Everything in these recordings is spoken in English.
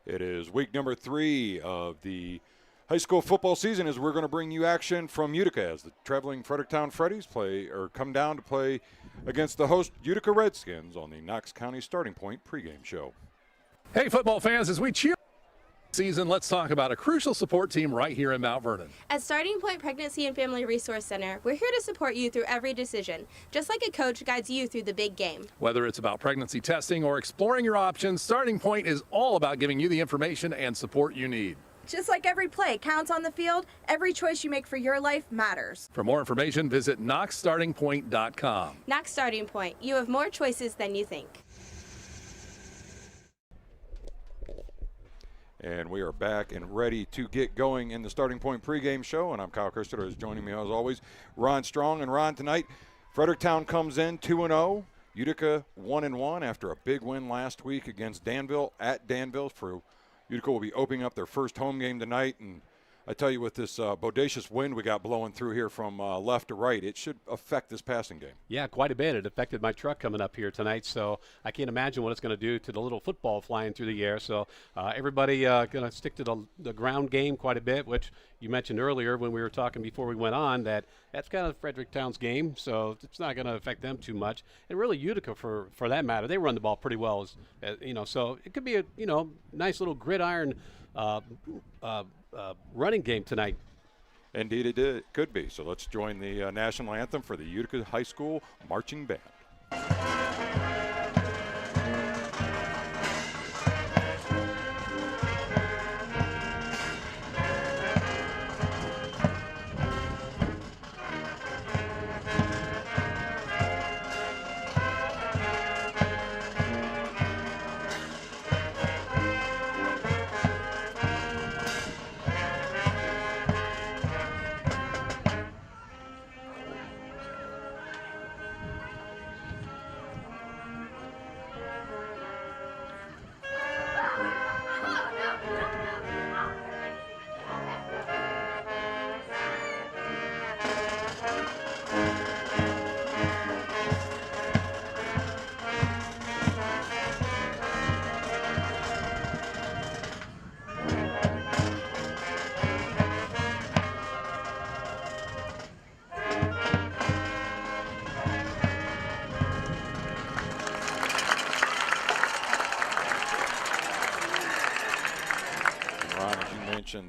It is week number 3 of the high school football season as we're going to bring you action from Utica as the traveling Fredericktown Freddies come down to play against the host Utica Redskins on the Knox County Starting Point pregame show. Hey, football fans, as we cheer season, let's talk about a crucial support team right here in Mount Vernon. At Starting Point Pregnancy and Family Resource Center, we're here to support you through every decision, just like a coach guides you through the big game. Whether it's about pregnancy testing or exploring your options, Starting Point is all about giving you the information and support you need. Just like every play counts on the field, every choice you make for your life matters. For more information, visit knoxstartingpoint.com. Knox Starting Point, you have more choices than you think. And we are back and ready to get going in the Starting Point pregame show. And I'm Kyle Christopher, who's joining me as always, Ron Strong. And Ron, tonight, Fredericktown comes in 2-0. Utica 1-1 after a big win last week against Danville at Danville. Utica will be opening up their first home game tonight. And I tell you, with this bodacious wind we got blowing through here from left to right, it should affect this passing game. Yeah, quite a bit. It affected my truck coming up here tonight, so I can't imagine what it's going to do to the little football flying through the air. So everybody going to stick to the ground game quite a bit, which you mentioned earlier when we were talking before we went on, that's kind of Fredericktown's game, so it's not going to affect them too much. And really Utica, for that matter, they run the ball pretty well, so it could be a nice little gridiron running game tonight. Indeed it could be. So let's join the national anthem for the Utica High School Marching Band.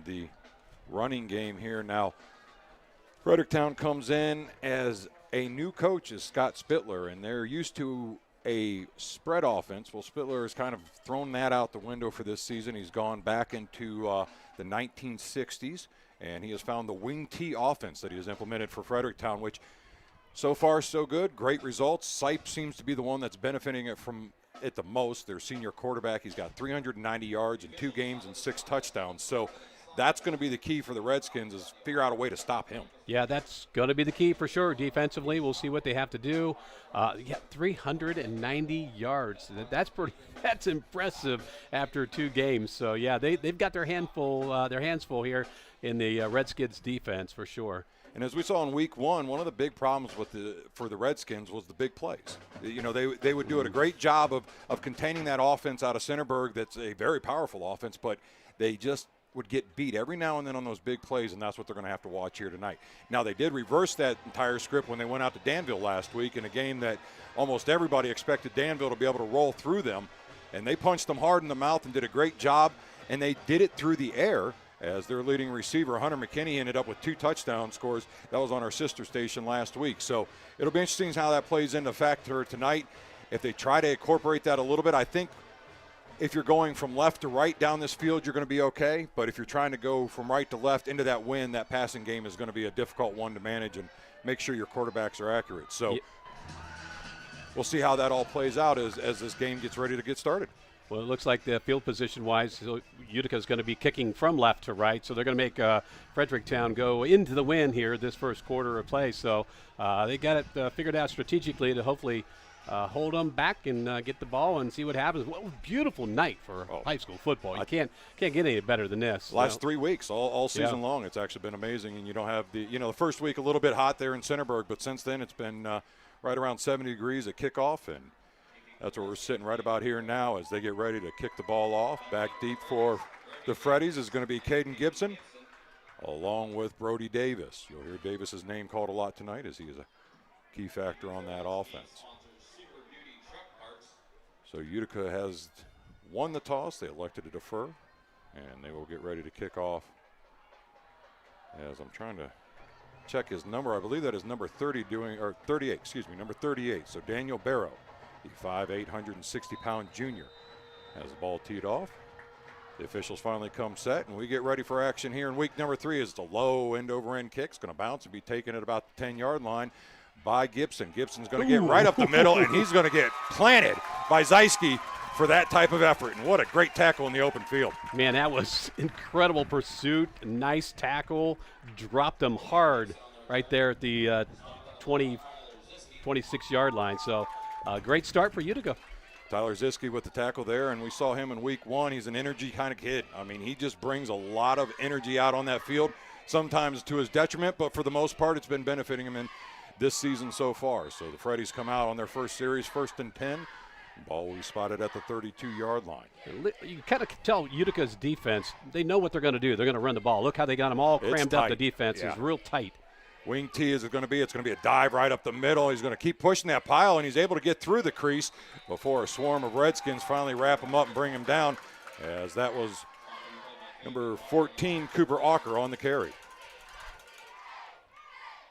The running game here. Now, Fredericktown comes in as a new coach, is Scott Spittler, and they're used to a spread offense. Well, Spittler has kind of thrown that out the window for this season. He's gone back into the 1960s, and he has found the wing T offense that he has implemented for Fredericktown, which so far so good. Great results. Sipe seems to be the one that's benefiting it from it the most. Their senior quarterback, he's got 390 yards in 2 games and 6 touchdowns. So that's going to be the key for the Redskins, is figure out a way to stop him. Yeah, that's going to be the key for sure. Defensively, we'll see what they have to do. 390 yards. That's impressive after 2 games. So yeah, they've got their hands full here in the Redskins defense for sure. And as we saw in week 1, one of the big problems for the Redskins was the big plays. They would do a great job of containing that offense out of Centerburg. That's a very powerful offense, but they just would get beat every now and then on those big plays, and that's what they're going to have to watch here tonight. Now, they did reverse that entire script when they went out to Danville last week in a game that almost everybody expected Danville to be able to roll through them, and they punched them hard in the mouth and did a great job, and they did it through the air as their leading receiver, Hunter McKinney, ended up with 2 touchdown scores. That was on our sister station last week. So it'll be interesting how that plays into factor tonight. If they try to incorporate that a little bit, I think if you're going from left to right down this field, you're going to be okay. But if you're trying to go from right to left into that wind, that passing game is going to be a difficult one to manage and make sure your quarterbacks are accurate. So we'll see how that all plays out as this game gets ready to get started. Well, it looks like the field position-wise, Utica is going to be kicking from left to right, so they're going to make Fredericktown go into the win here this first quarter of play. So they got it figured out strategically to hopefully hold them back and get the ball and see what happens. What a beautiful night for high school football. You can't get any better than this. Last 3 weeks, all season long, it's actually been amazing. And you don't have the first week a little bit hot there in Centerburg, but since then it's been right around 70 degrees at kickoff, and That's where we're sitting right about here now as they get ready to kick the ball off. Back deep for the Freddies is going to be Caden Gibson, along with Brody Davis. You'll hear Davis's name called a lot tonight as he is a key factor on that offense. So Utica has won the toss. They elected to defer, and they will get ready to kick off. As I'm trying to check his number, I believe that is number 38, number 38. So Daniel Barrow, the 5'8", 160-pound junior, has the ball teed off. The officials finally come set, and we get ready for action here in week number 3. As the low end-over-end kick is going to bounce and be taken at about the 10-yard line by Gibson. Gibson's going to get right up the middle, and he's going to get planted by Zeiske for that type of effort. And what a great tackle in the open field. Man, that was incredible pursuit. Nice tackle. Dropped him hard right there at the 26-yard line. So great start for Utica. Tyler Zeiske with the tackle there, and we saw him in week 1. He's an energy kind of kid. I mean, he just brings a lot of energy out on that field, sometimes to his detriment, but for the most part, it's been benefiting him in this season so far. So the Freddies come out on their first series, 1st and 10. Ball will be spotted at the 32-yard line. You kind of tell Utica's defense, they know what they're going to do. They're going to run the ball. Look how they got them all crammed up. The defense is real tight. Wing T is going to be, it's going to be a dive right up the middle. He's going to keep pushing that pile, and he's able to get through the crease before a swarm of Redskins finally wrap him up and bring him down, as that was number 14, Cooper Auker, on the carry.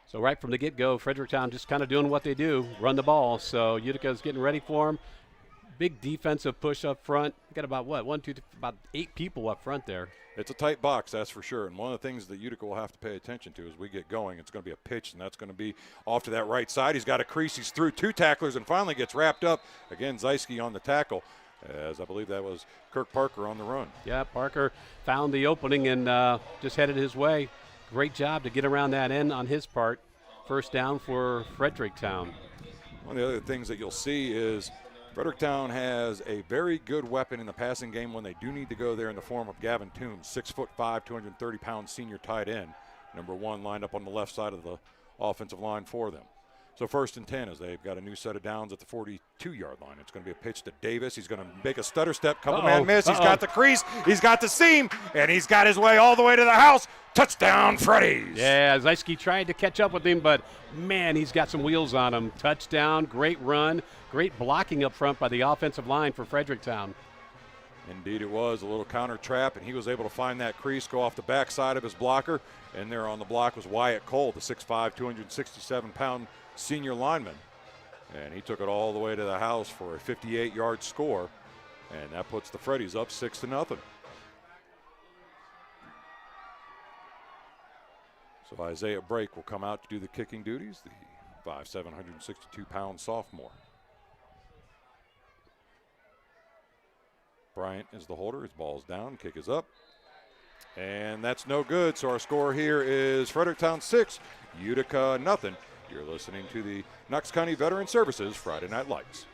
So right from the get-go, Fredericktown just kind of doing what they do, run the ball. So Utica's getting ready for him. Big defensive push up front. Got about about 8 people up front there. It's a tight box, that's for sure. And one of the things that Utica will have to pay attention to as we get going, it's going to be a pitch, and that's going to be off to that right side. He's got a crease. He's through 2 tacklers and finally gets wrapped up. Again, Zeiske on the tackle, as I believe that was Kirk Parker on the run. Yeah, Parker found the opening and just headed his way. Great job to get around that end on his part. First down for Fredericktown. One of the other things that you'll see is Fredericktown has a very good weapon in the passing game when they do need to go there in the form of Gavin Toombs, 6'5", 230-pound senior tight end, number 1, lined up on the left side of the offensive line for them. So 1st and 10 as they've got a new set of downs at the 42-yard line. It's going to be a pitch to Davis. He's going to make a stutter step, couple-man miss. He's got the crease, he's got the seam, and he's got his way all the way to the house. Touchdown, Freddies. Yeah, Zeiske tried to catch up with him, but, man, he's got some wheels on him. Touchdown, great run, great blocking up front by the offensive line for Fredericktown. Indeed it was, a little counter trap, and he was able to find that crease, go off the backside of his blocker, and there on the block was Wyatt Cole, the 6'5", 267-pound senior lineman. And he took it all the way to the house for a 58-yard score, and that puts the Freddies up 6-0. So Isaiah Brake will come out to do the kicking duties, the 5'7", 162-pound sophomore. Bryant is the holder. His ball's down. Kick is up. And that's no good. So our score here is Fredericktown 6, Utica nothing. You're listening to the Knox County Veteran Services Friday Night Lights.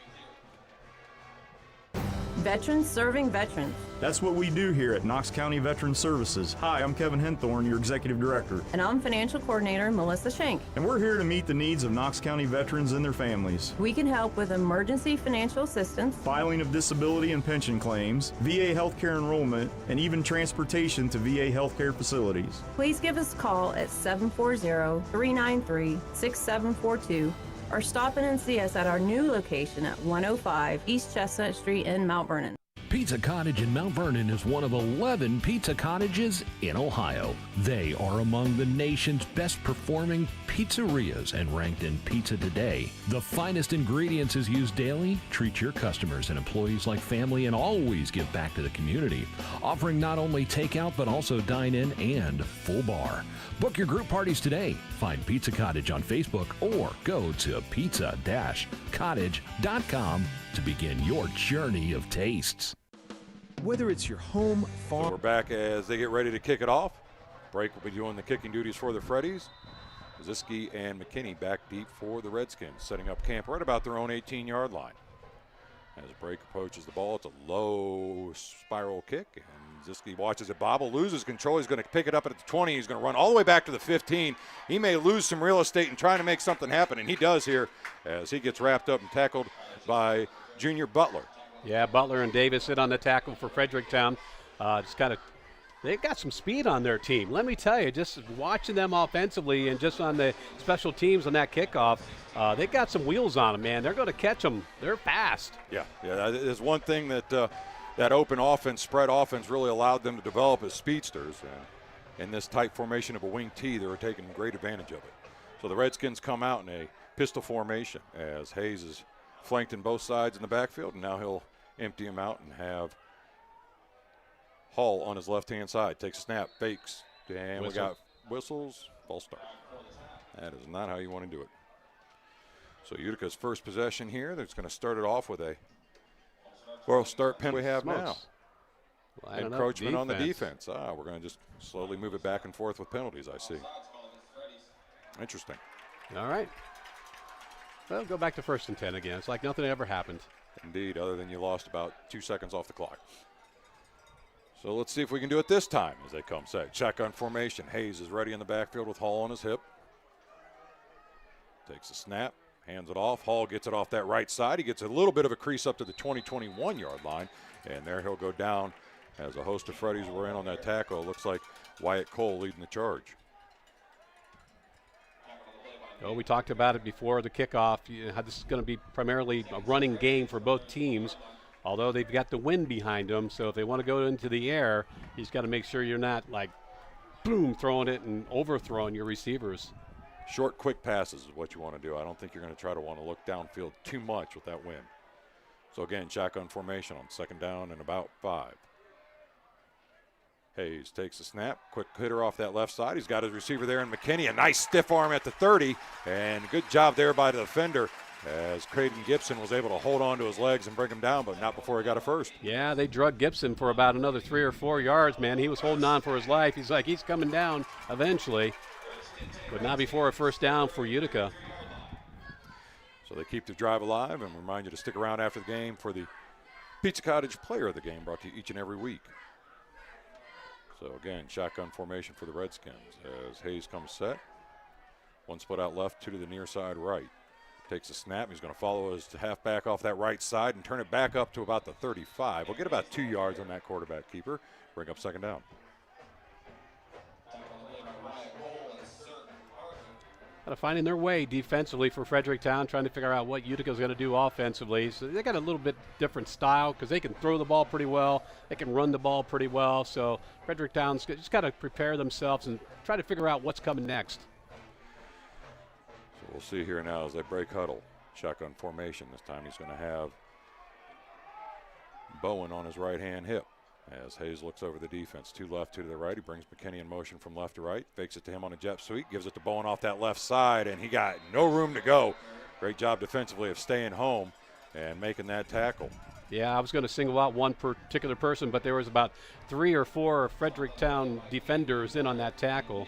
Veterans serving veterans. That's what we do here at Knox County Veteran Services. Hi, I'm Kevin Henthorne, your Executive Director. And I'm Financial Coordinator Melissa Schenk. And we're here to meet the needs of Knox County veterans and their families. We can help with emergency financial assistance, Filing of disability and pension claims, VA healthcare enrollment, and even transportation to VA healthcare facilities. Please give us a call at 740-393-6742 or stop in and see us at our new location at 105 East Chestnut Street in Mount Vernon. Pizza Cottage in Mount Vernon is one of 11 pizza cottages in Ohio. They are among the nation's best performing pizzerias and ranked in Pizza Today. The finest ingredients is used daily. Treat your customers and employees like family and always give back to the community. Offering not only takeout but also dine-in and full bar. Book your group parties today. Find Pizza Cottage on Facebook or go to pizza-cottage.com to begin your journey of tastes. Whether it's your home, farm. So we're back as they get ready to kick it off. Brake will be doing the kicking duties for the Freddies. Zeiske and McKinney back deep for the Redskins, setting up camp right about their own 18-yard line. As Brake approaches the ball, it's a low spiral kick, and Zeiske watches it bobble, loses control. He's going to pick it up at the 20. He's going to run all the way back to the 15. He may lose some real estate in trying to make something happen, and he does here as he gets wrapped up and tackled by junior Butler. Yeah, Butler and Davis in on the tackle for Fredericktown. They've got some speed on their team. Let me tell you, just watching them offensively and just on the special teams on that kickoff, they got some wheels on them, man. They're going to catch them. They're fast. Yeah, there's one thing that that open offense, spread offense, really allowed them to develop as speedsters. And in this tight formation of a wing T, they were taking great advantage of it. So the Redskins come out in a pistol formation as Hayes is flanked in both sides in the backfield, and now he'll empty him out and have Hall on his left-hand side. Takes a snap, fakes, and we got whistles, false start. That is not how you want to do it. So Utica's first possession here, they're just going to start it off with a start penalty we have now. Encroachment on the defense. We're going to just slowly move it back and forth with penalties, I see. Interesting. All right. Well, go back to 1st and 10 again. It's like nothing ever happened. Indeed, other than you lost about 2 seconds off the clock. So let's see if we can do it this time as they come set. Shotgun formation. Hayes is ready in the backfield with Hall on his hip. Takes a snap, hands it off. Hall gets it off that right side. He gets a little bit of a crease up to the 20-21 yard line, and there he'll go down as a host of Freddies were in on that tackle. It looks like Wyatt Cole leading the charge. Oh, we talked about it before the kickoff, how this is going to be primarily a running game for both teams, although they've got the wind behind them. So if they want to go into the air, he's got to make sure you're not like, boom, throwing it and overthrowing your receivers. Short, quick passes is what you want to do. I don't think you're going to want to look downfield too much with that wind. So again, shotgun formation on 2nd down and about 5. Hayes takes a snap, quick hitter off that left side. He's got his receiver there in McKinney. A nice stiff arm at the 30, and good job there by the defender as Creighton Gibson was able to hold on to his legs and bring him down, but not before he got a first. Yeah, they drug Gibson for about another 3 or 4 yards, man. He was holding on for his life. He's like, he's coming down eventually, but not before a 1st down for Utica. So they keep the drive alive and remind you to stick around after the game for the Pizza Cottage Player of the Game, brought to you each and every week. So again, shotgun formation for the Redskins as Hayes comes set. 1 split out left, 2 to the near side right. Takes a snap. He's going to follow his halfback off that right side and turn it back up to about the 35. We'll get about 2 yards on that quarterback keeper. Bring up 2nd down. Kind of finding their way defensively for Fredericktown, trying to figure out what Utica's going to do offensively. So they got a little bit different style because they can throw the ball pretty well. They can run the ball pretty well. So Fredericktown's just got to prepare themselves and try to figure out what's coming next. So we'll see here now as they break huddle. Shotgun formation. This time he's going to have Bowen on his right-hand hip. As Hayes looks over the defense, 2 left, 2 to the right. He brings McKinney in motion from left to right. Fakes it to him on a jet sweep. Gives it to Bowen off that left side, and he got no room to go. Great job defensively of staying home and making that tackle. Yeah, I was going to single out one particular person, but there was about 3 or 4 Fredericktown defenders in on that tackle.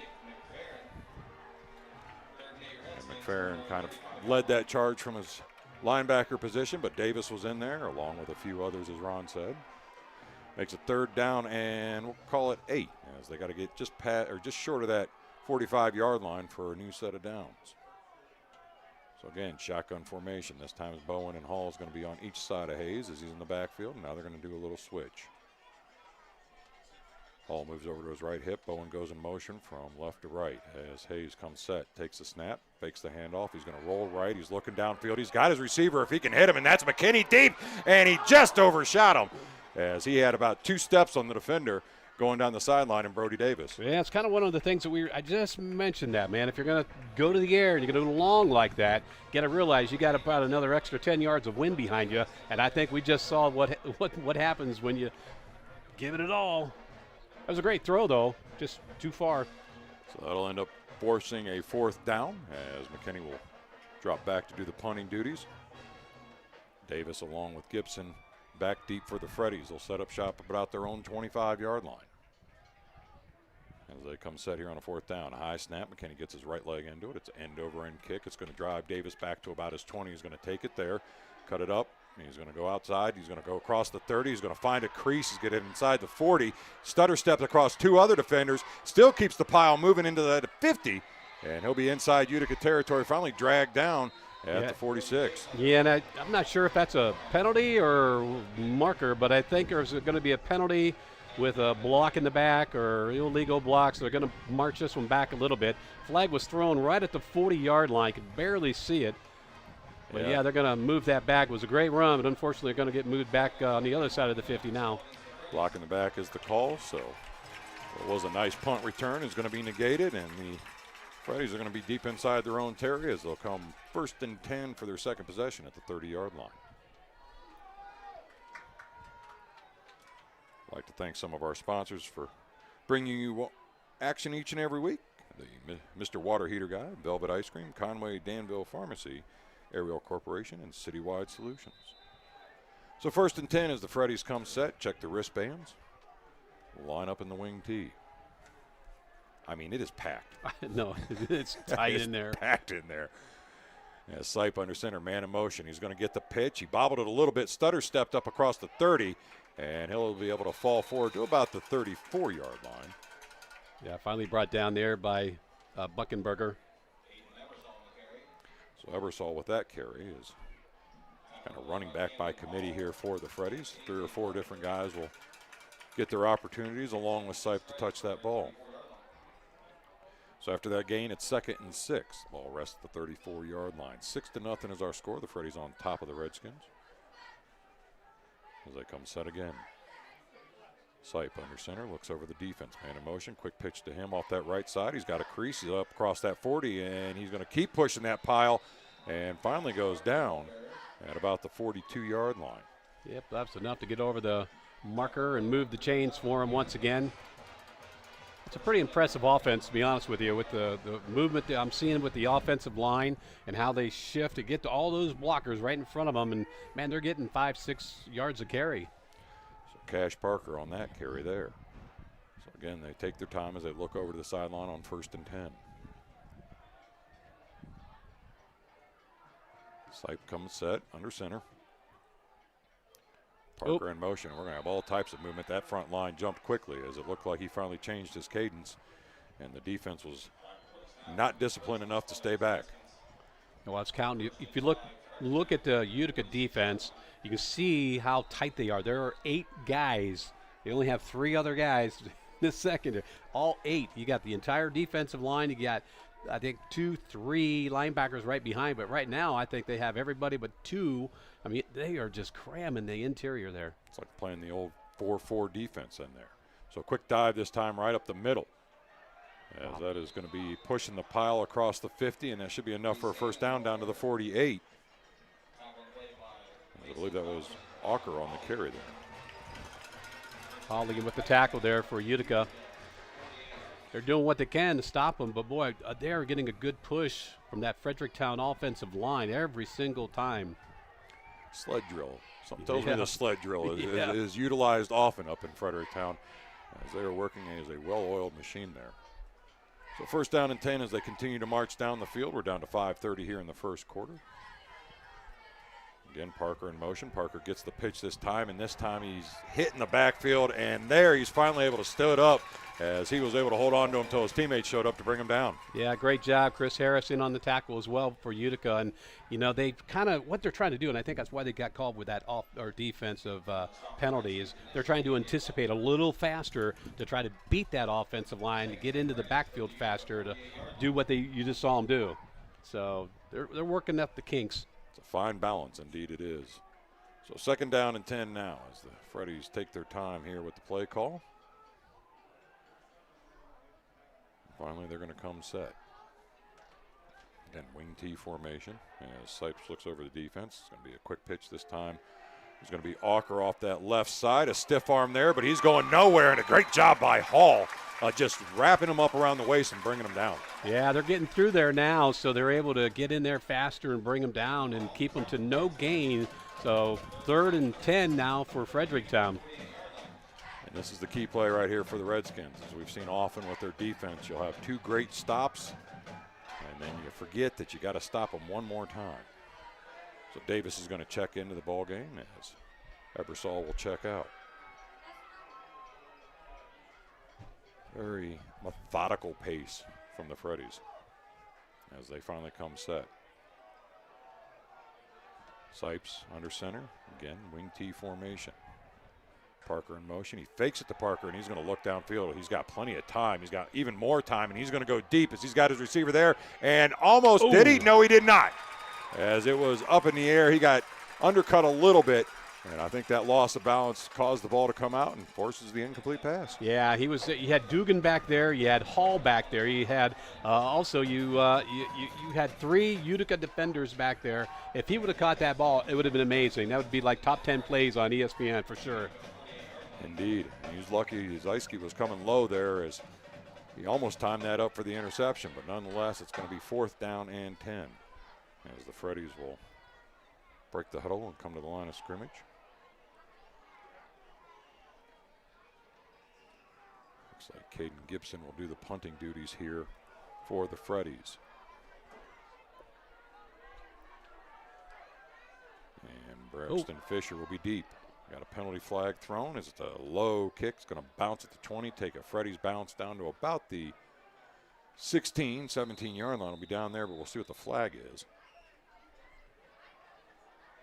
And McFerrin kind of led that charge from his linebacker position, but Davis was in there along with a few others, as Ron said. Makes it 3rd down, and we'll call it 8, as they got to get just short of that 45-yard line for a new set of downs. So again, shotgun formation. This time is Bowen and Hall is going to be on each side of Hayes as he's in the backfield. Now they're going to do a little switch. Hall moves over to his right hip. Bowen goes in motion from left to right as Hayes comes set, takes the snap, fakes the handoff. He's going to roll right. He's looking downfield. He's got his receiver if he can hit him, and that's McKinney deep, and he just overshot him as he had about 2 steps on the defender going down the sideline and Brody Davis. Yeah, it's kind of one of the things that I just mentioned that, man. If you're going to go to the air and you're going to go long like that, you got to realize you got about another extra 10 yards of wind behind you, and I think we just saw what happens when you give it all. That was a great throw, though, just too far. So that'll end up forcing a 4th down as McKinney will drop back to do the punting duties. Davis along with Gibson back deep for the Freddies. They'll set up shop about their own 25-yard line. As they come set here on a 4th down. A high snap. McKinney gets his right leg into it. It's an end-over-end kick. It's going to drive Davis back to about his 20. He's going to take it there, cut it up. He's going to go outside. He's going to go across the 30. He's going to find a crease. He's going to get inside the 40. Stutter steps across 2 other defenders. Still keeps the pile moving into the 50. And he'll be inside Utica territory. Finally dragged down at the 46. Yeah, and I'm not sure if that's a penalty or marker, but I think there's going to be a penalty with a block in the back or illegal blocks. They're going to march this one back a little bit. Flag was thrown right at the 40-yard line. Could barely see it. But, yeah, they're going to move that back. It was a great run, but unfortunately they're going to get moved back on the other side of the 50 now. Block in the back is the call, so it was a nice punt return. It's going to be negated, and the Freddies are going to be deep inside their own territory as they'll come 1st and 10 for their second possession at the 30-yard line. I'd like to thank some of our sponsors for bringing you action each and every week. The Mr. Water Heater Guy, Velvet Ice Cream, Conway Danville Pharmacy, Ariel Corporation, and Citywide Solutions. So 1st and 10 as the Freddies come set. Check the wristbands. Line up in the wing tee. I mean, it is packed. No, it's tight in there. Packed in there. As Sipe under center, man in motion. He's going to get the pitch. He bobbled it a little bit. Stutter stepped up across the 30, and he'll be able to fall forward to about the 34-yard line. Yeah, finally brought down there by Buckenberger. So Ebersol with that carry is kind of running back by committee here for the Freddies. 3 or 4 different guys will get their opportunities along with Sipe to touch that ball. So after that gain, it's 2nd and 6. Ball rests at the 34-yard line. 6-0 is our score. The Freddies on top of the Redskins. As they come set again. Sipe under center, looks over the defense. Man in motion, quick pitch to him off that right side. He's got a crease. He's up across that 40, and he's going to keep pushing that pile and finally goes down at about the 42-yard line. Yep, that's enough to get over the marker and move the chains for him once again. It's a pretty impressive offense, to be honest with you, with the movement that I'm seeing with the offensive line and how they shift to get to all those blockers right in front of them. And, man, they're getting 5-6 yards a carry. So Cash Parker on that carry there. So, again, they take their time as they look over to the sideline on 1st and 10. Sipe comes set under center. Parker in motion. We're going to have all types of movement. That front line jumped quickly as it looked like he finally changed his cadence, and the defense was not disciplined enough to stay back. Well, it's counting. If you look at the Utica defense, you can see how tight they are. There are 8 guys. They only have 3 other guys in the secondary. All 8. You got the entire defensive line. You got, I think, 2-3 linebackers right behind. But right now, I think they have everybody but 2. I mean, they are just cramming the interior there. It's like playing the old 4-4 defense in there. So quick dive this time right up the middle. As that is going to be pushing the pile across the 50, and that should be enough for a first down to the 48. I believe that was Auker on the carry there. Holly with the tackle there for Utica. They're doing what they can to stop them, but boy, they're getting a good push from that Fredericktown offensive line every single time. Sled drill. Something tells me the sled drill is utilized often up in Fredericktown as they are working as a well-oiled machine there. So 1st down and 10 as they continue to march down the field. We're down to 5:30 here in the first quarter. Again, Parker in motion. Parker gets the pitch this time, and this time he's hitting the backfield, and there he's finally able to stood up as he was able to hold on to him until his teammates showed up to bring him down. Yeah, great job. Chris Harrison on the tackle as well for Utica. And, you know, they kind of, what they're trying to do, and I think that's why they got called with that defensive penalty, is they're trying to anticipate a little faster to try to beat that offensive line, to get into the backfield faster, to do what you just saw them do. So they're working up the kinks. It's a fine balance, indeed it is. So 2nd down and 10 now as the Freddies take their time here with the play call. Finally, they're going to come set. Again, wing T formation. As Sipes looks over the defense, it's going to be a quick pitch this time. It's going to be Auker off that left side. A stiff arm there, but he's going nowhere, and a great job by Hall just wrapping him up around the waist and bringing him down. Yeah, they're getting through there now, so they're able to get in there faster and bring him down and keep him to no gain. So 3rd and 10 now for Fredericktown. And this is the key play right here for the Redskins. As we've seen often with their defense, you'll have 2 great stops, and then you forget that you got to stop them one more time. So Davis is going to check into the ball game as Ebersol will check out. Very methodical pace from the Freddies as they finally come set. Sipes under center. Again, wing T formation. Parker in motion. He fakes it to Parker, and he's going to look downfield. He's got plenty of time. He's got even more time, and he's going to go deep as he's got his receiver there. And almost did he? No, he did not. As it was up in the air, he got undercut a little bit. And I think that loss of balance caused the ball to come out and forces the incomplete pass. Yeah, he was. You had Dugan back there. You had Hall back there. You had also you had 3 Utica defenders back there. If he would have caught that ball, it would have been amazing. That would be like top 10 plays on ESPN for sure. Indeed. He was lucky Zysky was coming low there as he almost timed that up for the interception. But nonetheless, it's going to be 4th down and 10 as the Freddies will break the huddle and come to the line of scrimmage. Looks like Caden Gibson will do the punting duties here for the Freddies. And Braxton Fisher will be deep. Got a penalty flag thrown as it's a low kick. It's going to bounce at the 20, take a Freddies bounce down to about the 16, 17-yard line. It'll be down there, but we'll see what the flag is.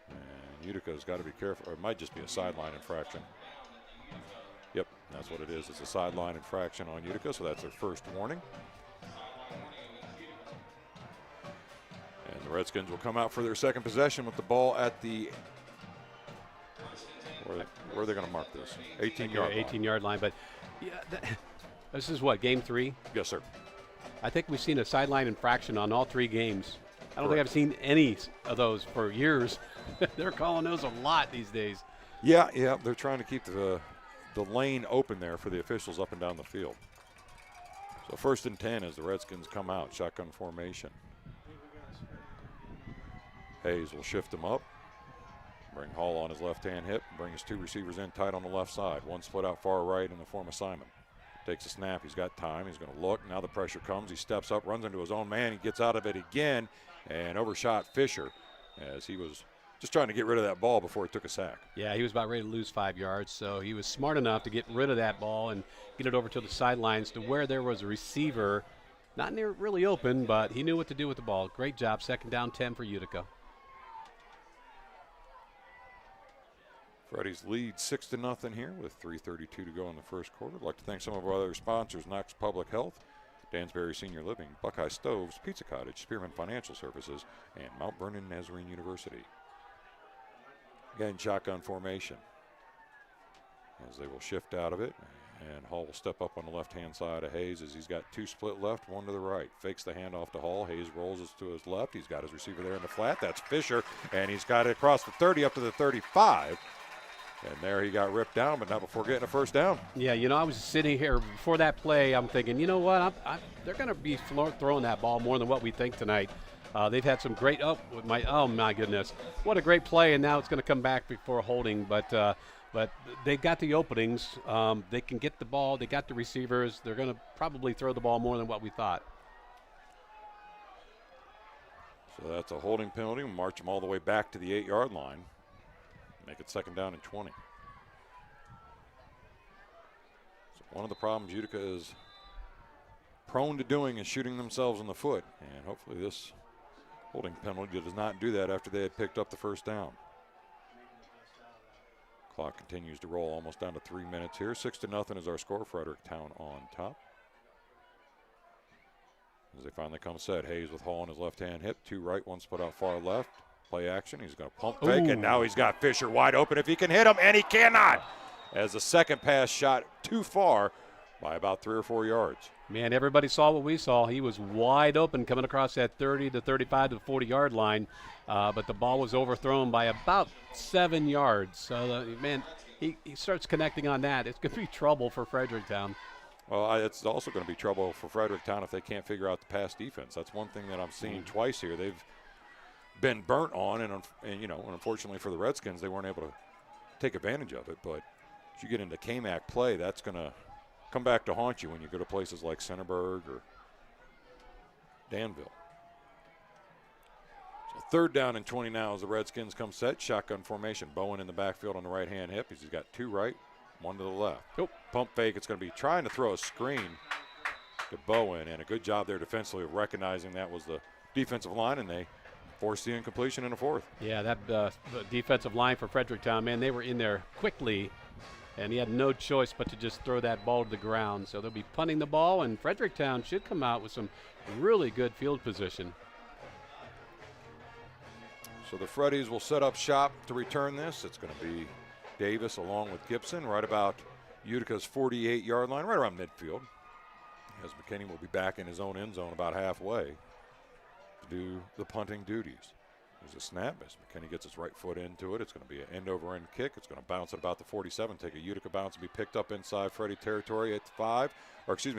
And Utica's got to be careful, or it might just be a sideline infraction. Yep, that's what it is. It's a sideline infraction on Utica, so that's their first warning. And the Redskins will come out for their second possession with the ball at the, where are they going to mark this? 18-yard line. 18-yard line. But yeah, this is what, game 3? Yes, sir. I think we've seen a sideline infraction on all 3 games. I don't think I've seen any of those for years. They're calling those a lot these days. Yeah, they're trying to keep the lane open there for the officials up and down the field. So 1st and 10 as the Redskins come out, shotgun formation. Hayes will shift him up, bring Hall on his left-hand hip, bring his 2 receivers in tight on the left side. One split out far right in the form of Simon. Takes a snap, he's got time, he's going to look. Now the pressure comes, he steps up, runs into his own man, he gets out of it again, and overshot Fisher as he was just trying to get rid of that ball before he took a sack. Yeah, he was about ready to lose 5 yards, so he was smart enough to get rid of that ball and get it over to the sidelines to where there was a receiver, not near really open, but he knew what to do with the ball. Great job, 2nd down 10 for Utica. Freddies lead 6-0 here with 3:32 to go in the first quarter. I'd like to thank some of our other sponsors: Knox Public Health, Dansbury Senior Living, Buckeye Stoves, Pizza Cottage, Spearman Financial Services, and Mount Vernon Nazarene University. Again, shotgun formation as they will shift out of it, and Hall will step up on the left-hand side of Hayes as he's got 2 split left, 1 to the right. Fakes the handoff to Hall. Hayes rolls it to his left. He's got his receiver there in the flat. That's Fisher, and he's got it across the 30 up to the 35. And there he got ripped down, but not before getting a 1st down. Yeah, I was sitting here before that play. I'm thinking, you know what? They're going to be throwing that ball more than what we think tonight. They've had some great. Oh my goodness! What a great play! And now it's going to come back before holding. But they got the openings. They can get the ball. They got the receivers. They're going to probably throw the ball more than what we thought. So that's a holding penalty. We'll march them all the way back to the 8-yard line. Make it 2nd down and 20. So one of the problems Utica is prone to doing is shooting themselves in the foot. And hopefully this holding penalty does not do that after they had picked up the 1st down. Clock continues to roll, almost down to 3 minutes here. 6-0 is our score. Fredericktown on top. As they finally come set, Hayes with Hall on his left-hand hip. 2 right, 1 split out far left. Play action. He's going to pump fake, and now he's got Fisher wide open if he can hit him, and he cannot. As the second pass shot too far by about 3 or 4 yards. Man, everybody saw what we saw. He was wide open coming across that 30 to 35 to 40-yard line, but the ball was overthrown by about 7 yards. So, man, he starts connecting on that. It's going to be trouble for Fredericktown. Well, it's also going to be trouble for Fredericktown if they can't figure out the pass defense. That's one thing that I'm seeing twice here. They've been burnt on, and unfortunately for the Redskins, they weren't able to take advantage of it. But as you get into KMAC play, that's going to come back to haunt you when you go to places like Centerburg or Danville. So 3rd down and 20 now as the Redskins come set. Shotgun formation. Bowen in the backfield on the right-hand hip. He's got 2 right, 1 to the left. Pump fake. It's going to be trying to throw a screen to Bowen, and a good job there defensively of recognizing that was the defensive line, and they forced the incompletion in the fourth. Yeah, that the defensive line for Fredericktown, man, they were in there quickly, and he had no choice but to just throw that ball to the ground. So they'll be punting the ball, and Fredericktown should come out with some really good field position. So the Freddies will set up shop to return this. It's going to be Davis along with Gibson right about Utica's 48-yard line, right around midfield. As McKinney will be back in his own end zone about halfway to do the punting duties. There's a snap as McKinney gets his right foot into it. It's going to be an end-over-end kick. It's going to bounce at about the 47, take a Utica bounce and be picked up inside Freddie territory at the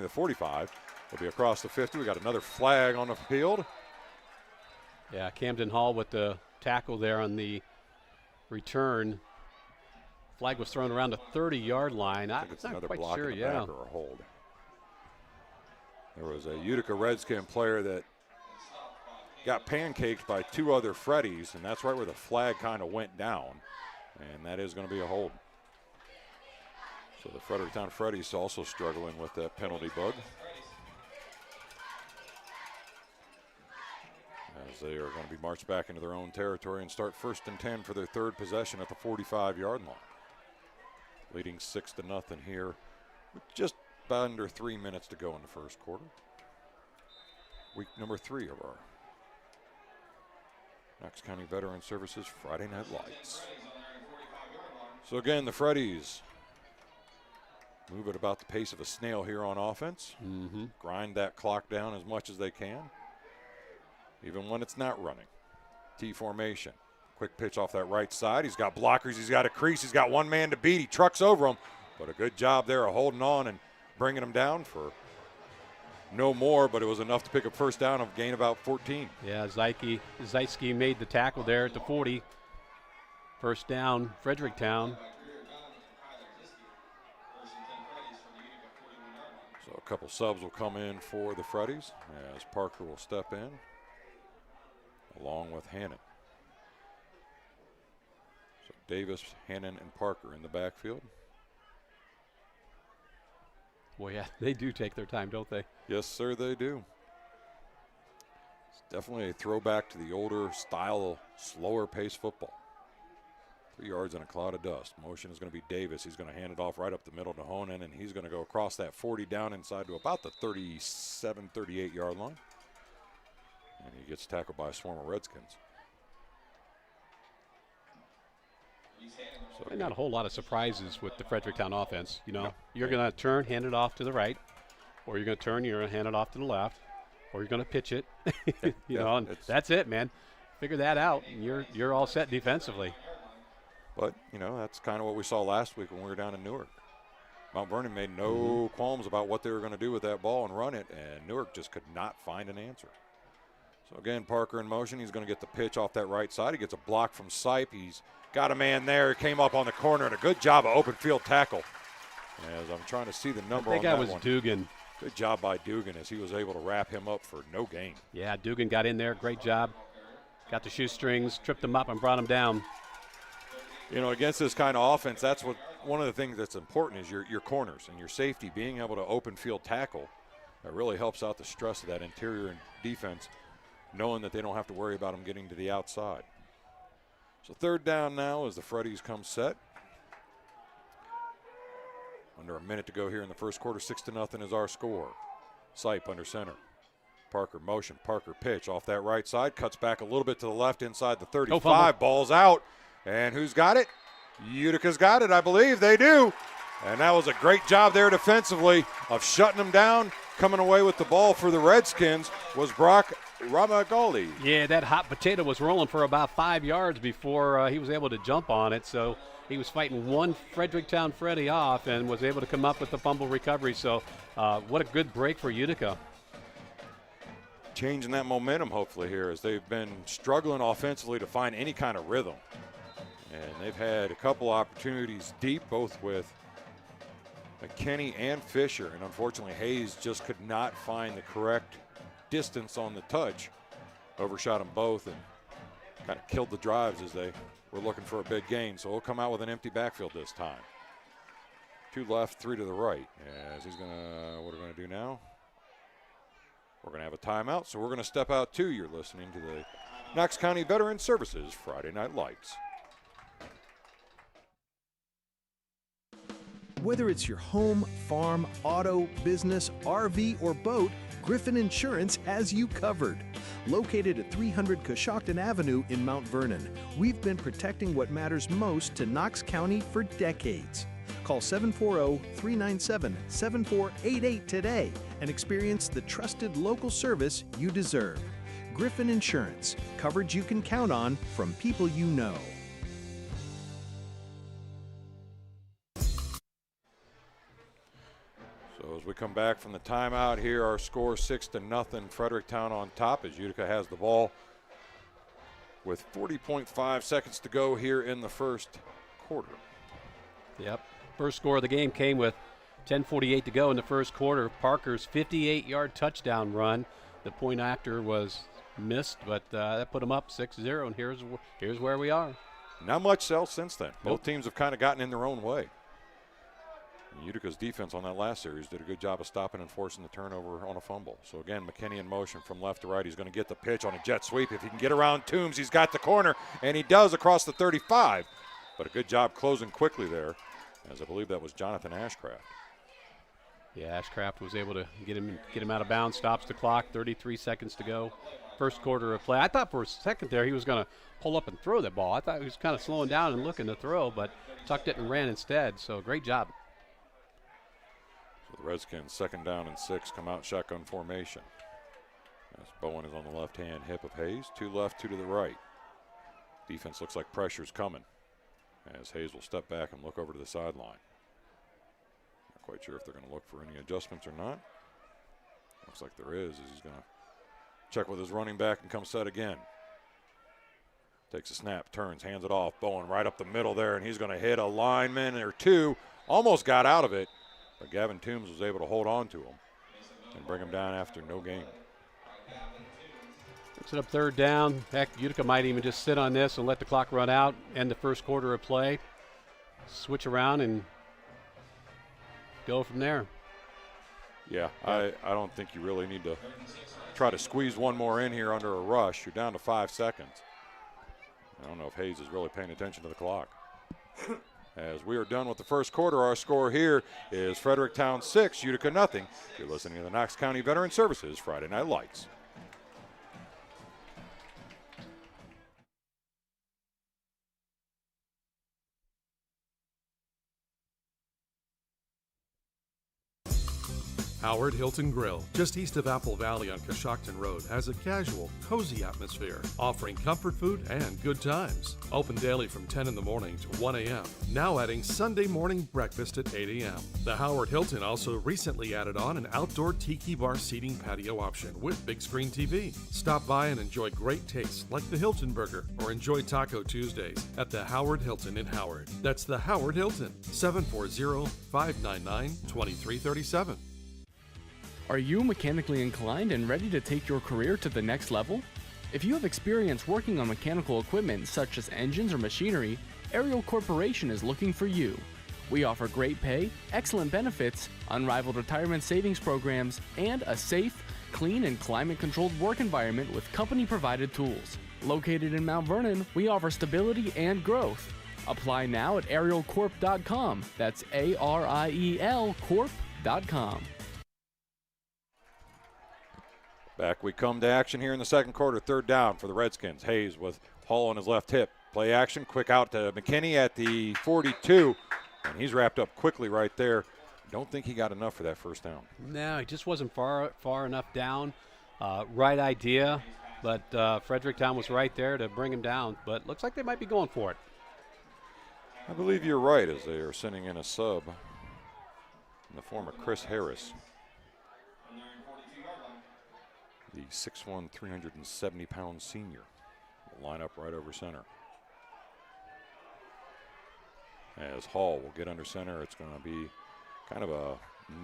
45. Will be across the 50. We got another flag on the field. Yeah, Camden Hall with the tackle there on the return. Flag was thrown around the 30-yard line. I think it's I'm not another quite block sure, in the back or a hold. There was a Utica Redskin player that got pancaked by two other Freddies, and that's right where the flag kind of went down, and that is going to be a hold. So the Fredericktown Freddies also struggling with that penalty bug, as they are going to be marched back into their own territory and start 1st and 10 for their third possession at the 45-yard line. Leading 6-0 here with just about under 3 minutes to go in the first quarter. Week number 3 of our Knox County Veteran Services Friday Night Lights. So again, the Freddies move at about the pace of a snail here on offense. Grind that clock down as much as they can, even when it's not running. T formation. Quick pitch off that right side. He's got blockers. He's got a crease. He's got one man to beat. He trucks over him. But a good job there of holding on and bringing him down for no more, but it was enough to pick up first down of gain about 14. Yeah, Zeitsky made the tackle there at the 40. First down, Fredericktown. So a couple subs will come in for the Freddies as Parker will step in along with Hannon. So Davis, Hannon, and Parker in the backfield. Well, yeah, they do take their time, don't they? Yes, sir, they do. It's definitely a throwback to the older style, slower pace football. 3 yards in a cloud of dust. Motion is going to be Davis. He's going to hand it off right up the middle to Honan, and he's going to go across that 40 down inside to about the 37, 38-yard line. And he gets tackled by a swarm of Redskins. So not a whole lot of surprises with the Fredericktown offense. You know, you're going to turn, hand it off to the right, or you're going to turn, you're going to hand it off to the left, or you're going to pitch it. you know, and that's it, man. Figure that out, and you're all set defensively. But, you know, that's kind of what we saw last week when we were down in Newark. Mount Vernon made no qualms about what they were going to do with that ball and run it, and Newark just could not find an answer. So, again, Parker in motion. He's going to get the pitch off that right side. He gets a block from Sipe. He's got a man there. He came up on the corner, and a good job of open field tackle. As I'm trying to see the number on that one. I think that was Dugan. Good job by Dugan as he was able to wrap him up for no gain. Yeah, Dugan got in there. Great job. Got the shoestrings, tripped him up, and brought him down. You know, against this kind of offense, that's what one of the things that's important is your corners and your safety, being able to open field tackle. That really helps out the stress of that interior defense, knowing that they don't have to worry about them getting to the outside. So third down now as the Freddies come set. Under a minute to go here in the first quarter. 6-0 is our score. Sipe under center. Parker motion. Parker pitch off that right side. Cuts back a little bit to the left inside the 35. Ball's out. And who's got it? Utica's got it, I believe. They do. And that was a great job there defensively of shutting them down. Coming away with the ball for the Redskins was Brock Ramagali. Yeah, that hot potato was rolling for about 5 yards before he was able to jump on it. So he was fighting one Fredericktown Freddy off and was able to come up with the fumble recovery. So what a good break for Utica. Changing that momentum hopefully here as they've been struggling offensively to find any kind of rhythm. And they've had a couple opportunities deep, both with McKinney and Fisher. And unfortunately, Hayes just could not find the correct distance on the touch. Overshot them both and kind of killed the drives as they were looking for a big gain. So we'll come out with an empty backfield this time. 2 left, 3 to the right. As he's going to, what are we going to do now? We're going to have a timeout, so we're going to step out too. You're listening to the Knox County Veteran Services Friday Night Lights. Whether it's your home, farm, auto, business, RV, or boat, Griffin Insurance has you covered. Located at 300 Coshocton Avenue in Mount Vernon, we've been protecting what matters most to Knox County for decades. Call 740-397-7488 today and experience the trusted local service you deserve. Griffin Insurance, coverage you can count on from people you know. So as we come back from the timeout here, our score 6-0. Fredericktown on top as Utica has the ball with 40.5 seconds to go here in the first quarter. Yep. First score of the game came with 10:48 to go in the first quarter. Parker's 58-yard touchdown run. The point after was missed, but that put him up 6-0, and here's where we are. Not much else since then. Nope. Both teams have kind of gotten in their own way. Utica's defense on that last series did a good job of stopping and forcing the turnover on a fumble. So again, McKinney in motion from left to right. He's going to get the pitch on a jet sweep. If he can get around Toombs, he's got the corner, and he does across the 35. But a good job closing quickly there, as I believe that was Jonathan Ashcraft. Yeah, Ashcraft was able to get him out of bounds, stops the clock, 33 seconds to go. First quarter of play. I thought for a second there he was going to pull up and throw that ball. I thought he was kind of slowing down and looking to throw, but tucked it and ran instead, so great job. So the Redskins, 2nd down and 6, come out shotgun formation. As Bowen is on the left-hand hip of Hayes. 2 left, 2 to the right. Defense looks like pressure's coming as Hayes will step back and look over to the sideline. Not quite sure if they're going to look for any adjustments or not. Looks like there is, as he's going to check with his running back and come set again. Takes a snap, turns, hands it off. Bowen right up the middle there, and he's going to hit a lineman or two. Almost got out of it, but Gavin Toombs was able to hold on to him and bring him down after no gain. Picks it up 3rd down. Heck, Utica might even just sit on this and let the clock run out, end the first quarter of play, switch around and go from there. Yeah, I don't think you really need to try to squeeze one more in here under a rush. You're down to 5 seconds. I don't know if Hayes is really paying attention to the clock. As we are done with the first quarter, our score here is Fredericktown 6, Utica nothing. You're listening to the Knox County Veteran Services Friday Night Lights. Howard Hilton Grill, just east of Apple Valley on Coshocton Road, has a casual, cozy atmosphere, offering comfort food and good times. Open daily from 10 in the morning to 1 a.m., now adding Sunday morning breakfast at 8 a.m. The Howard Hilton also recently added on an outdoor tiki bar seating patio option with big screen TV. Stop by and enjoy great tastes like the Hilton Burger or enjoy Taco Tuesdays at the Howard Hilton in Howard. That's the Howard Hilton, 740-599-2337. Are you mechanically inclined and ready to take your career to the next level? If you have experience working on mechanical equipment such as engines or machinery, Ariel Corporation is looking for you. We offer great pay, excellent benefits, unrivaled retirement savings programs, and a safe, clean, and climate-controlled work environment with company-provided tools. Located in Mount Vernon, we offer stability and growth. Apply now at arielcorp.com. That's ARIEL Corp.com. Back we come to action here in the second quarter. 3rd down for the Redskins. Hayes with Hall on his left hip. Play action, quick out to McKinney at the 42, and he's wrapped up quickly right there. Don't think he got enough for that first down. No, he just wasn't far enough down. Right idea, but Fredericktown was right there to bring him down, but looks like they might be going for it. I believe you're right, as they are sending in a sub in the form of Chris Harris. The 6'1", 370-pound senior will line up right over center. As Hall will get under center, it's going to be kind of a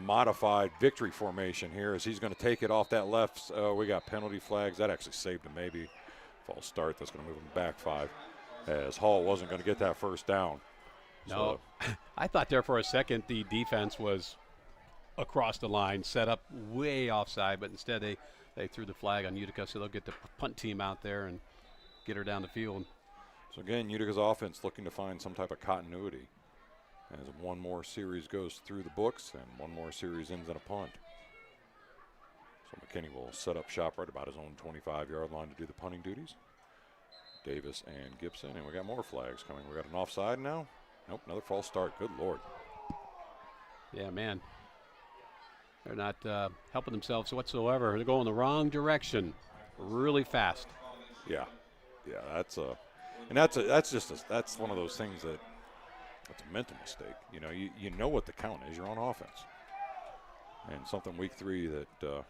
modified victory formation here as he's going to take it off that left. We got penalty flags. That actually saved him maybe. False start. That's going to move him back 5 as Hall wasn't going to get that first down. No, I thought there for a second the defense was across the line, set up way offside, but instead they threw the flag on Utica, so they'll get the punt team out there and get her down the field. So again, Utica's offense looking to find some type of continuity as one more series goes through the books and one more series ends in a punt. So McKinney will set up shop right about his own 25-yard line to do the punting duties. Davis and Gibson, and we got more flags coming. We got an offside now. Nope, another false start. Good Lord. Yeah, man. They're not helping themselves whatsoever. They're going the wrong direction really fast. Yeah, that's one of those things that's a mental mistake. You know, you know what the count is. You're on offense, and something week 3 that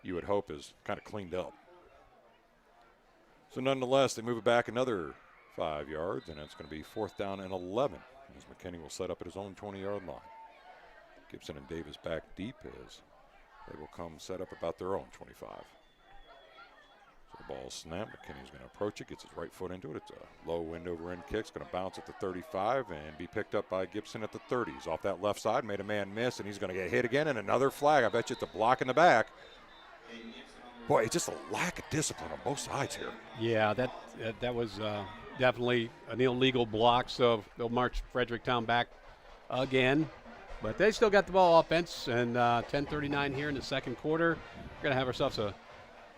you would hope is kind of cleaned up. So nonetheless, they move it back another 5 yards, and it's going to be 4th down and 11 as McKinney will set up at his own 20-yard line. Gibson and Davis back deep as they will come set up about their own 25. So the ball is snapped. McKinney's going to approach it, gets his right foot into it. It's a low wind over end kick. It's going to bounce at the 35 and be picked up by Gibson at the 30s. Off that left side, made a man miss, and he's going to get hit again, and another flag. I bet you it's a block in the back. Boy, it's just a lack of discipline on both sides here. Yeah, that was definitely an illegal block, so they'll march Fredericktown back again. But they still got the ball offense, and 10:39 here in the second quarter. We're going to have ourselves a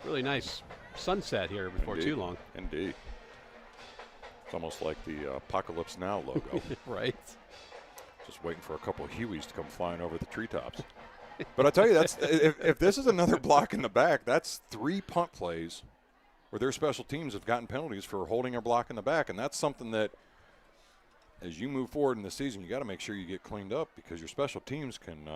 really nice sunset here before too long. Indeed. It's almost like the Apocalypse Now logo. Right. Just waiting for a couple of Hueys to come flying over the treetops. But I tell you, that's if this is another block in the back, that's 3 punt plays where their special teams have gotten penalties for holding a block in the back, and that's something that as you move forward in the season, you got to make sure you get cleaned up because your special teams can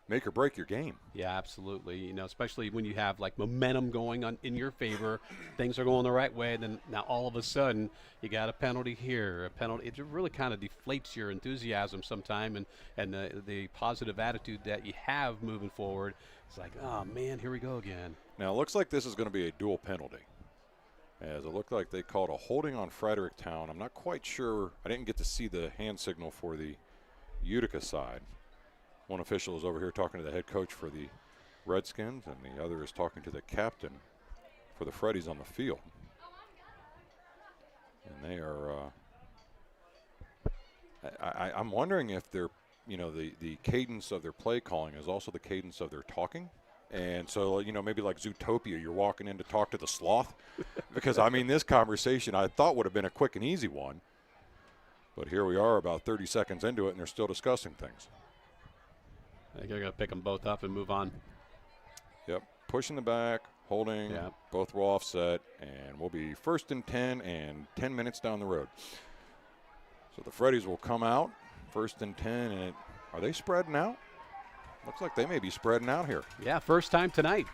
make or break your game. Yeah, absolutely. You know, especially when you have like momentum going on in your favor, things are going the right way. Then now all of a sudden you got a penalty here, a penalty. It really kind of deflates your enthusiasm sometime and the positive attitude that you have moving forward. It's like, oh man, here we go again. Now it looks like this is going to be a dual penalty. As it looked like they called a holding on Fredericktown. I'm not quite sure. I didn't get to see the hand signal for the Utica side. One official is over here talking to the head coach for the Redskins, and the other is talking to the captain for the Freddies on the field. And they are, I'm wondering if they're, you know, the cadence of their play calling is also the cadence of their talking. And so, you know, maybe like Zootopia, you're walking in to talk to the sloth. Because, I mean, this conversation I thought would have been a quick and easy one. But here we are about 30 seconds into it, and they're still discussing things. I think they're going to pick them both up and move on. Yep, pushing the back, holding, both will offset, and we'll be 1st and 10 and 10 minutes down the road. So the Freddies will come out, 1st and 10, and are they spreading out? Looks like they may be spreading out here. Yeah, first time tonight.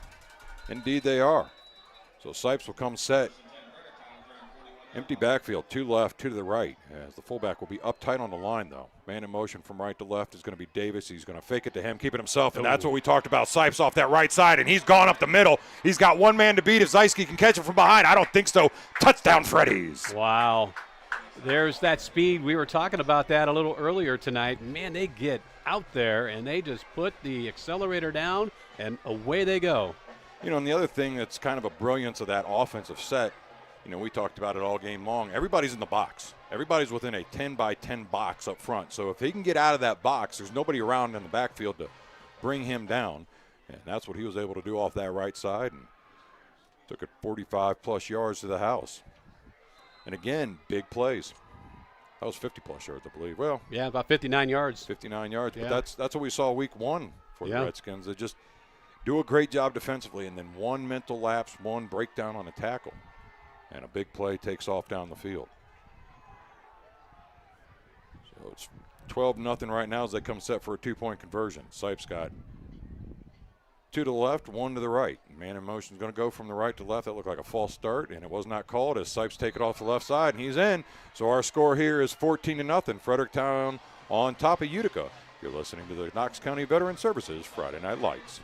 Indeed they are. So Sipes will come set. Empty backfield, 2 left, 2 to the right, as the fullback will be up tight on the line, though. Man in motion from right to left is going to be Davis. He's going to fake it to him, keep it himself, and that's what we talked about. Sipes off that right side, and he's gone up the middle. He's got one man to beat. If Zeisky can catch him from behind, I don't think so. Touchdown, Freddies. Wow. There's that speed. We were talking about that a little earlier tonight. Man, they get out there, and they just put the accelerator down, and away they go. You know, and the other thing that's kind of a brilliance of that offensive set, you know, we talked about it all game long. Everybody's in the box. Everybody's within a 10-by-10 box up front. So if he can get out of that box, there's nobody around in the backfield to bring him down. And that's what he was able to do off that right side. And took it 45-plus yards to the house. And again, big plays. That was 50-plus yards, I believe. Well, yeah, about 59 yards. 59 yards. Yeah. But that's what we saw week 1 for the Redskins. They just do a great job defensively, and then one mental lapse, one breakdown on a tackle. And a big play takes off down the field. So it's 12-0 right now as they come set for a 2-point conversion. Sipes got 2 to the left, 1 to the right. Man in motion is going to go from the right to left. That looked like a false start, and it was not called as Sipes take it off the left side, and he's in. So our score here is 14-0. Fredericktown on top of Utica. You're listening to the Knox County Veteran Services Friday Night Lights.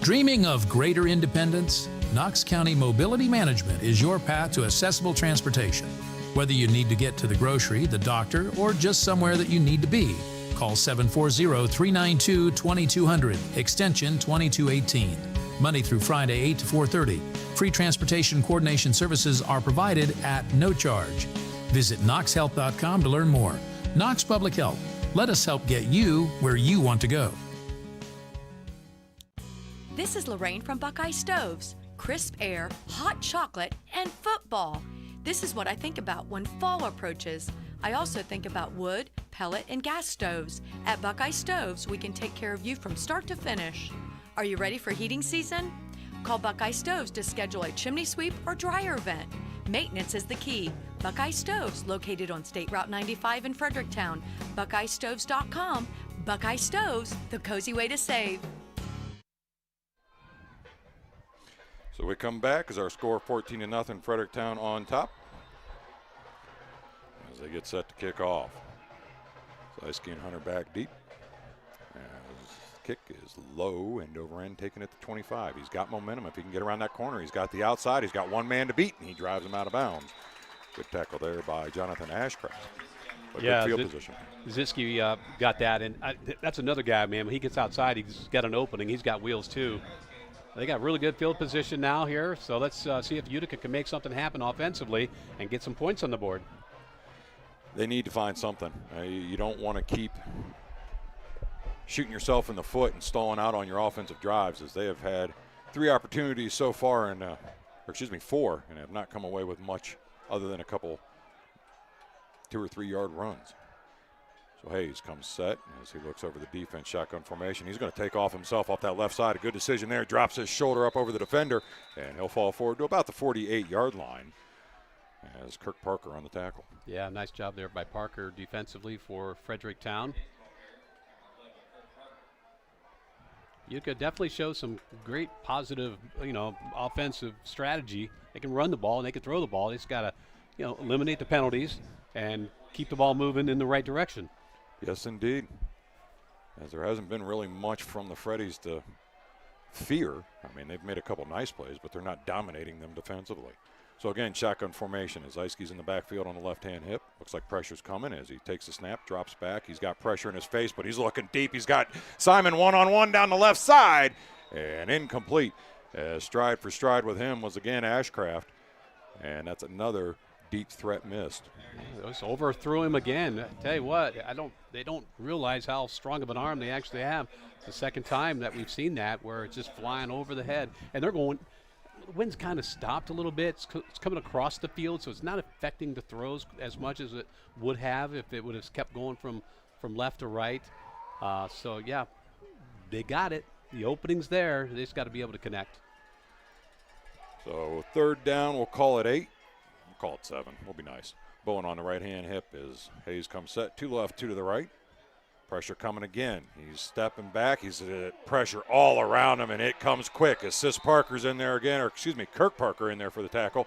Dreaming of greater independence? Knox County Mobility Management is your path to accessible transportation. Whether you need to get to the grocery, the doctor, or just somewhere that you need to be, call 740-392-2200, extension 2218. Monday through Friday, 8 to 4:30. Free transportation coordination services are provided at no charge. Visit knoxhealth.com to learn more. Knox Public Health. Let us help get you where you want to go. This is Lorraine from Buckeye Stoves. Crisp air, hot chocolate, and football. This is what I think about when fall approaches. I also think about wood, pellet, and gas stoves. At Buckeye Stoves, we can take care of you from start to finish. Are you ready for heating season? Call Buckeye Stoves to schedule a chimney sweep or dryer event. Maintenance is the key. Buckeye Stoves, located on State Route 95 in Fredericktown. BuckeyeStoves.com. Buckeye Stoves, the cozy way to save. So we come back as our score 14-0, Fredericktown on top. As they get set to kick off. Zysky and Hunter back deep. As kick is low and over end, taken at the 25. He's got momentum. If he can get around that corner, he's got the outside. He's got one man to beat, and he drives him out of bounds. Good tackle there by Jonathan Ashcraft. But yeah, good field position. Zysky got that, and that's another guy, man. When he gets outside, he's got an opening. He's got wheels, too. They got really good field position now here, so let's see if Utica can make something happen offensively and get some points on the board. They need to find something. You don't want to keep shooting yourself in the foot and stalling out on your offensive drives, as they have had 3 opportunities so far, and 4, and have not come away with much other than a couple 2 or 3 yard runs. So Hayes comes set as he looks over the defense, shotgun formation. He's going to take off himself off that left side. A good decision there. Drops his shoulder up over the defender, and he'll fall forward to about the 48-yard line as Kirk Parker on the tackle. Yeah, nice job there by Parker defensively for Fredericktown. Utica definitely shows some great positive, offensive strategy. They can run the ball and they can throw the ball. They just got to, eliminate the penalties and keep the ball moving in the right direction. Yes, indeed. As there hasn't been really much from the Freddies to fear. I mean, they've made a couple nice plays, but they're not dominating them defensively. So again, shotgun formation as Zysky's in the backfield on the left-hand hip. Looks like pressure's coming as he takes the snap, drops back. He's got pressure in his face, but he's looking deep. He's got Simon one-on-one down the left side, and incomplete. As stride for stride with him was again Ashcraft, and that's another deep threat missed. Just overthrew him again. I tell you what, they don't realize how strong of an arm they actually have. It's the second time that we've seen that where it's just flying over the head, and they're going. The wind's kind of stopped a little bit. It's coming across the field, so it's not affecting the throws as much as it would have if it would have kept going from left to right. So, yeah, they got it. The opening's there. They just got to be able to connect. So 3rd down, we'll call it 8. We'll call it 7. We'll be nice. Bowen on the right-hand hip as Hayes comes set. 2 left, 2 to the right. Pressure coming again. He's stepping back. He's pressure all around him, and it comes quick. As Parker's in there again, Kirk Parker in there for the tackle.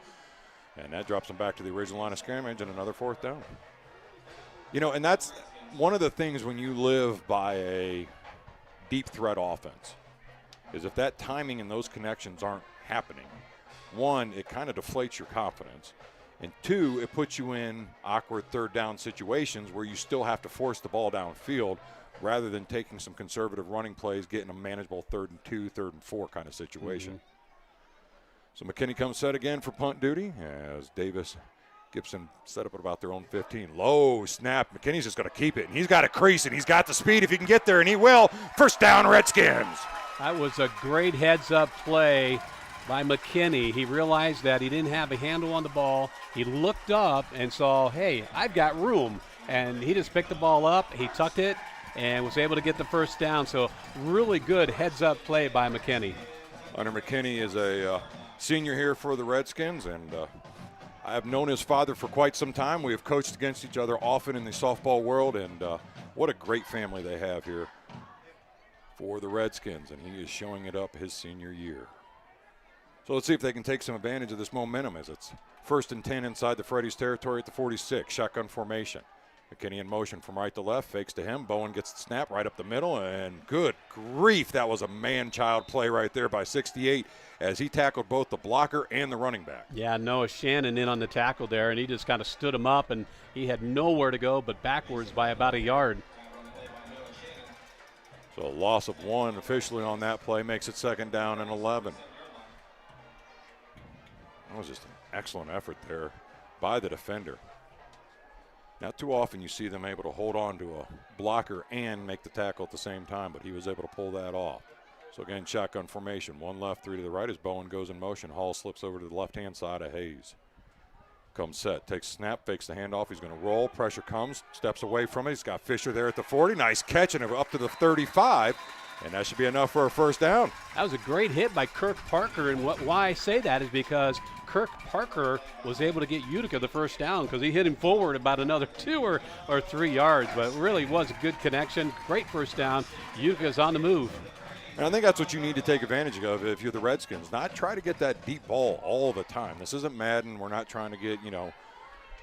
And that drops him back to the original line of scrimmage and another 4th down. And that's one of the things when you live by a deep threat offense is if that timing and those connections aren't happening, 1, it kind of deflates your confidence. And 2, it puts you in awkward 3rd down situations where you still have to force the ball downfield rather than taking some conservative running plays, getting a manageable 3rd and 2, 3rd and 4 kind of situation. So McKinney comes set again for punt duty as Davis Gibson set up at about their own 15. Low snap. McKinney's just going to keep it, and he's got a crease, and he's got the speed if he can get there, and he will. 1st down, Redskins. That was a great heads-up play by McKinney. He realized that he didn't have a handle on the ball. He looked up and saw, hey, I've got room. And he just picked the ball up. He tucked it and was able to get the 1st down. So really good heads-up play by McKinney. Hunter McKinney is a senior here for the Redskins, and I have known his father for quite some time. We have coached against each other often in the softball world, and what a great family they have here for the Redskins, and he is showing it up his senior year. So let's see if they can take some advantage of this momentum as it's 1st and 10 inside the Freddies territory at the 46. Shotgun formation. McKinney in motion from right to left, fakes to him. Bowen gets the snap right up the middle, and good grief, that was a man-child play right there by 68 as he tackled both the blocker and the running back. Yeah, Noah Shannon in on the tackle there, and he just kind of stood him up, and he had nowhere to go but backwards by about a yard. So a loss of 1 officially on that play makes it 2nd down and 11. That was just an excellent effort there by the defender. Not too often you see them able to hold on to a blocker and make the tackle at the same time, but he was able to pull that off. So again, shotgun formation, 1 left, 3 to the right as Bowen goes in motion. Hall slips over to the left-hand side of Hayes. Comes set, takes snap, fakes the handoff. He's going to roll. Pressure comes, steps away from it. He's got Fisher there at the 40. Nice catch, and up to the 35. And that should be enough for a 1st down. That was a great hit by Kirk Parker, and why I say that is because Kirk Parker was able to get Utica the 1st down because he hit him forward about another 2 or 3 yards, but it really was a good connection. Great 1st down. Utica's on the move. And I think that's what you need to take advantage of if you're the Redskins. Not try to get that deep ball all the time. This isn't Madden. We're not trying to get,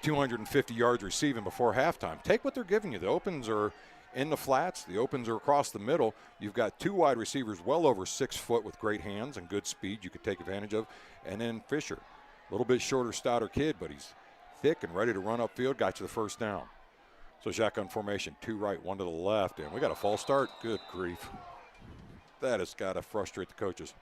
250 yards receiving before halftime. Take what they're giving you. The opens are in the flats. The opens are across the middle. You've got 2 wide receivers well over 6 foot with great hands and good speed you could take advantage of. And then Fisher, a little bit shorter, stouter kid, but he's thick and ready to run upfield. Got you the 1st down. So shotgun formation, 2 right, 1 to the left. And we got a false start. Good grief. That has got to frustrate the coaches.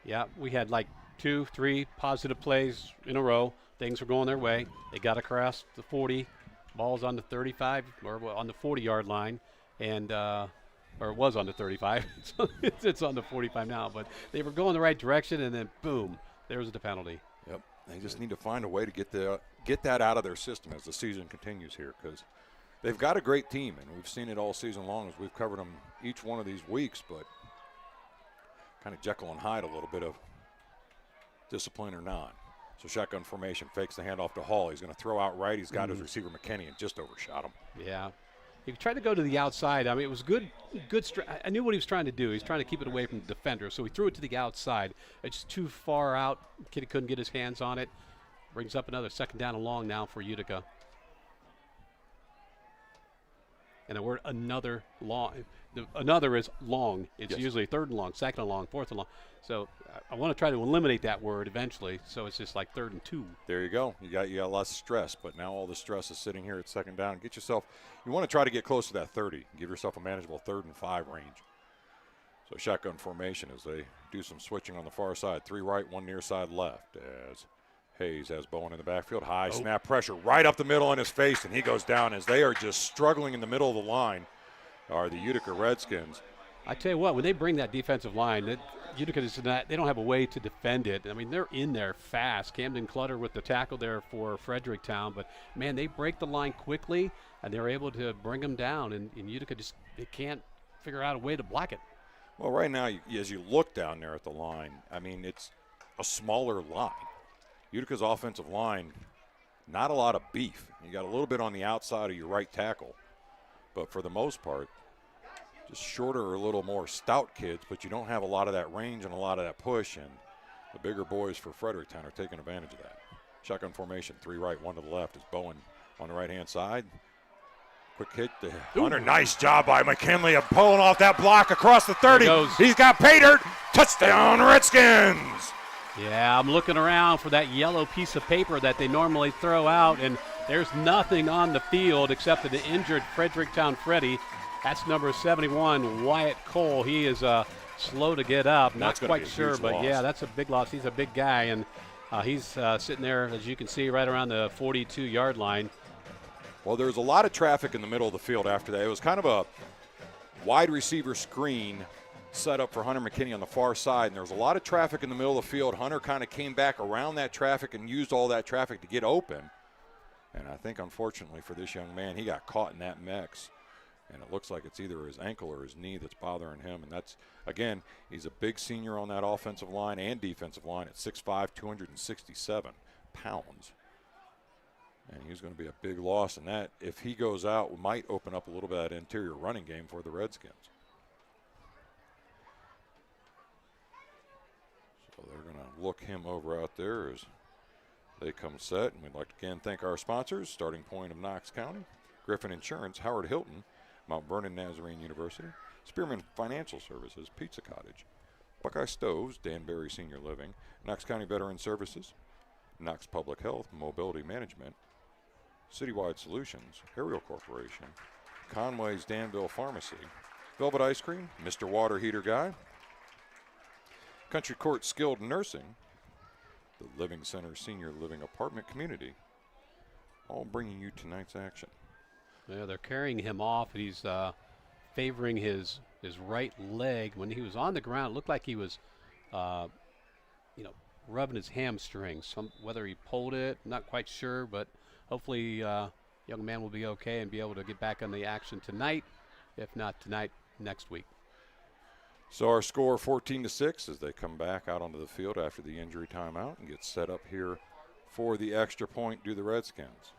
Yeah, we had like 2, 3 positive plays in a row. Things were going their way. They got across the 40. Ball's on the 35 or on the 40-yard line, and or it was on the 35. So it's on the 45 now. But they were going the right direction, and then boom, there's the penalty. Yep. They just need to find a way to get that out of their system as the season continues here, because they've got a great team, and we've seen it all season long as we've covered them each one of these weeks, but kind of Jekyll and Hyde a little bit of discipline or not. So shotgun formation, fakes the handoff to Hall. He's going to throw out right. He's got his receiver McKinney and just overshot him. Yeah. He tried to go to the outside. I mean, it was good. I knew what he was trying to do. He's trying to keep it away from the defender, so he threw it to the outside. It's too far out. Kid couldn't get his hands on it. Brings up another 2nd down and long now for Utica. And the word another long. Another is long. It's usually 3rd and long, 2nd and long, 4th and long. So I want to try to eliminate that word eventually. So it's just like 3rd and 2. There you go. You got less stress, but now all the stress is sitting here at 2nd down. Get yourself. You want to try to get close to that 30. Give yourself a manageable 3rd and 5 range. So shotgun formation as they do some switching on the far side. 3 right, 1 near side left as Hayes has Bowen in the backfield. High snap pressure right up the middle in his face, and he goes down as they are just struggling in the middle of the line. Are the Utica Redskins. I tell you what, when they bring that defensive line, Utica is not, they don't have a way to defend it. I mean, they're in there fast. Camden Clutter with the tackle there for Fredericktown, but man, they break the line quickly and they're able to bring them down. And Utica just they can't figure out a way to block it. Well, right now, as you look down there at the line, I mean, it's a smaller line. Utica's offensive line, not a lot of beef. You got a little bit on the outside of your right tackle. But for the most part, just shorter or a little more stout kids, but you don't have a lot of that range and a lot of that push, and the bigger boys for Fredericktown are taking advantage of that. Shotgun formation, 3 right, 1 to the left is Bowen on the right-hand side. Quick hit to Hunter. Nice job by McKinley of pulling off that block across the 30. He's got pay dirt. Touchdown, Redskins! Yeah, I'm looking around for that yellow piece of paper that they normally throw out, and there's nothing on the field except an injured Fredericktown Freddy. That's number 71, Wyatt Cole. He is slow to get up. Not quite sure, but yeah, that's a big loss. He's a big guy, and he's sitting there, as you can see, right around the 42-yard line. Well, there was a lot of traffic in the middle of the field after that. It was kind of a wide receiver screen set up for Hunter McKinney on the far side, and there was a lot of traffic in the middle of the field. Hunter kind of came back around that traffic and used all that traffic to get open. And I think, unfortunately for this young man, he got caught in that mix. And it looks like it's either his ankle or his knee that's bothering him. And that's, again, he's a big senior on that offensive line and defensive line at 6'5", 267 pounds. And he's going to be a big loss. And that, if he goes out, might open up a little bit of that interior running game for the Redskins. So they're going to look him over out there as they come set. And we'd like to again thank our sponsors, Starting Point of Knox County, Griffin Insurance, Howard Hilton, Mount Vernon Nazarene University, Spearman Financial Services, Pizza Cottage, Buckeye Stoves, Danbury Senior Living, Knox County Veteran Services, Knox Public Health, Mobility Management, Citywide Solutions, Ariel Corporation, Conway's Danville Pharmacy, Velvet Ice Cream, Mr. Water Heater Guy, Country Court Skilled Nursing, the Living Center Senior Living Apartment Community, all bringing you tonight's action. Yeah, they're carrying him off. He's favoring his right leg. When he was on the ground, it looked like he was, rubbing his hamstring. Whether he pulled it, not quite sure, but hopefully young man will be okay and be able to get back on the action tonight. If not tonight, next week. So our score 14-6 as they come back out onto the field after the injury timeout and get set up here for the extra point do the Redskins.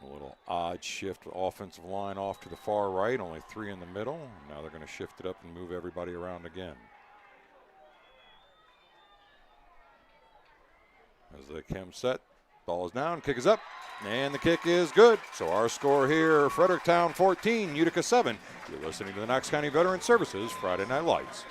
Doing a little odd shift offensive line off to the far right, only 3 in the middle. Now they're going to shift it up and move everybody around again. As they come set, ball is down, kick is up, and the kick is good. So our score here, Fredericktown 14, Utica 7. You're listening to the Knox County Veteran Services Friday Night Lights.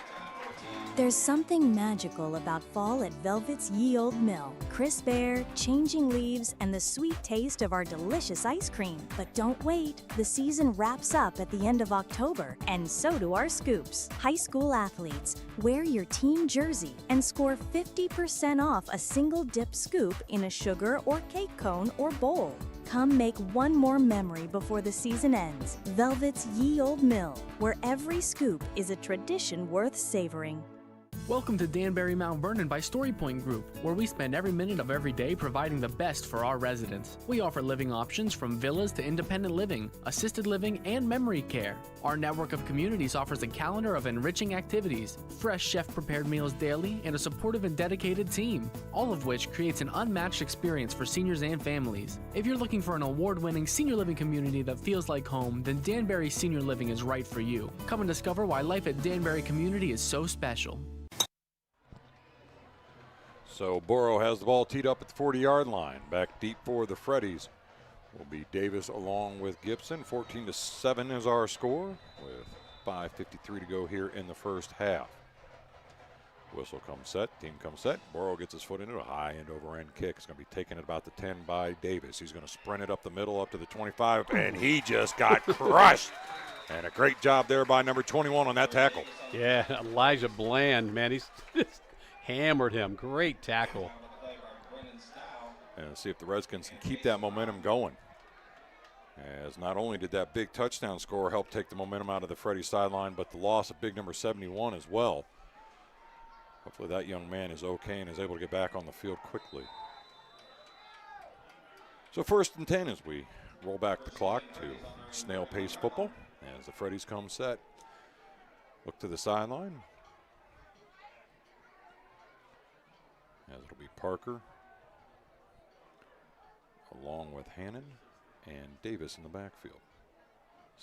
There's something magical about fall at Velvet's Ye Old Mill. Crisp air, changing leaves, and the sweet taste of our delicious ice cream. But don't wait. The season wraps up at the end of October, and so do our scoops. High school athletes, wear your team jersey and score 50% off a single dip scoop in a sugar or cake cone or bowl. Come make one more memory before the season ends. Velvet's Ye Old Mill, where every scoop is a tradition worth savoring. Welcome to Danbury Mount Vernon by StoryPoint Group, where we spend every minute of every day providing the best for our residents. We offer living options from villas to independent living, assisted living, and memory care. Our network of communities offers a calendar of enriching activities, fresh chef-prepared meals daily, and a supportive and dedicated team, all of which creates an unmatched experience for seniors and families. If you're looking for an award-winning senior living community that feels like home, then Danbury Senior Living is right for you. Come and discover why life at Danbury Community is so special. So Borough has the ball teed up at the 40-yard line. Back deep for the Freddies will be Davis along with Gibson. 14-7 is our score with 5:53 to go here in the first half. Whistle comes set, team comes set. Borough gets his foot into a high end over end kick. It's going to be taken at about the 10 by Davis. He's going to sprint it up the middle up to the 25, and he just got crushed. And a great job there by number 21 on that tackle. Yeah, Elijah Bland, man, he's just hammered him. Great tackle. And see if the Redskins can keep that momentum going. As not only did that big touchdown score help take the momentum out of the Freddie sideline, but the loss of big number 71 as well. Hopefully that young man is okay and is able to get back on the field quickly. So 1st and 10 as we roll back the clock to snail pace football as the Freddies come set. Look to the sideline. As it'll be Parker along with Hannon and Davis in the backfield.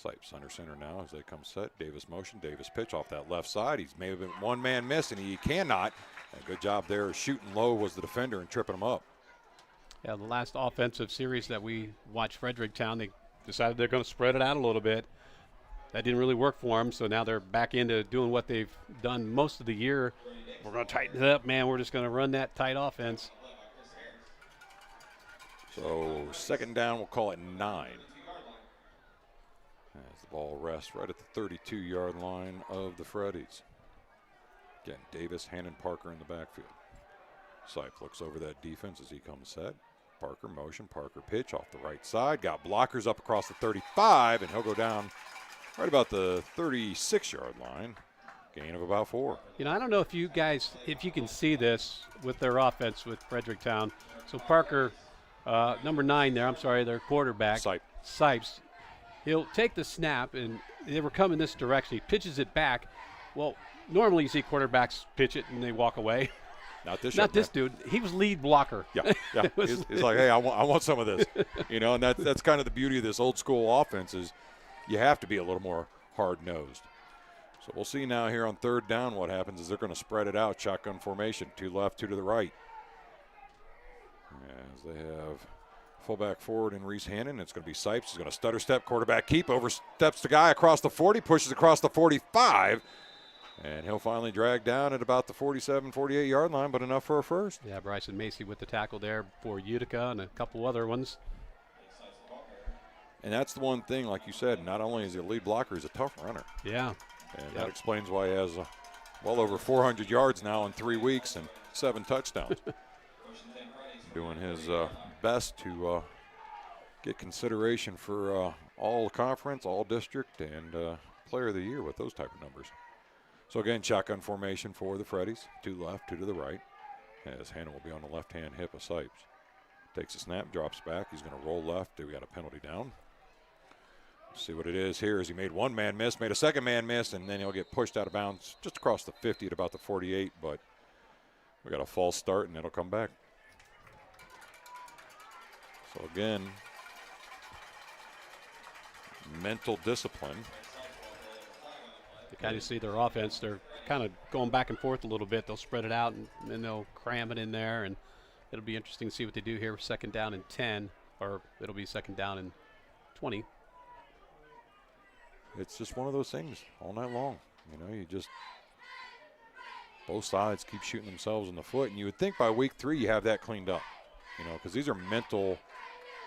Sipes under center now as they come set. Davis motion, Davis pitch off that left side. He's maybe been one man miss, and he cannot. A good job there. Shooting low was the defender and tripping him up. Yeah, the last offensive series that we watched Fredericktown, they decided they're going to spread it out a little bit. That didn't really work for them, so now they're back into doing what they've done most of the year. We're going to tighten it up, man. We're just going to run that tight offense. So 2nd down, we'll call it 9. As the ball rests right at the 32-yard line of the Freddies. Again, Davis, Hannon, Parker in the backfield. Sipe looks over that defense as he comes set. Parker motion, Parker pitch off the right side. Got blockers up across the 35, and he'll go down right about the 36-yard line. Gain of about 4. You know, I don't know if you guys, if you can see this with their offense with Fredericktown. So Parker, number 9 there, I'm sorry, their quarterback. Sipes. He'll take the snap, and they were coming this direction. He pitches it back. Well, normally you see quarterbacks pitch it and they walk away. Not this. Not this dude. He was lead blocker. Yeah. He's like, hey, I want some of this. You know, and that's kind of the beauty of this old school offense is you have to be a little more hard-nosed. So we'll see now here on 3rd down what happens is they're going to spread it out, shotgun formation, 2 left, 2 to the right. As they have fullback forward in Reese Hannon. It's going to be Sipes. He's going to stutter step, quarterback keep, oversteps the guy across the 40, pushes across the 45, and he'll finally drag down at about the 47, 48-yard line, but enough for a first. Yeah, Bryson Macy with the tackle there for Utica and a couple other ones. And that's the one thing, like you said, not only is he a lead blocker, he's a tough runner. Yeah. And that explains why he has well over 400 yards now in 3 weeks and 7 touchdowns. Doing his best to get consideration for all conference, all district, and player of the year with those type of numbers. So again, shotgun formation for the Freddies. 2 left, 2 to the right. As Hannah will be on the left-hand hip of Sipes. Takes a snap, drops back. He's going to roll left. We got a penalty down. See what it is here is he made one man miss, made a second man miss, and then he'll get pushed out of bounds just across the 50 at about the 48, but we got a false start, and it'll come back. So again, mental discipline. You kind of see their offense. They're kind of going back and forth a little bit. They'll spread it out, and then they'll cram it in there, and it'll be interesting to see what they do here. 2nd down and 10, or it'll be 2nd down and 20. It's just one of those things all night long. You know, you just both sides keep shooting themselves in the foot, and you would think by week 3 you have that cleaned up, you know, because these are mental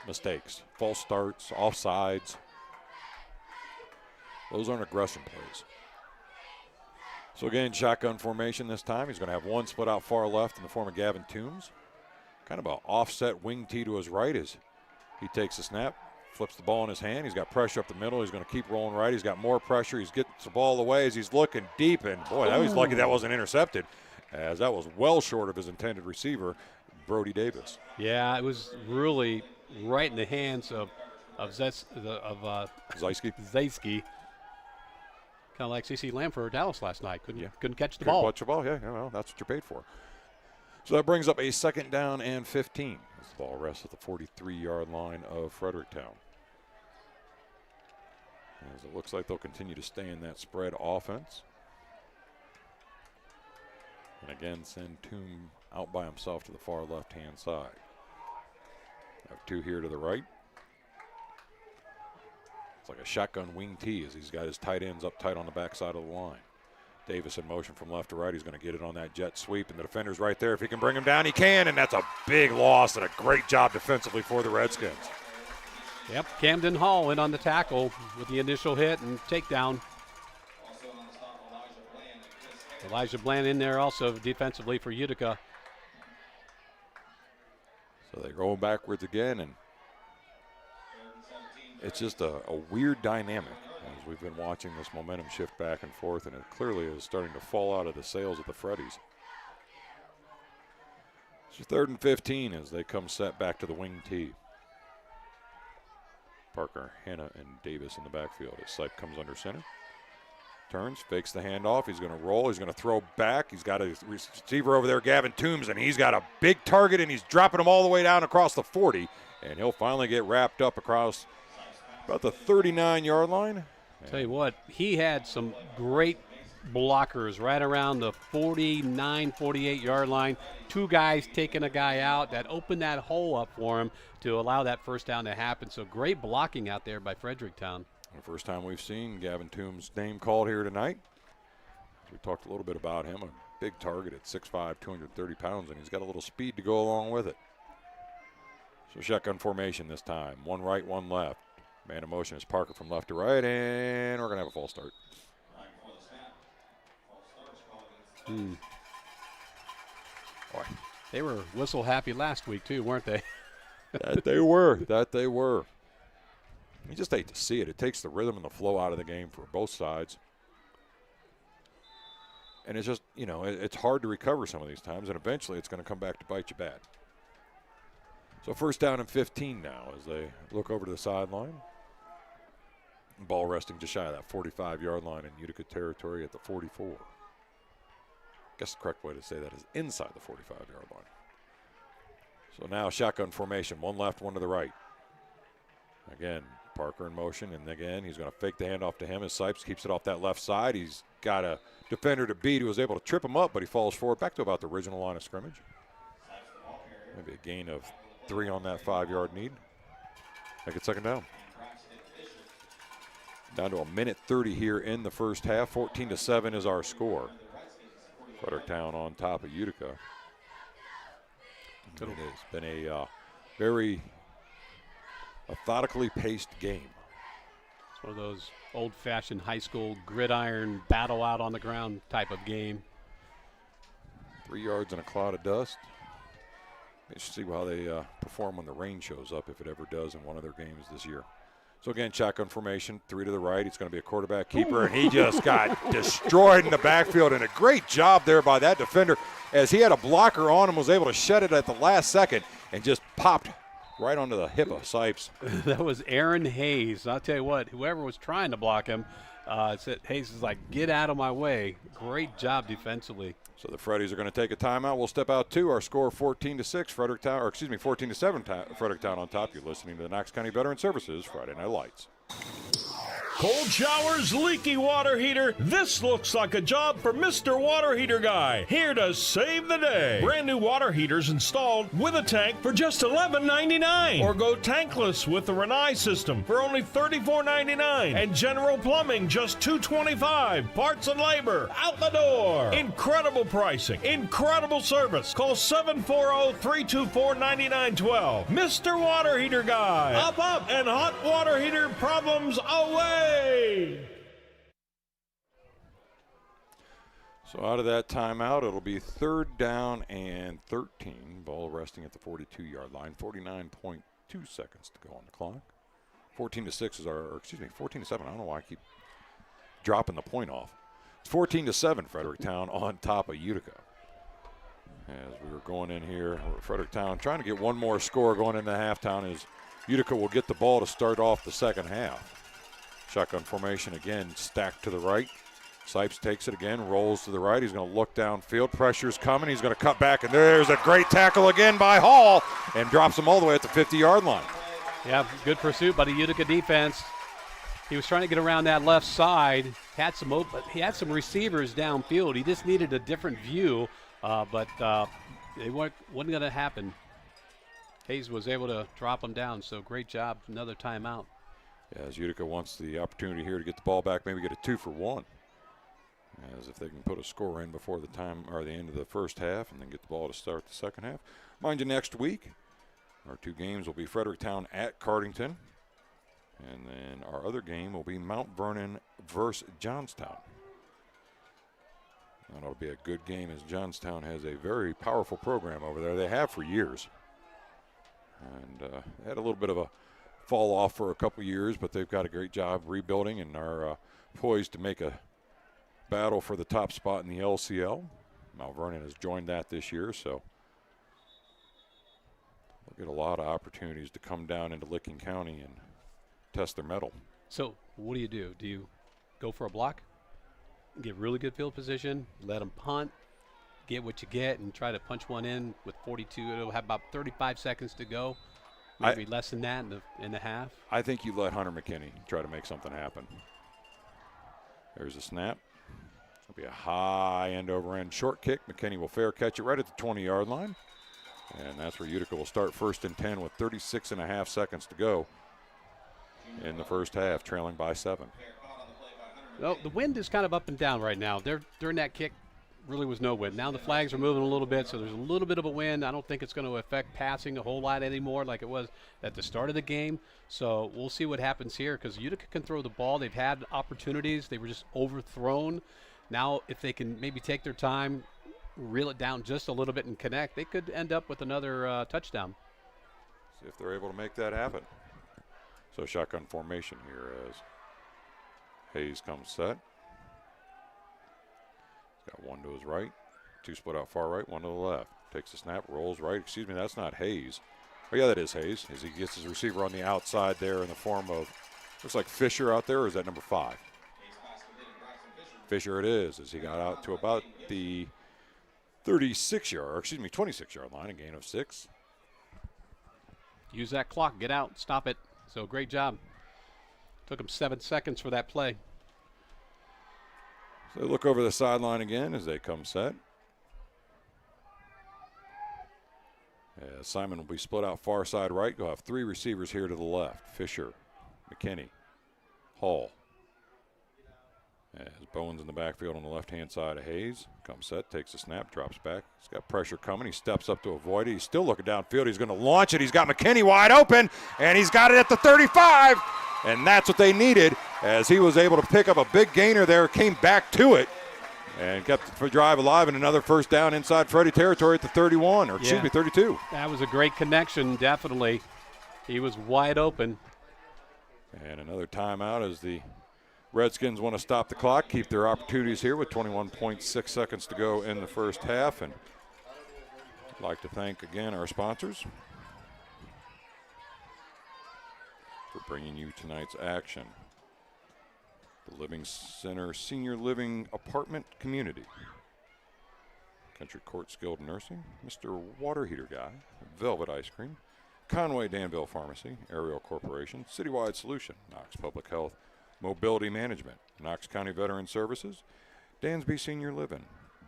mistakes, false starts, offsides. Those aren't aggression plays. So again, shotgun formation this time. He's going to have one split out far left in the form of Gavin Toombs. Kind of an offset wing tee to his right as he takes the snap, flips the ball in his hand. He's got pressure up the middle. He's going to keep rolling right. He's got more pressure. He's getting the ball away as he's looking deep. And, boy, that was lucky that wasn't intercepted, as that was well short of his intended receiver, Brody Davis. Yeah, it was really right in the hands of Zysky. Kind of like C.C. Lamb for Dallas last night. Couldn't catch the ball. Catch the ball, yeah. Well, that's what you're paid for. So that brings up a 2nd down and 15. As the ball rests at the 43-yard line of Fredericktown. As it looks like they'll continue to stay in that spread offense. And again, send Toom out by himself to the far left-hand side. Have 2 here to the right. It's like a shotgun wing tee as he's got his tight ends up tight on the backside of the line. Davis in motion from left to right. He's going to get it on that jet sweep, and the defender's right there. If he can bring him down, he can, and that's a big loss and a great job defensively for the Redskins. Yep, Camden Hall in on the tackle with the initial hit and takedown. Elijah Bland in there also defensively for Utica. So they're going backwards again, and it's just a weird dynamic as we've been watching this momentum shift back and forth, and it clearly is starting to fall out of the sails of the Freddies. So 3rd and 15 as they come set back to the wing tee. Parker, Hannah, and Davis in the backfield as Sipe comes under center. Turns, fakes the handoff. He's going to roll. He's going to throw back. He's got a receiver over there, Gavin Toombs, and he's got a big target, and he's dropping him all the way down across the 40. And he'll finally get wrapped up across about the 39-yard line. Tell you what, he had some great blockers right around the 49, 48-yard line. 2 guys taking a guy out that opened that hole up for him to allow that first down to happen. So great blocking out there by Fredericktown. The first time we've seen Gavin Toombs' name called here tonight. We talked a little bit about him, a big target at 6'5", 230 pounds, and he's got a little speed to go along with it. So shotgun formation this time. 1 right, 1 left. Man in motion is Parker from left to right, and we're going to have a false start. Boy, they were whistle happy last week too, weren't they? That they were. You just hate to see it. It takes the rhythm and the flow out of the game for both sides. And it's just, you know, it's hard to recover some of these times, and eventually it's going to come back to bite you bad. So 1st down and 15 now as they look over to the sideline. Ball resting just shy of that 45-yard line in Utica territory at the 44. I guess the correct way to say that is inside the 45-yard line. So now shotgun formation, 1 left, 1 to the right. Again, Parker in motion, and again, he's going to fake the handoff to him as Sipes keeps it off that left side. He's got a defender to beat who was able to trip him up, but he falls forward back to about the original line of scrimmage. Maybe a gain of 3 on that 5-yard need. Make it 2nd down. Down to 1:30 here in the first half. 14-7 is our score. Fredericktown on top of Utica. It has been a very methodically paced game. It's one of those old-fashioned high school gridiron battle out on the ground type of game. 3 yards in a cloud of dust. We should see how they perform when the rain shows up, if it ever does, in one of their games this year. So again, shotgun formation, 3 to the right. He's going to be a quarterback keeper, and he just got destroyed in the backfield. And a great job there by that defender, as he had a blocker on him, was able to shed it at the last second and just popped right onto the hip of Sipes. That was Aaron Hayes. I'll tell you what, whoever was trying to block him, said Hayes is like, get out of my way. Great job defensively. So the Freddies are going to take a timeout. We'll step out two. Our score 14-6, Fredericktown, or excuse me, 14-7, Fredericktown on top. You're listening to the Knox County Veteran Services Friday Night Lights. Cold showers, leaky water heater. This looks like a job for Mr. Water Heater Guy, here to save the day. Brand new water heaters installed with a tank for just $11.99. Or go tankless with the Renai system for only $34.99. And general plumbing just $225. Parts and labor out the door. Incredible pricing, incredible service. Call 740-324-9912. Mr. Water Heater Guy. Up, and hot water heater problems away. So out of that timeout, it'll be 3rd down and 13. Ball resting at the 42-yard line. 49.2 seconds to go on the clock. 14-6 is our, or excuse me, 14-7. I don't know why I keep dropping the point off. It's 14-7, Fredericktown on top of Utica. As we were going in here, Fredericktown trying to get one more score going into halftime, as Utica will get the ball to start off the second half. Shotgun formation again, stacked to the right. Sipes takes it again, rolls to the right. He's going to look downfield. Pressure's coming. He's going to cut back, and there's a great tackle again by Hall, and drops him all the way at the 50-yard line. Yeah, good pursuit by the Utica defense. He was trying to get around that left side. He had some receivers downfield. He just needed a different view, but it wasn't going to happen. Hayes was able to drop him down, so great job. Another timeout. Yeah, as Utica wants the opportunity here to get the ball back, maybe get a 2-for-1. As if they can put a score in before the time or the end of the first half, and then get the ball to start the second half. Mind you, next week, our 2 games will be Fredericktown at Cardington, and then our other game will be Mount Vernon versus Johnstown. That'll be a good game, as Johnstown has a very powerful program over there. They have for years, and they had a little bit of a fall off for a couple years, but they've got a great job rebuilding and are poised to make a battle for the top spot in the LCL. Mount Vernon has joined that this year, so they'll get a lot of opportunities to come down into Licking County and test their mettle. So what do? Do you go for a block, get really good field position, let them punt, get what you get, and try to punch one in with 42? It'll have about 35 seconds to go. Maybe less than that in the half. I think you let Hunter McKinney try to make something happen. There's a snap. It'll be a high end over end short kick. McKinney will fair catch it right at the 20-yard line. And that's where Utica will start 1st and 10 with 36.5 seconds to go in the first half, trailing by 7. Well, the wind is kind of up and down right now. During that kick, really was no wind. Now the flags are moving a little bit, so there's a little bit of a wind. I don't think it's going to affect passing a whole lot anymore like it was at the start of the game. So we'll see what happens here, because Utica can throw the ball. They've had opportunities. They were just overthrown. Now if they can maybe take their time, reel it down just a little bit and connect, they could end up with another touchdown. See if they're able to make that happen. So shotgun formation here as Hayes comes set. Got one to his right, 2 split out far right, 1 to the left. Takes the snap, rolls right. Excuse me, that's not Hayes. Oh, yeah, that is Hayes, as he gets his receiver on the outside there in the form of, looks like Fisher out there, or is that number 5? Fisher it is, as he got out to about the 26-yard line, a gain of 6. Use that clock, get out, stop it. So great job. Took him 7 seconds for that play. So they look over the sideline again as they come set. Simon will be split out far side right. You'll have 3 receivers here to the left. Fisher, McKinney, Hall. As Bowens in the backfield on the left-hand side of Hayes. Comes set, takes a snap, drops back. He's got pressure coming. He steps up to avoid it. He's still looking downfield. He's going to launch it. He's got McKinney wide open, and he's got it at the 35. And that's what they needed, as he was able to pick up a big gainer there, came back to it, and kept the drive alive, and another first down inside Freddie territory at the 31, or excuse me, 32. That was a great connection, definitely. He was wide open. And another timeout as the Redskins want to stop the clock, keep their opportunities here with 21.6 seconds to go in the first half. And I'd like to thank again our sponsors for bringing you tonight's action. The Living Center Senior Living Apartment Community, Country Court Skilled Nursing, Mr. Water Heater Guy, Velvet Ice Cream, Conway Danville Pharmacy, Ariel Corporation, Citywide Solution, Knox Public Health, Mobility Management, Knox County Veteran Services, Dansby Senior Living,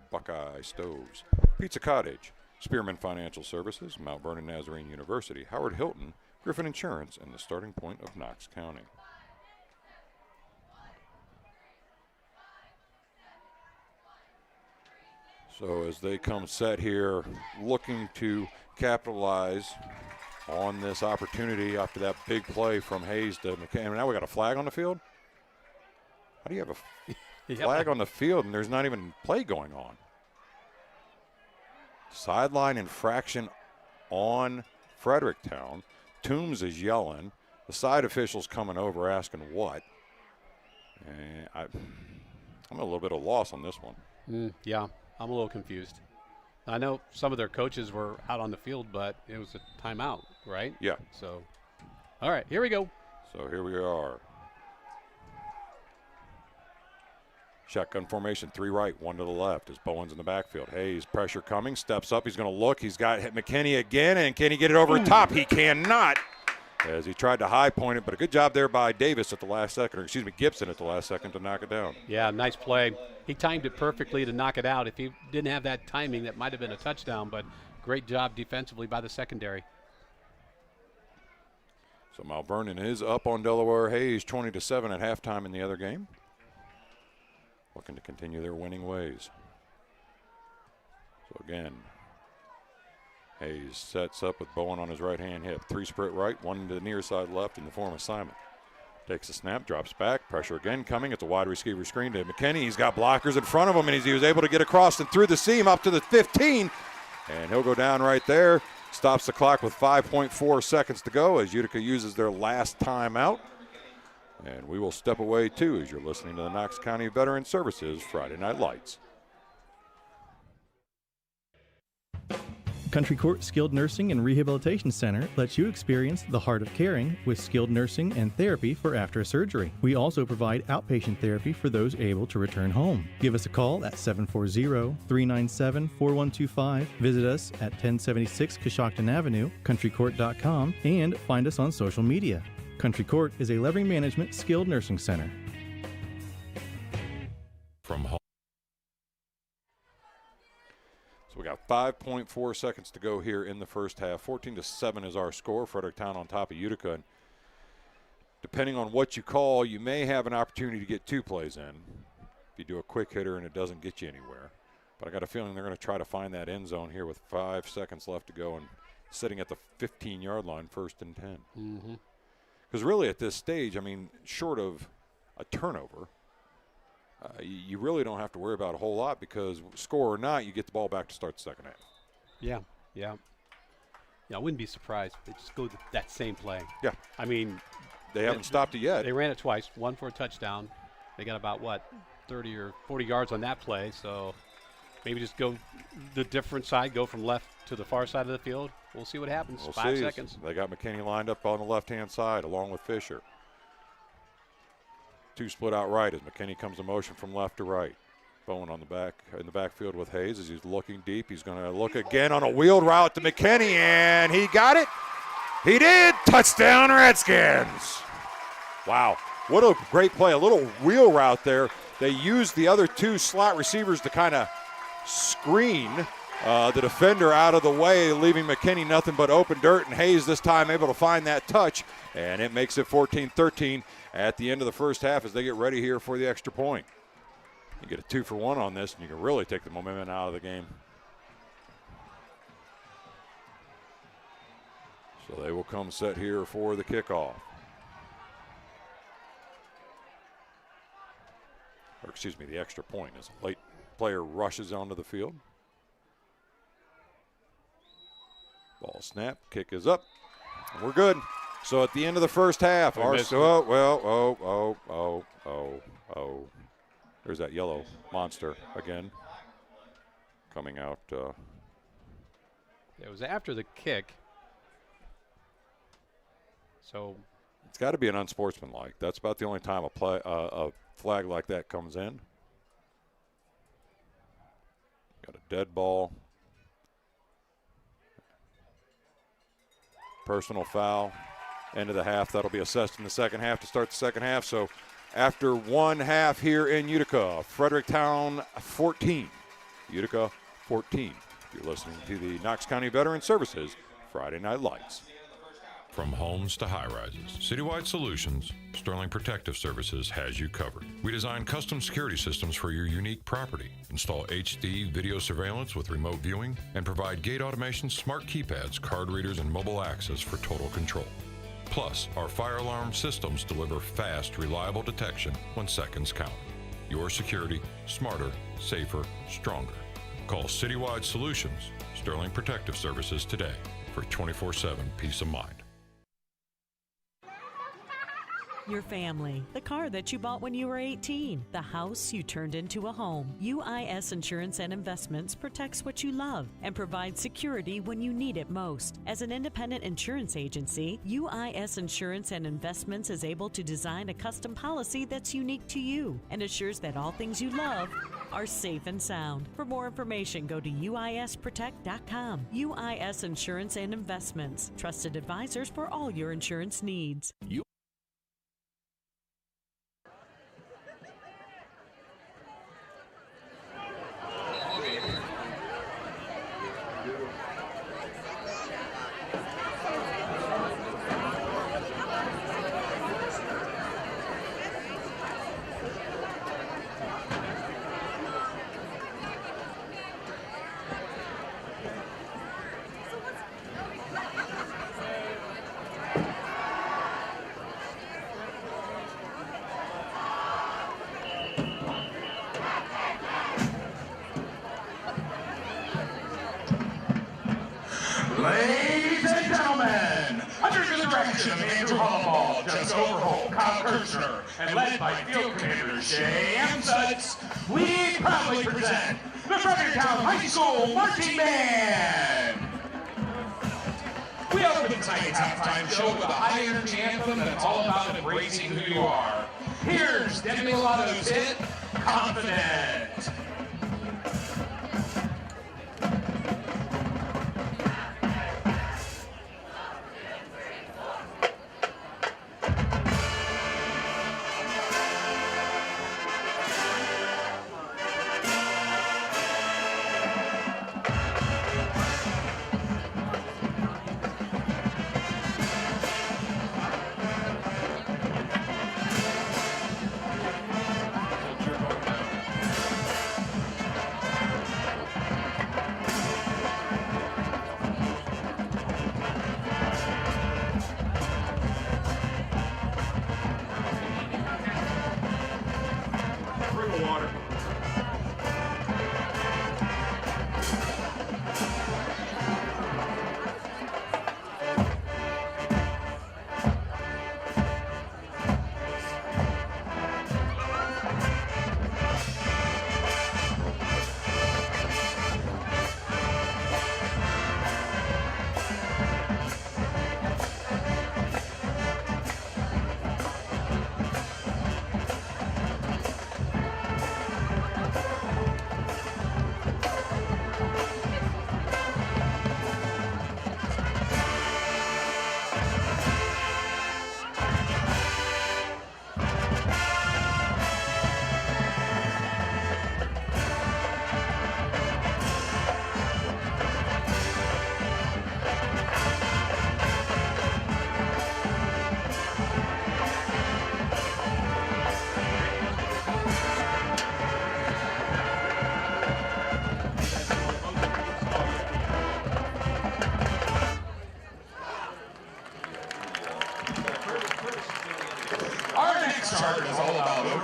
Buckeye Stoves, Pizza Cottage, Spearman Financial Services, Mount Vernon Nazarene University, Howard Hilton, Griffin Insurance, and the Starting Point of Knox County. So as they come set here, looking to capitalize on this opportunity after that big play from Hayes to McCann. Now we got a flag on the field? How do you have a flag on the field and there's not even play going on? Sideline infraction on Fredericktown. Toombs is yelling. The side official's coming over asking what. And I'm a little bit of loss on this one. Yeah, I'm a little confused. I know some of their coaches were out on the field, but it was a timeout, right? Yeah. So, all right, here we go. So here we are. Shotgun formation, 3 right, 1 to the left. As Bowens in the backfield. Hayes, pressure coming, steps up. He's going to look. He's got McKinney again, and can he get it over the top? He cannot, as he tried to high point it, but a good job there by Davis at the last second, or excuse me, Gibson at the last second to knock it down. Yeah, nice play. He timed it perfectly to knock it out. If he didn't have that timing, that might have been a touchdown, but great job defensively by the secondary. So Mount Vernon is up on Delaware Hayes 20-7 at halftime in the other game. Looking to continue their winning ways. So again, Hayes sets up with Bowen on his right-hand hip. 3 sprint right, 1 to the near side left in the form of Simon. Takes a snap, drops back, pressure again coming. It's a wide receiver screen to McKinney. He's got blockers in front of him, and he was able to get across and through the seam up to the 15. And he'll go down right there. Stops the clock with 5.4 seconds to go as Utica uses their last timeout. And we will step away, too, as you're listening to the Knox County Veteran Services Friday Night Lights. Country Court Skilled Nursing and Rehabilitation Center lets you experience the heart of caring with skilled nursing and therapy for after a surgery. We also provide outpatient therapy for those able to return home. Give us a call at 740-397-4125. Visit us at 1076 Coshocton Avenue, countrycourt.com, and find us on social media. Country Court is a Levering Management skilled nursing center. From home. So we got 5.4 seconds to go here in the first half. 14-7 is our score. Fredericktown on top of Utica. And depending on what you call, you may have an opportunity to get 2 plays in. If you do a quick hitter and it doesn't get you anywhere. But I got a feeling they're going to try to find that end zone here with 5 seconds left to go and sitting at the 15-yard line, 1st and 10. Mm-hmm. Because really at this stage, I mean, short of a turnover, you really don't have to worry about a whole lot because score or not, you get the ball back to start the second half. Yeah. I wouldn't be surprised if they just go that same play. Yeah. I mean, they haven't stopped it yet. They ran it twice, 1 for a touchdown. They got about, 30 or 40 yards on that play. So maybe just go the different side, go from left to the far side of the field. We'll see what happens. We'll 5 see. seconds. They got McKinney lined up on the left-hand side along with Fisher. 2 split out right as McKinney comes in motion from left to right. Bowen on the back in the backfield with Hayes as he's looking deep. He's going to look again on a wheeled route to McKinney, and he got it. He did. Touchdown, Redskins. Wow, what a great play. A little wheel route there. They used the other 2 slot receivers to kind of screen the defender out of the way, leaving McKinney nothing but open dirt, and Hayes this time able to find that touch, and it makes it 14-13 at the end of the first half as they get ready here for the extra point. You get a 2-for-1 on this, and you can really take the momentum out of the game. So they will come set here for the kickoff. Or excuse me, the extra point as a late player rushes onto the field. Ball snap, kick is up, and we're good. So at the end of the first half, there's that yellow monster again coming out. It was after the kick. So it's got to be an unsportsmanlike. That's about the only time a flag like that comes in. Got a dead ball. Personal foul. End of the half. That'll be assessed in the second half to start the second half. So after one half here in Utica, Fredericktown 14, Utica 14. You're listening to the Knox County Veteran Services Friday Night Lights. From homes to high-rises, Citywide Solutions, Sterling Protective Services has you covered. We design custom security systems for your unique property, install HD video surveillance with remote viewing, and provide gate automation, smart keypads, card readers, and mobile access for total control. Plus, our fire alarm systems deliver fast, reliable detection when seconds count. Your security, smarter, safer, stronger. Call Citywide Solutions, Sterling Protective Services today for 24/7 peace of mind. Your family, the car that you bought when you were 18, the house you turned into a home. UIS Insurance and Investments protects what you love and provides security when you need it most. As an independent insurance agency, UIS Insurance and Investments is able to design a custom policy that's unique to you and assures that all things you love are safe and sound. For more information, go to uisprotect.com. UIS Insurance and Investments, trusted advisors for all your insurance needs. Ladies and gentlemen, under the direction of Andrew Hollaball, Judge Overholt, Kyle Kirchner, and led by Field Commander Shay Amsutz, we proudly present the Fredericktown High School Marching Band. We open tonight's halftime show with a high-energy anthem that's all about embracing who you are. Here's Demi Lovato's hit, Confident.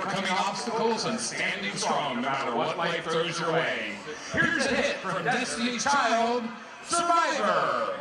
overcoming obstacles and standing strong no matter what life throws your way. Here's a hit from Destiny's Child, Survivor.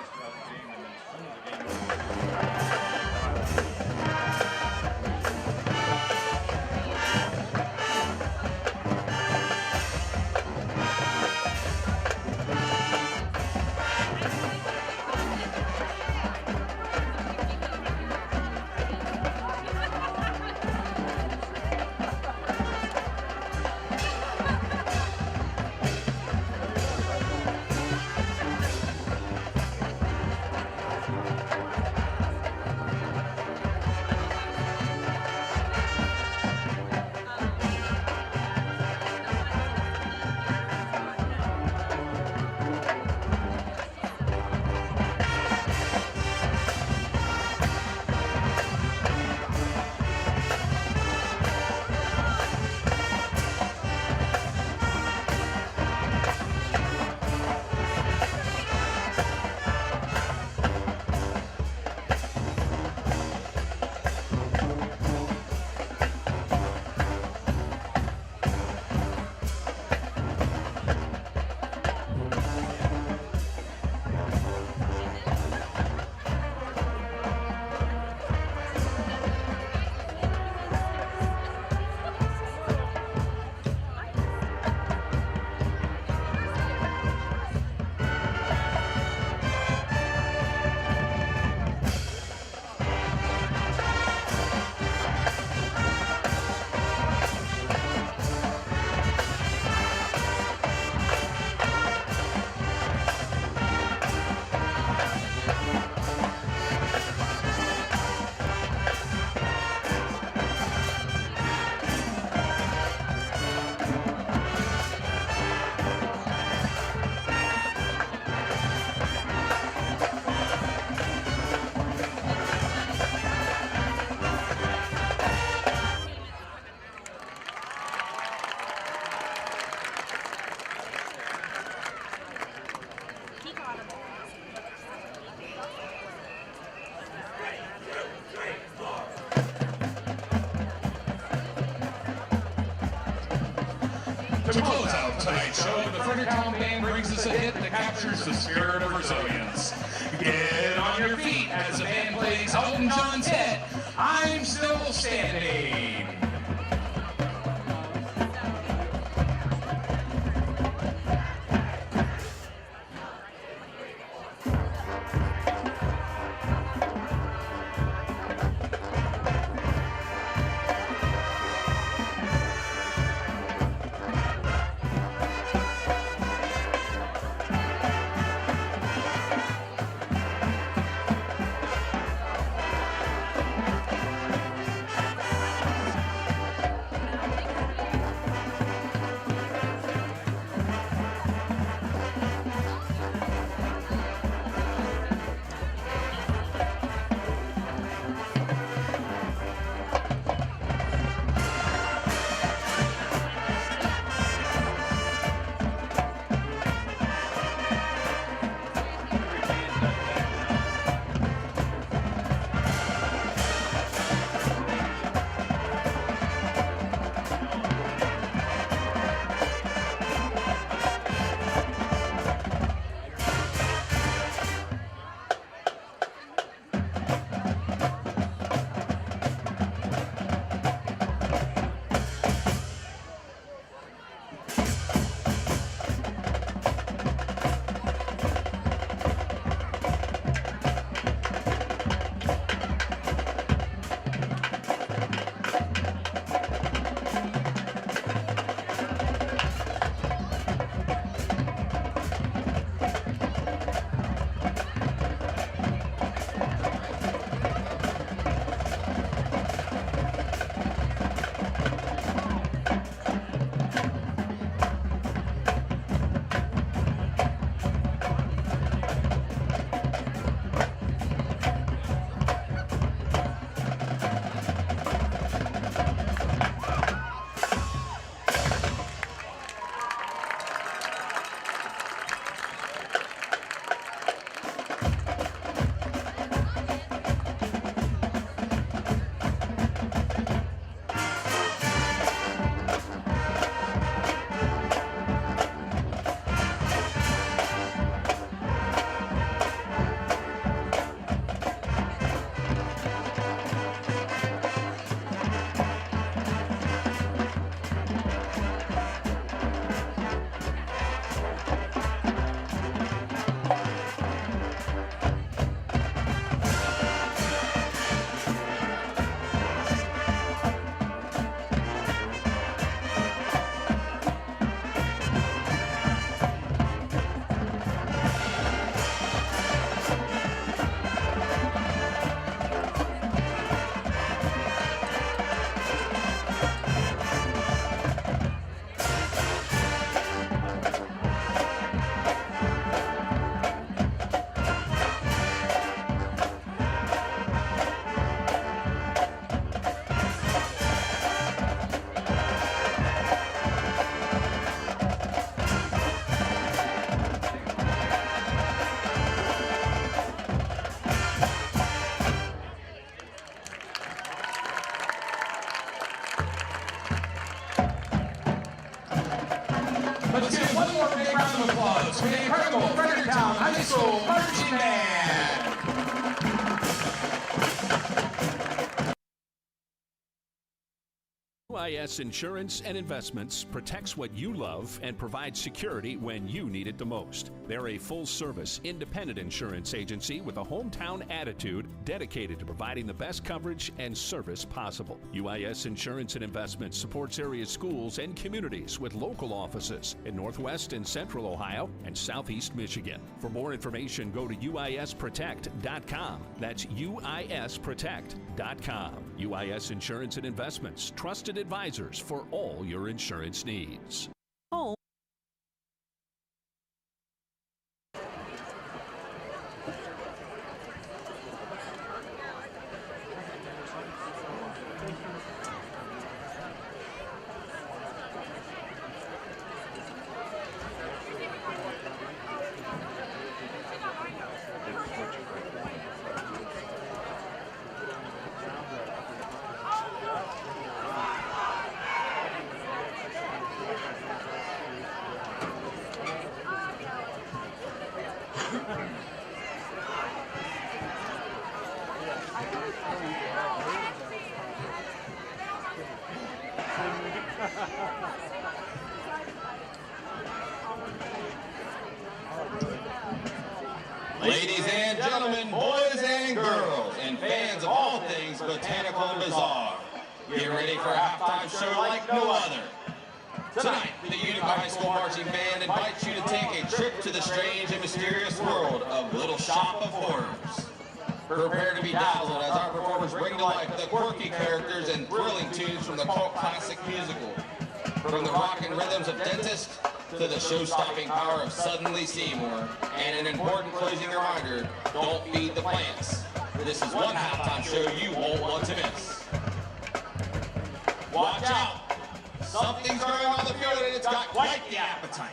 To close out tonight's show, the Fredericktown Band brings us a hit that captures the spirit of resilience. Get on your feet as the band plays Elton John's hit, I'm Still Standing. for a big round of applause for the incredible Fredericktown High School marching band. UIS Insurance and Investments protects what you love and provides security when you need it the most. They're a full-service, independent insurance agency with a hometown attitude dedicated to providing the best coverage and service possible. UIS Insurance and Investments supports area schools and communities with local offices in Northwest and Central Ohio and Southeast Michigan. For more information, go to uisprotect.com. That's uisprotect.com. UIS Insurance and Investments, trusted advisors for all your insurance needs. Home. Ladies and gentlemen, boys and girls, and fans of all things botanical and bizarre, get ready for a halftime show like no other. Tonight, the Utica High School Marching Band invites you to take a trip to the strange and mysterious world of Little Shop of Horrors. Prepare to be dazzled as our performers bring to life the quirky characters and thrilling tunes from the cult classic musical. From the rock and rhythms of Dentist to the show-stopping power of Suddenly Seymour, and an important closing reminder, don't feed the plants. This is one halftime show you won't want to miss. Watch out! Something's going on the field and it's got quite the appetite.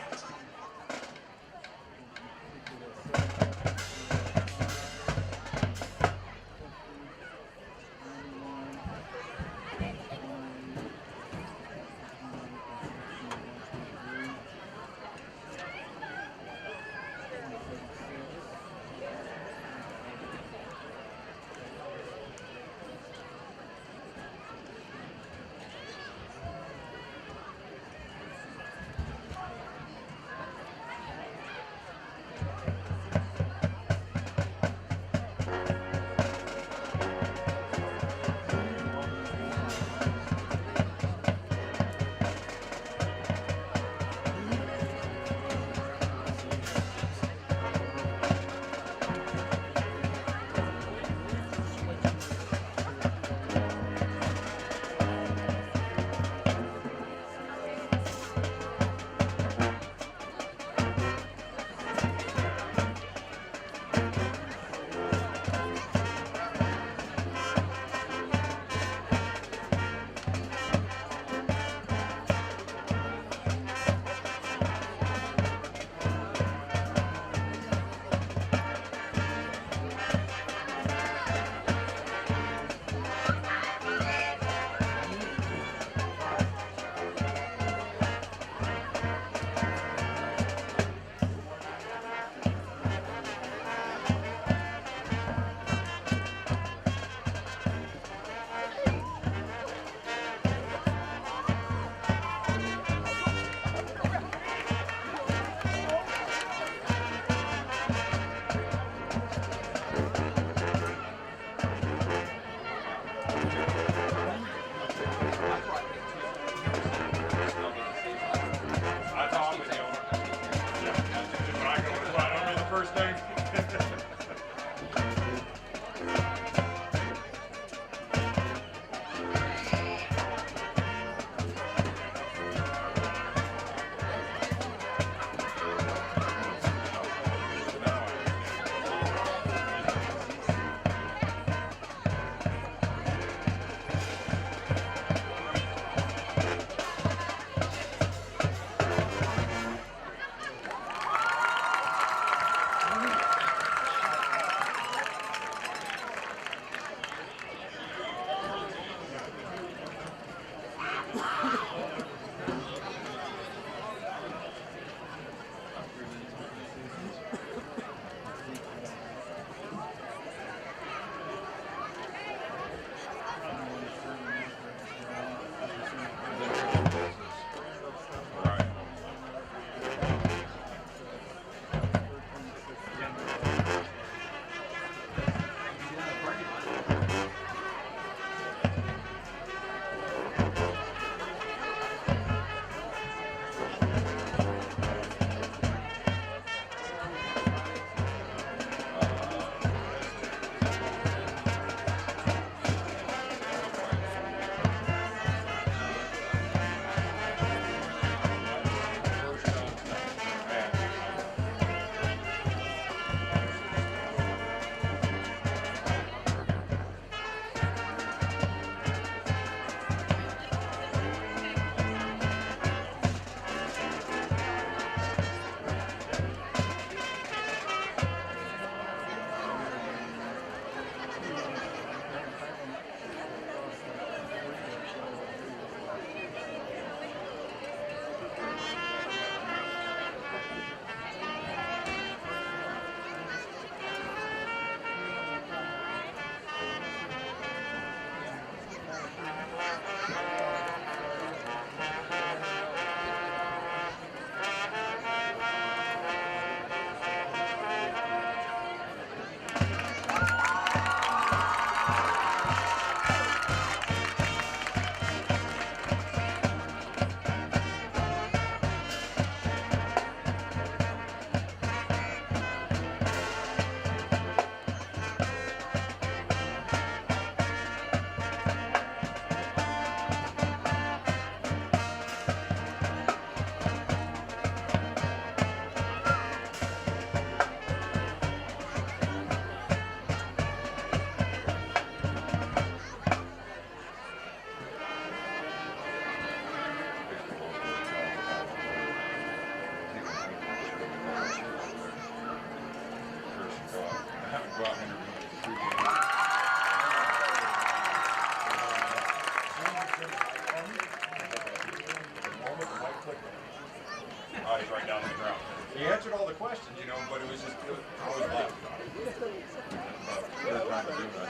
eyes right down to the ground. He answered all the questions, you know, but it was just always left. We're trying to do that.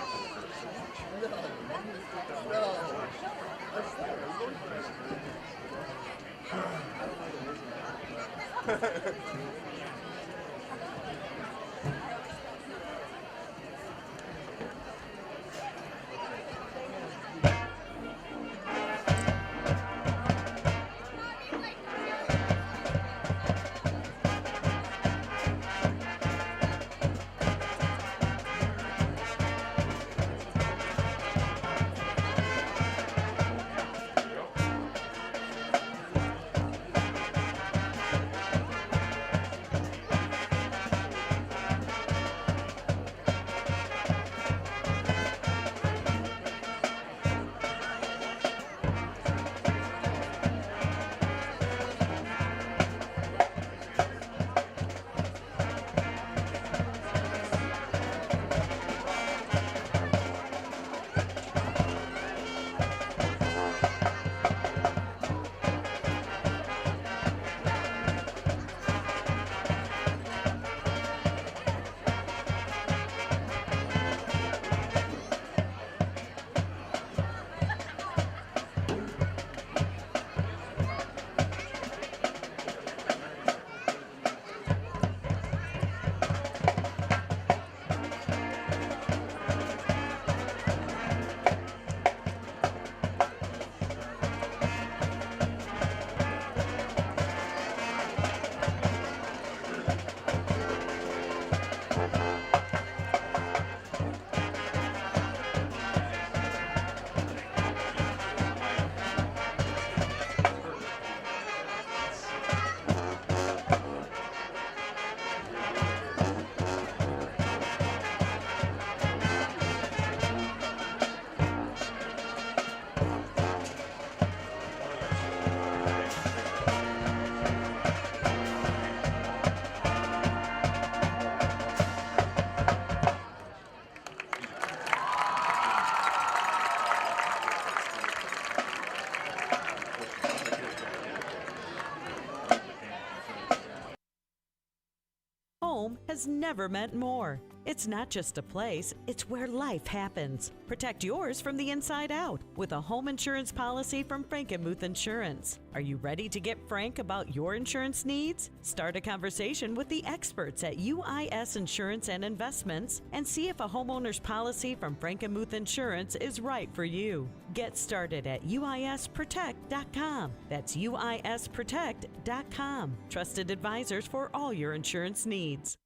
Home has never meant more. It's not just a place, it's where life happens. Protect yours from the inside out with a home insurance policy from Frankenmuth Insurance. Are you ready to get frank about your insurance needs? Start a conversation with the experts at UIS Insurance and Investments and see if a homeowner's policy from Frankenmuth Insurance is right for you. Get started at uisprotect.com. That's uisprotect.com. Trusted advisors for all your insurance needs.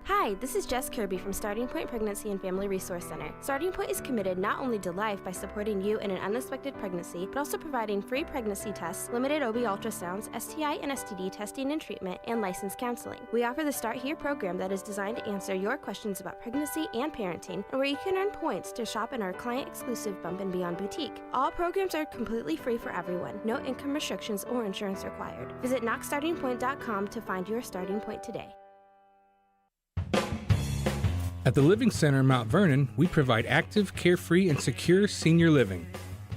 Hi, this is Jess Kirby from Starting Point Pregnancy and Family Resource Center. Starting Point is committed not only to life by supporting you in an unexpected pregnancy, but also providing free pregnancy tests, limited OB ultrasounds, STI and STD testing and treatment, and licensed counseling. We offer the Start Here program that is designed to answer your questions about pregnancy and parenting, and where you can earn points to shop in our client-exclusive Bump and Beyond boutique. All programs are completely free for everyone, no income restrictions or insurance required. Visit knoxstartingpoint.com to find your starting point today. At the Living Center in Mount Vernon, we provide active, carefree, and secure senior living.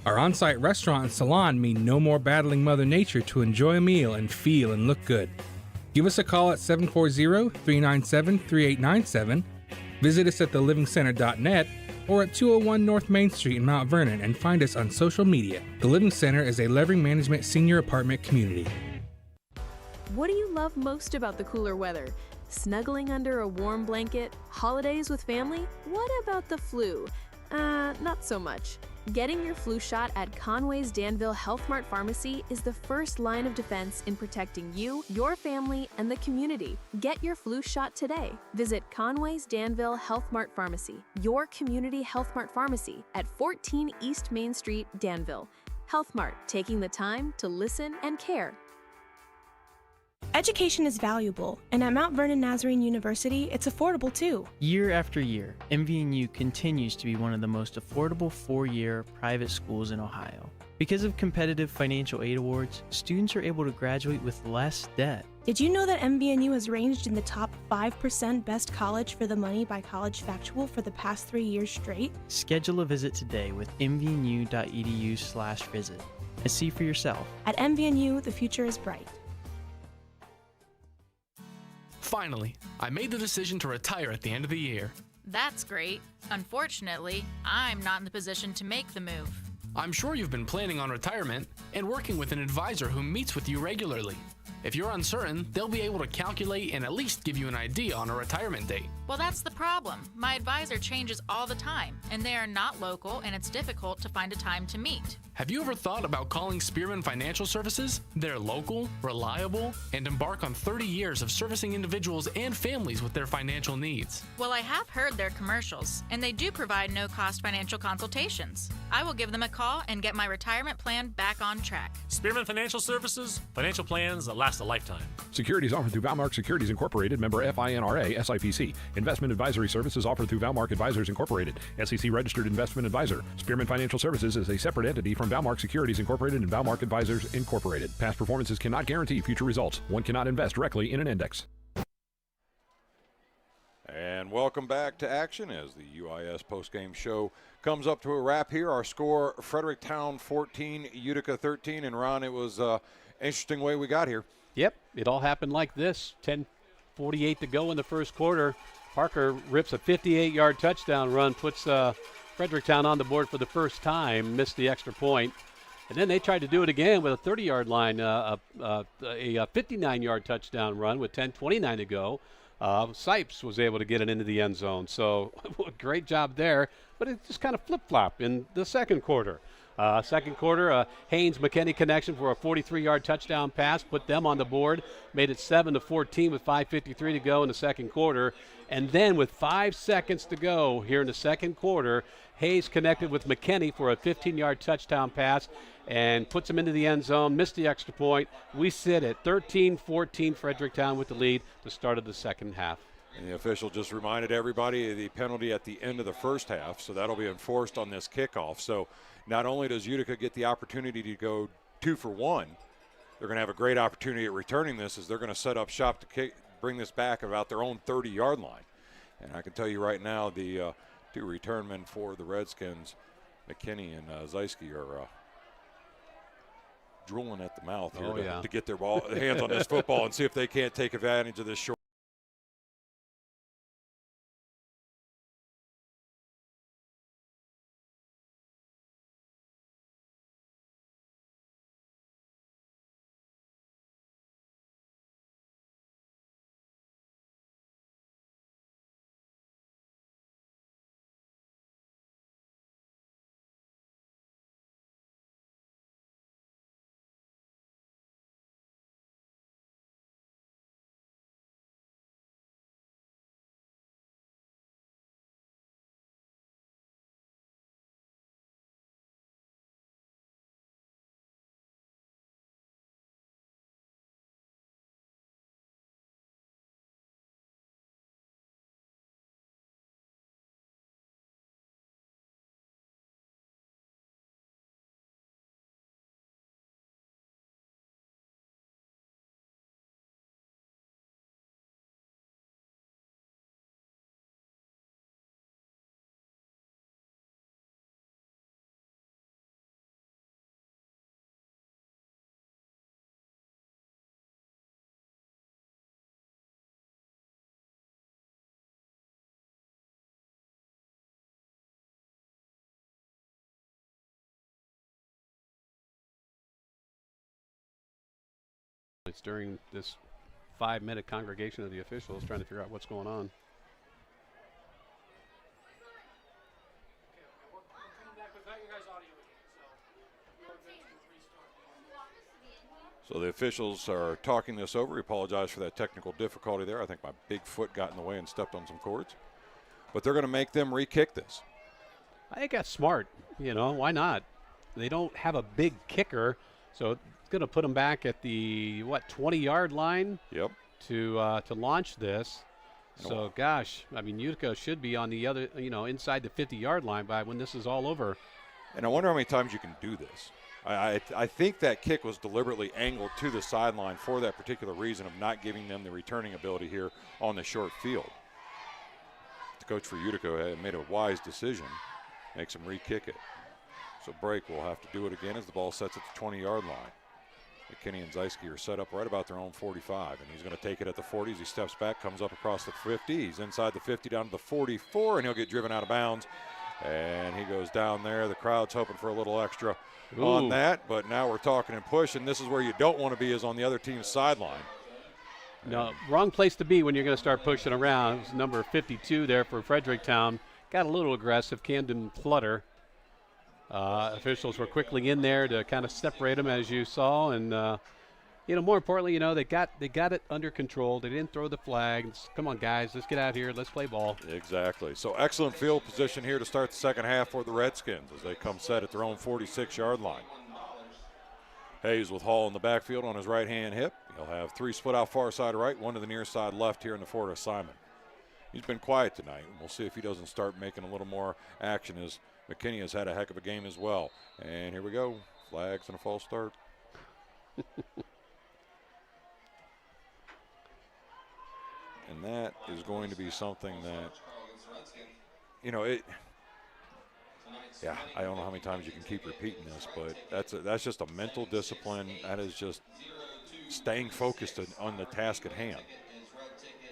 Our on-site restaurant and salon mean no more battling Mother Nature to enjoy a meal and feel and look good. Give us a call at 740-397-3897, visit us at thelivingcenter.net, or at 201 North Main Street in Mount Vernon and find us on social media. The Living Center is a Levering Management senior apartment community. What do you love most about the cooler weather? Snuggling under a warm blanket? Holidays with family? What about the flu? Not so much. Getting your flu shot at Conway's Danville Health Mart Pharmacy is the first line of defense in protecting you, your family, and the community. Get your flu shot today. Visit Conway's Danville Health Mart Pharmacy, your community Health Mart pharmacy at 14 East Main Street, Danville. Health Mart, taking the time to listen and care. Education is valuable, and at Mount Vernon Nazarene University, it's affordable too. Year after year, MVNU continues to be one of the most affordable four-year private schools in Ohio. Because of competitive financial aid awards, students are able to graduate with less debt. Did you know that MVNU has ranged in the top 5% best college for the money by College Factual for the past 3 years straight? Schedule a visit today with mvnu.edu/visit and see for yourself. At MVNU, the future is bright. Finally, I made the decision to retire at the end of the year. That's great. Unfortunately, I'm not in the position to make the move. I'm sure you've been planning on retirement and working with an advisor who meets with you regularly. If you're uncertain, they'll be able to calculate and at least give you an idea on a retirement date. Well, that's the problem. My advisor changes all the time, and they are not local, and it's difficult to find a time to meet. Have you ever thought about calling Spearman Financial Services? They're local, reliable, and embark on 30 years of servicing individuals and families with their financial needs. Well, I have heard their commercials, and they do provide no-cost financial consultations. I will give them a call and get my retirement plan back on track. Spearman Financial Services, financial plans that last a lifetime. Securities offered through Valmark Securities Incorporated, member FINRA, SIPC. Investment advisory services offered through Valmark Advisors Incorporated, SEC registered investment advisor. Spearman Financial Services is a separate entity from Valmark Securities Incorporated and Valmark Advisors Incorporated. Past performances cannot guarantee future results. One cannot invest directly in an index. And welcome back to action as the UIS postgame show comes up to a wrap here. Our score, Fredericktown 14, Utica 13. And Ron, it was an interesting way we got here. Yep, it all happened like this. 10:48 to go in the first quarter. Parker rips a 58-yard touchdown run, puts Fredericktown on the board for the first time, missed the extra point. And then they tried to do it again with a 30-yard line, a 59-yard touchdown run with 10:29 to go. Sipes was able to get it into the end zone. So great job there, but it just kind of flip-flopped in the second quarter. Second quarter, Haynes-McKinney connection for a 43-yard touchdown pass, put them on the board, made it 7-14 with 5:53 to go in the second quarter. And then with 5 seconds to go here in the second quarter, Hayes connected with McKinney for a 15-yard touchdown pass and puts him into the end zone, missed the extra point. We sit at 13-14 Fredericktown with the lead to start of the second half. And the official just reminded everybody of the penalty at the end of the first half, so that'll be enforced on this kickoff. So not only does Utica get the opportunity to go 2 for 1, they're going to have a great opportunity at returning this as they're going to set up shop to bring this back about their own 30-yard line. And I can tell you right now, the two return men for the Redskins, McKinney and Zeiske, are drooling at the mouth here to get their hands on this football and see if they can't take advantage of this short. It's during this 5-minute congregation of the officials trying to figure out what's going on. So the officials are talking this over. We apologize for that technical difficulty there. I think my big foot got in the way and stepped on some cords. But they're going to make them re-kick this. I think that's smart. You know, why not? They don't have a big kicker, so it's going to put them back at the, 20-yard line? Yep. To launch this. So, gosh, I mean, Utica should be on the other, inside the 50-yard line by when this is all over. And I wonder how many times you can do this. I think that kick was deliberately angled to the sideline for that particular reason of not giving them the returning ability here on the short field. The coach for Utica made a wise decision, makes them re-kick it. So Brake will have to do it again as the ball sets at the 20-yard line. McKinney and Zeiske are set up right about their own 45, and he's going to take it at the 40 as he steps back, comes up across the 50. He's inside the 50 down to the 44, and he'll get driven out of bounds. And he goes down there. The crowd's hoping for a little extra on that, but now we're talking and push, and this is where you don't want to be, is on the other team's sideline. No, wrong place to be when you're going to start pushing around. It's number 52 there for Fredericktown. Got a little aggressive. Camden Flutter. Officials were quickly in there to kind of separate them, as you saw, and more importantly, they got it under control. They didn't throw the flags. Come on, guys, let's get out here. Let's play ball. Exactly. So excellent field position here to start the second half for the Redskins as they come set at their own 46-yard line. Hayes with Hall in the backfield on his right-hand hip. He'll have 3 split out far side right, 1 to the near side left here in the Fort assignment. He's been quiet tonight. We'll see if he doesn't start making a little more action, as McKinney has had a heck of a game as well. And here we go. Flags and a false start. And that is going to be something that, I don't know how many times you can keep repeating this, but that's just a mental discipline. That is just staying focused on the task at hand.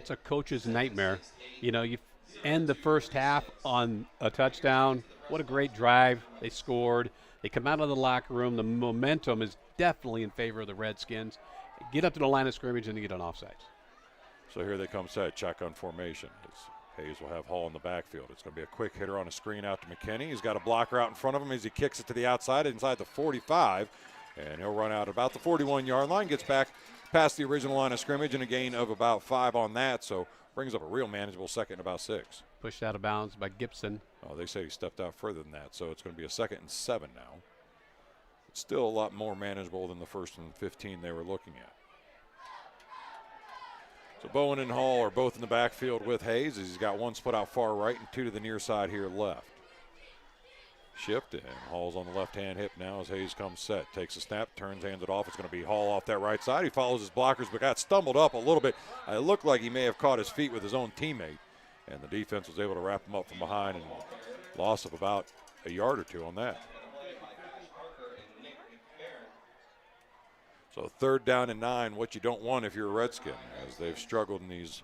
It's a coach's nightmare. You end the first half on a touchdown. What a great drive. They scored. They come out of the locker room. The momentum is definitely in favor of the Redskins. Get up to the line of scrimmage and you get an offside. So here they come set, shotgun formation. Hayes will have Hall in the backfield. It's going to be a quick hitter on a screen out to McKinney. He's got a blocker out in front of him as he kicks it to the outside inside the 45. And he'll run out about the 41-yard line, gets back past the original line of scrimmage, and a gain of about 5 on that. So brings up a real manageable second and about 6. Pushed out of bounds by Gibson. Oh, they say he stepped out further than that. So it's going to be a 2nd and 7 now. It's still a lot more manageable than the 1st and 15 they were looking at. So Bowen and Hall are both in the backfield with Hayes as he's got 1 split out far right and 2 to the near side here left. Shift, and Hall's on the left-hand hip now as Hayes comes set. Takes a snap, turns, hands it off. It's going to be Hall off that right side. He follows his blockers but got stumbled up a little bit. It looked like he may have caught his feet with his own teammate, and the defense was able to wrap him up from behind, and loss of about a yard or 2 on that. So 3rd down and 9, what you don't want if you're a Redskin, as they've struggled in these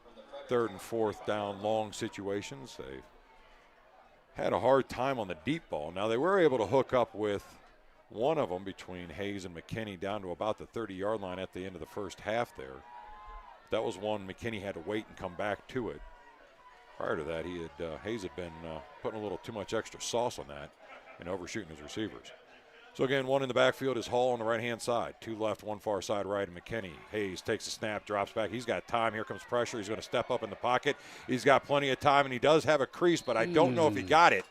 3rd and 4th down long situations. They've had a hard time on the deep ball. Now they were able to hook up with one of them between Hayes and McKinney down to about the 30-yard line at the end of the first half there. That was one McKinney had to wait and come back to it. Prior to that, Hayes had been putting a little too much extra sauce on that and overshooting his receivers. So again, 1 in the backfield is Hall on the right-hand side. 2 left, 1 far side right, and McKinney. Hayes takes a snap, drops back. He's got time. Here comes pressure. He's going to step up in the pocket. He's got plenty of time, and he does have a crease, but I don't know if he got it,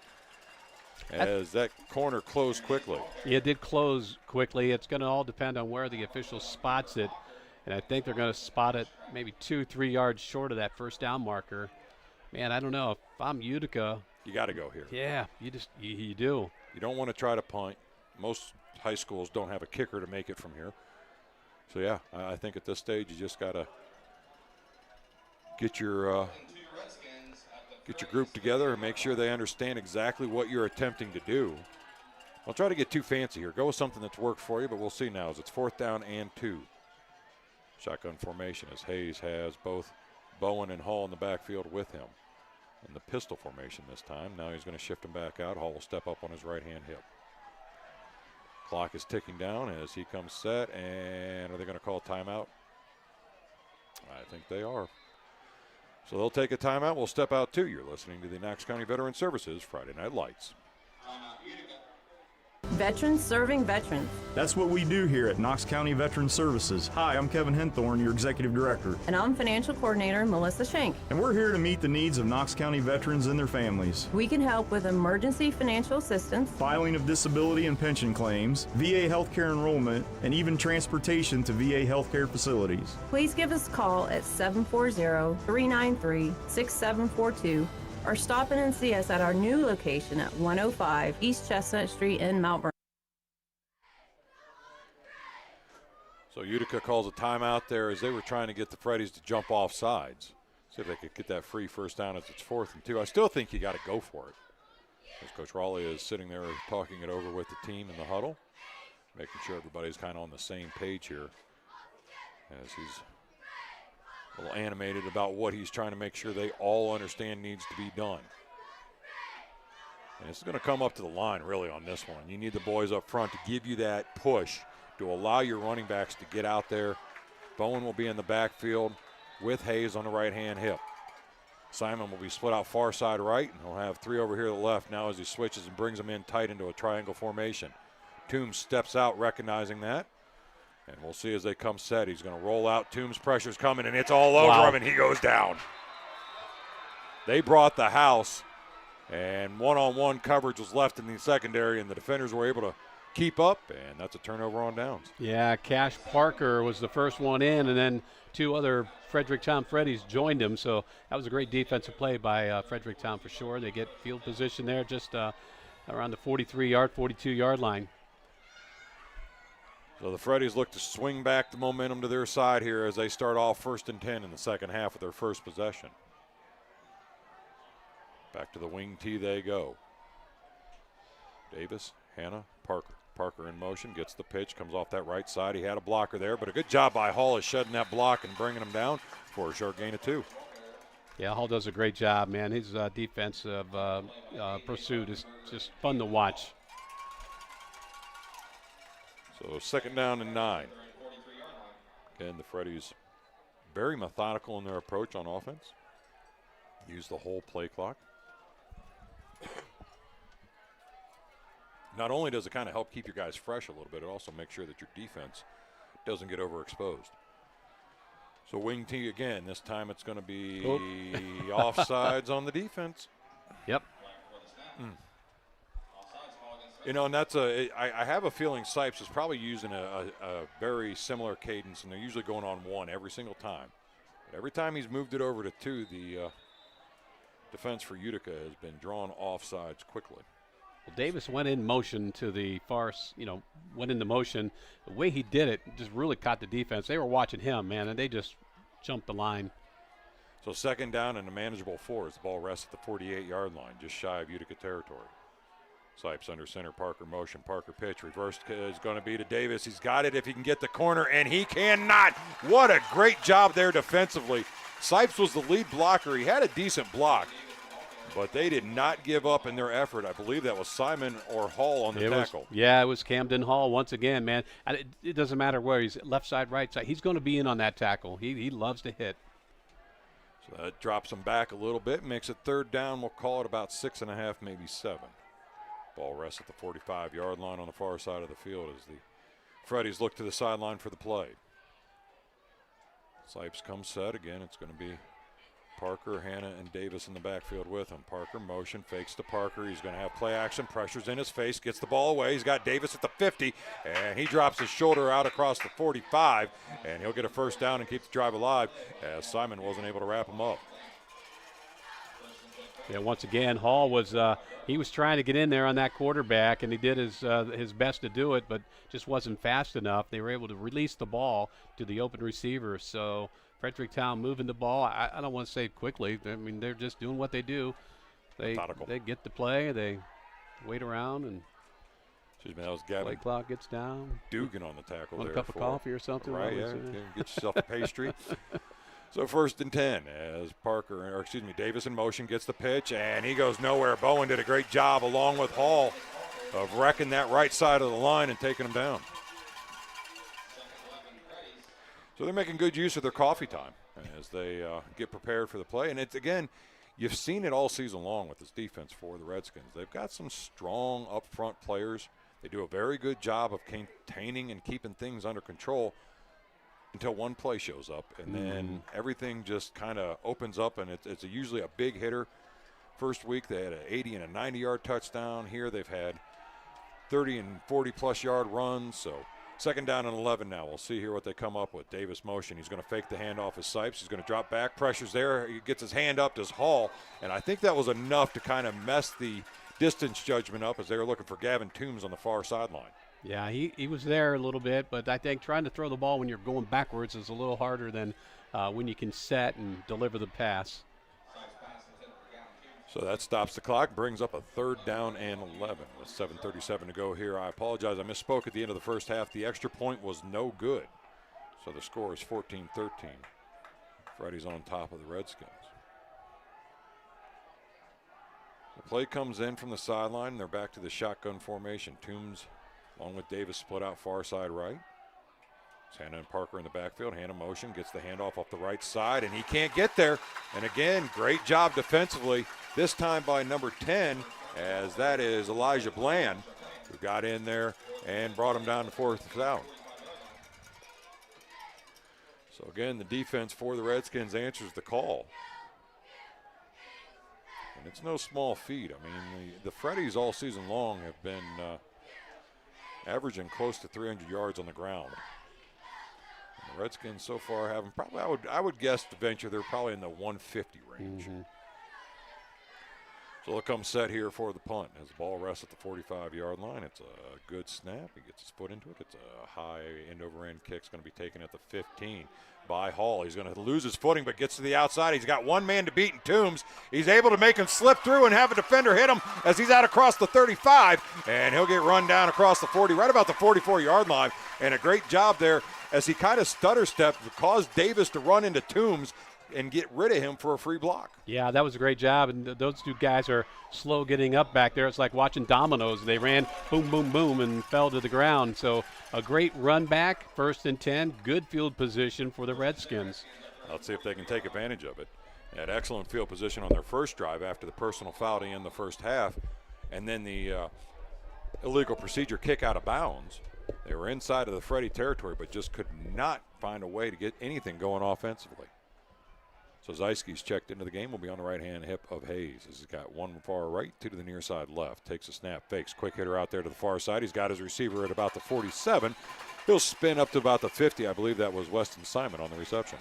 as that corner closed quickly. It did close quickly. It's going to all depend on where the official spots it, and I think they're going to spot it maybe 2-3 yards short of that first down marker. Man, I don't know. If I'm Utica, you got to go here. Yeah, you do. You don't want to try to punt. Most high schools don't have a kicker to make it from here. So, yeah, I think at this stage you just got to get your group together and make sure they understand exactly what you're attempting to do. I'll try to get too fancy here. Go with something that's worked for you, but we'll see now as it's 4th down and 2. Shotgun formation as Hayes has both Bowen and Hall in the backfield with him. In the pistol formation this time. Now he's going to shift him back out. Hall will step up on his right-hand hip. Clock is ticking down as he comes set, and are they going to call timeout? I think they are. So they'll take a timeout. We'll step out too. You're listening to the Knox County Veteran Services Friday Night Lights. Veterans serving veterans. That's what we do here at Knox County Veteran Services. Hi, I'm Kevin Henthorne, your Executive Director. And I'm Financial Coordinator Melissa Schenk. And we're here to meet the needs of Knox County veterans and their families. We can help with emergency financial assistance, filing of disability and pension claims, VA healthcare enrollment, and even transportation to VA healthcare facilities. Please give us a call at 740-393-6742 or stop in and see us at our new location at 105 East Chestnut Street in Mount Vernon. So Utica calls a timeout there as they were trying to get the Freddies to jump off sides. See if they could get that free first down as it's 4th and 2. I still think you got to go for it. As Coach Raleigh is sitting there talking it over with the team in the huddle. Making sure everybody's kind of on the same page here as he's a little animated about what he's trying to make sure they all understand needs to be done. And it's going to come up to the line really on this one. You need the boys up front to give you that push to allow your running backs to get out there. Bowen will be in the backfield with Hayes on the right-hand hip. Simon will be split out far side right, and he'll have 3 over here to the left now as he switches and brings them in tight into a triangle formation. Toombs steps out recognizing that. And we'll see as they come set. He's going to roll out. Toombs' pressure's coming, and it's all over him, and he goes down. They brought the house, and one-on-one coverage was left in the secondary, and the defenders were able to keep up, and that's a turnover on downs. Yeah, Cash Parker was the first one in, and then 2 other Fredericktown Freddies joined him, so that was a great defensive play by Fredericktown for sure. They get field position there just around the 43-yard, 42-yard line. So the Freddies look to swing back the momentum to their side here as they start off 1st and 10 in the second half of their first possession. Back to the wing tee they go. Davis, Hannah, Parker. Parker in motion, gets the pitch, comes off that right side. He had a blocker there, but a good job by Hall is shedding that block and bringing him down for a short gain of 2. Yeah, Hall does a great job, man. His defensive pursuit is just fun to watch. So 2nd down and 9. Again, the Freddies very methodical in their approach on offense. Use the whole play clock. Not only does it kind of help keep your guys fresh a little bit, it also makes sure that your defense doesn't get overexposed. So wing tee again. This time it's going to be offsides on the defense. Yep. You know, and that's I have a feeling Sipes is probably using a very similar cadence, and they're usually going on 1 every single time. But every time he's moved it over to 2, the defense for Utica has been drawn offsides quickly. Well, Davis went in motion to the far, went into motion. The way he did it just really caught the defense. They were watching him, man, and they just jumped the line. So 2nd down and a manageable 4 as the ball rests at the 48-yard line, just shy of Utica territory. Sipes under center, Parker motion, Parker pitch, reversed is going to be to Davis. He's got it if he can get the corner, and he cannot. What a great job there defensively. Sipes was the lead blocker. He had a decent block, but they did not give up in their effort. I believe that was Simon or Hall on the tackle. It was Camden Hall once again, man. And it doesn't matter where he's left side, right side. He's going to be in on that tackle. He loves to hit. So that drops him back a little bit, makes it 3rd down. We'll call it about 6.5, maybe 7. Ball rests at the 45-yard line on the far side of the field as the Freddies look to the sideline for the play. Sipes comes set again. It's going to be Parker, Hannah, and Davis in the backfield with him. Parker motion, fakes to Parker. He's going to have play action, pressures in his face, gets the ball away. He's got Davis at the 50, and he drops his shoulder out across the 45, and he'll get a 1st down and keep the drive alive as Simon wasn't able to wrap him up. Yeah, once again, Hall was he was trying to get in there on that quarterback, and he did his best to do it, but just wasn't fast enough. They were able to release the ball to the open receiver. So Fredericktown moving the ball. I don't want to say quickly. I mean, they're just doing what they do. They get the play. They wait around, and excuse me, that was Gavin. Play clock gets down. Dugan on the tackle. Want a cup of coffee or something? Right, yeah. Get yourself a pastry. So 1st and 10 as Davis in motion, gets the pitch, and he goes nowhere. Bowen did a great job along with Hall of wrecking that right side of the line and taking him down. So they're making good use of their coffee time as they get prepared for the play. And it's, again, you've seen it all season long with this defense for the Redskins. They've got some strong up-front players. They do a very good job of containing and keeping things under control until one play shows up, and then everything just kind of opens up, and it's usually a big hitter. First week they had an 80 and a 90-yard touchdown. Here they've had 30 and 40-plus yard runs. So 2nd down and 11 now. We'll see here what they come up with. Davis motion. He's going to fake the handoff as Sipes. He's going to drop back. Pressure's there. He gets his hand up to Hall, and I think that was enough to kind of mess the distance judgment up as they were looking for Gavin Toombs on the far sideline. Yeah, he was there a little bit, but I think trying to throw the ball when you're going backwards is a little harder than when you can set and deliver the pass. So that stops the clock, brings up a 3rd down and 11 with 7:37 to go here. I apologize, I misspoke at the end of the first half. The extra point was no good. So the score is 14-13. Freddy's on top of the Redskins. The play comes in from the sideline. They're back to the shotgun formation. Toombs, along with Davis, split out far side right. It's Hannah and Parker in the backfield. Hannah motion, gets the handoff off the right side, and he can't get there. And again, great job defensively, this time by number 10, as that is Elijah Bland, who got in there and brought him down to 4th down. So again, the defense for the Redskins answers the call. And it's no small feat. I mean, the Freddies all season long have been averaging close to 300 yards on the ground. And the Redskins so far haven't probably, I would guess to venture they're probably in the 150 range. Mm-hmm. So they'll come set here for the punt as the ball rests at the 45-yard line. It's a good snap. He gets his foot into it. It's a high end-over-end kick. It's going to be taken at the 15 by Hall. He's going to lose his footing, but gets to the outside. He's got one man to beat in Toombs. He's able to make him slip through and have a defender hit him as he's out across the 35, and he'll get run down across the 40, right about the 44-yard line. And a great job there as he kind of stutter-stepped, caused Davis to run into Toombs and get rid of him for a free block. Yeah, that was a great job, and those two guys are slow getting up back there. It's like watching dominoes. They ran boom, boom, boom, and fell to the ground. So a great run back, 1st and 10, good field position for the Redskins. Let's see if they can take advantage of it. They had excellent field position on their first drive after the personal foul to end the first half, and then the illegal procedure kick out of bounds. They were inside of the Freddie territory, but just could not find a way to get anything going offensively. So Zysky's checked into the game. Will be on the right-hand hip of Hayes. He's got one far right, two to the near side left. Takes a snap, fakes. Quick hitter out there to the far side. He's got his receiver at about the 47. He'll spin up to about the 50. I believe that was Weston Simon on the reception.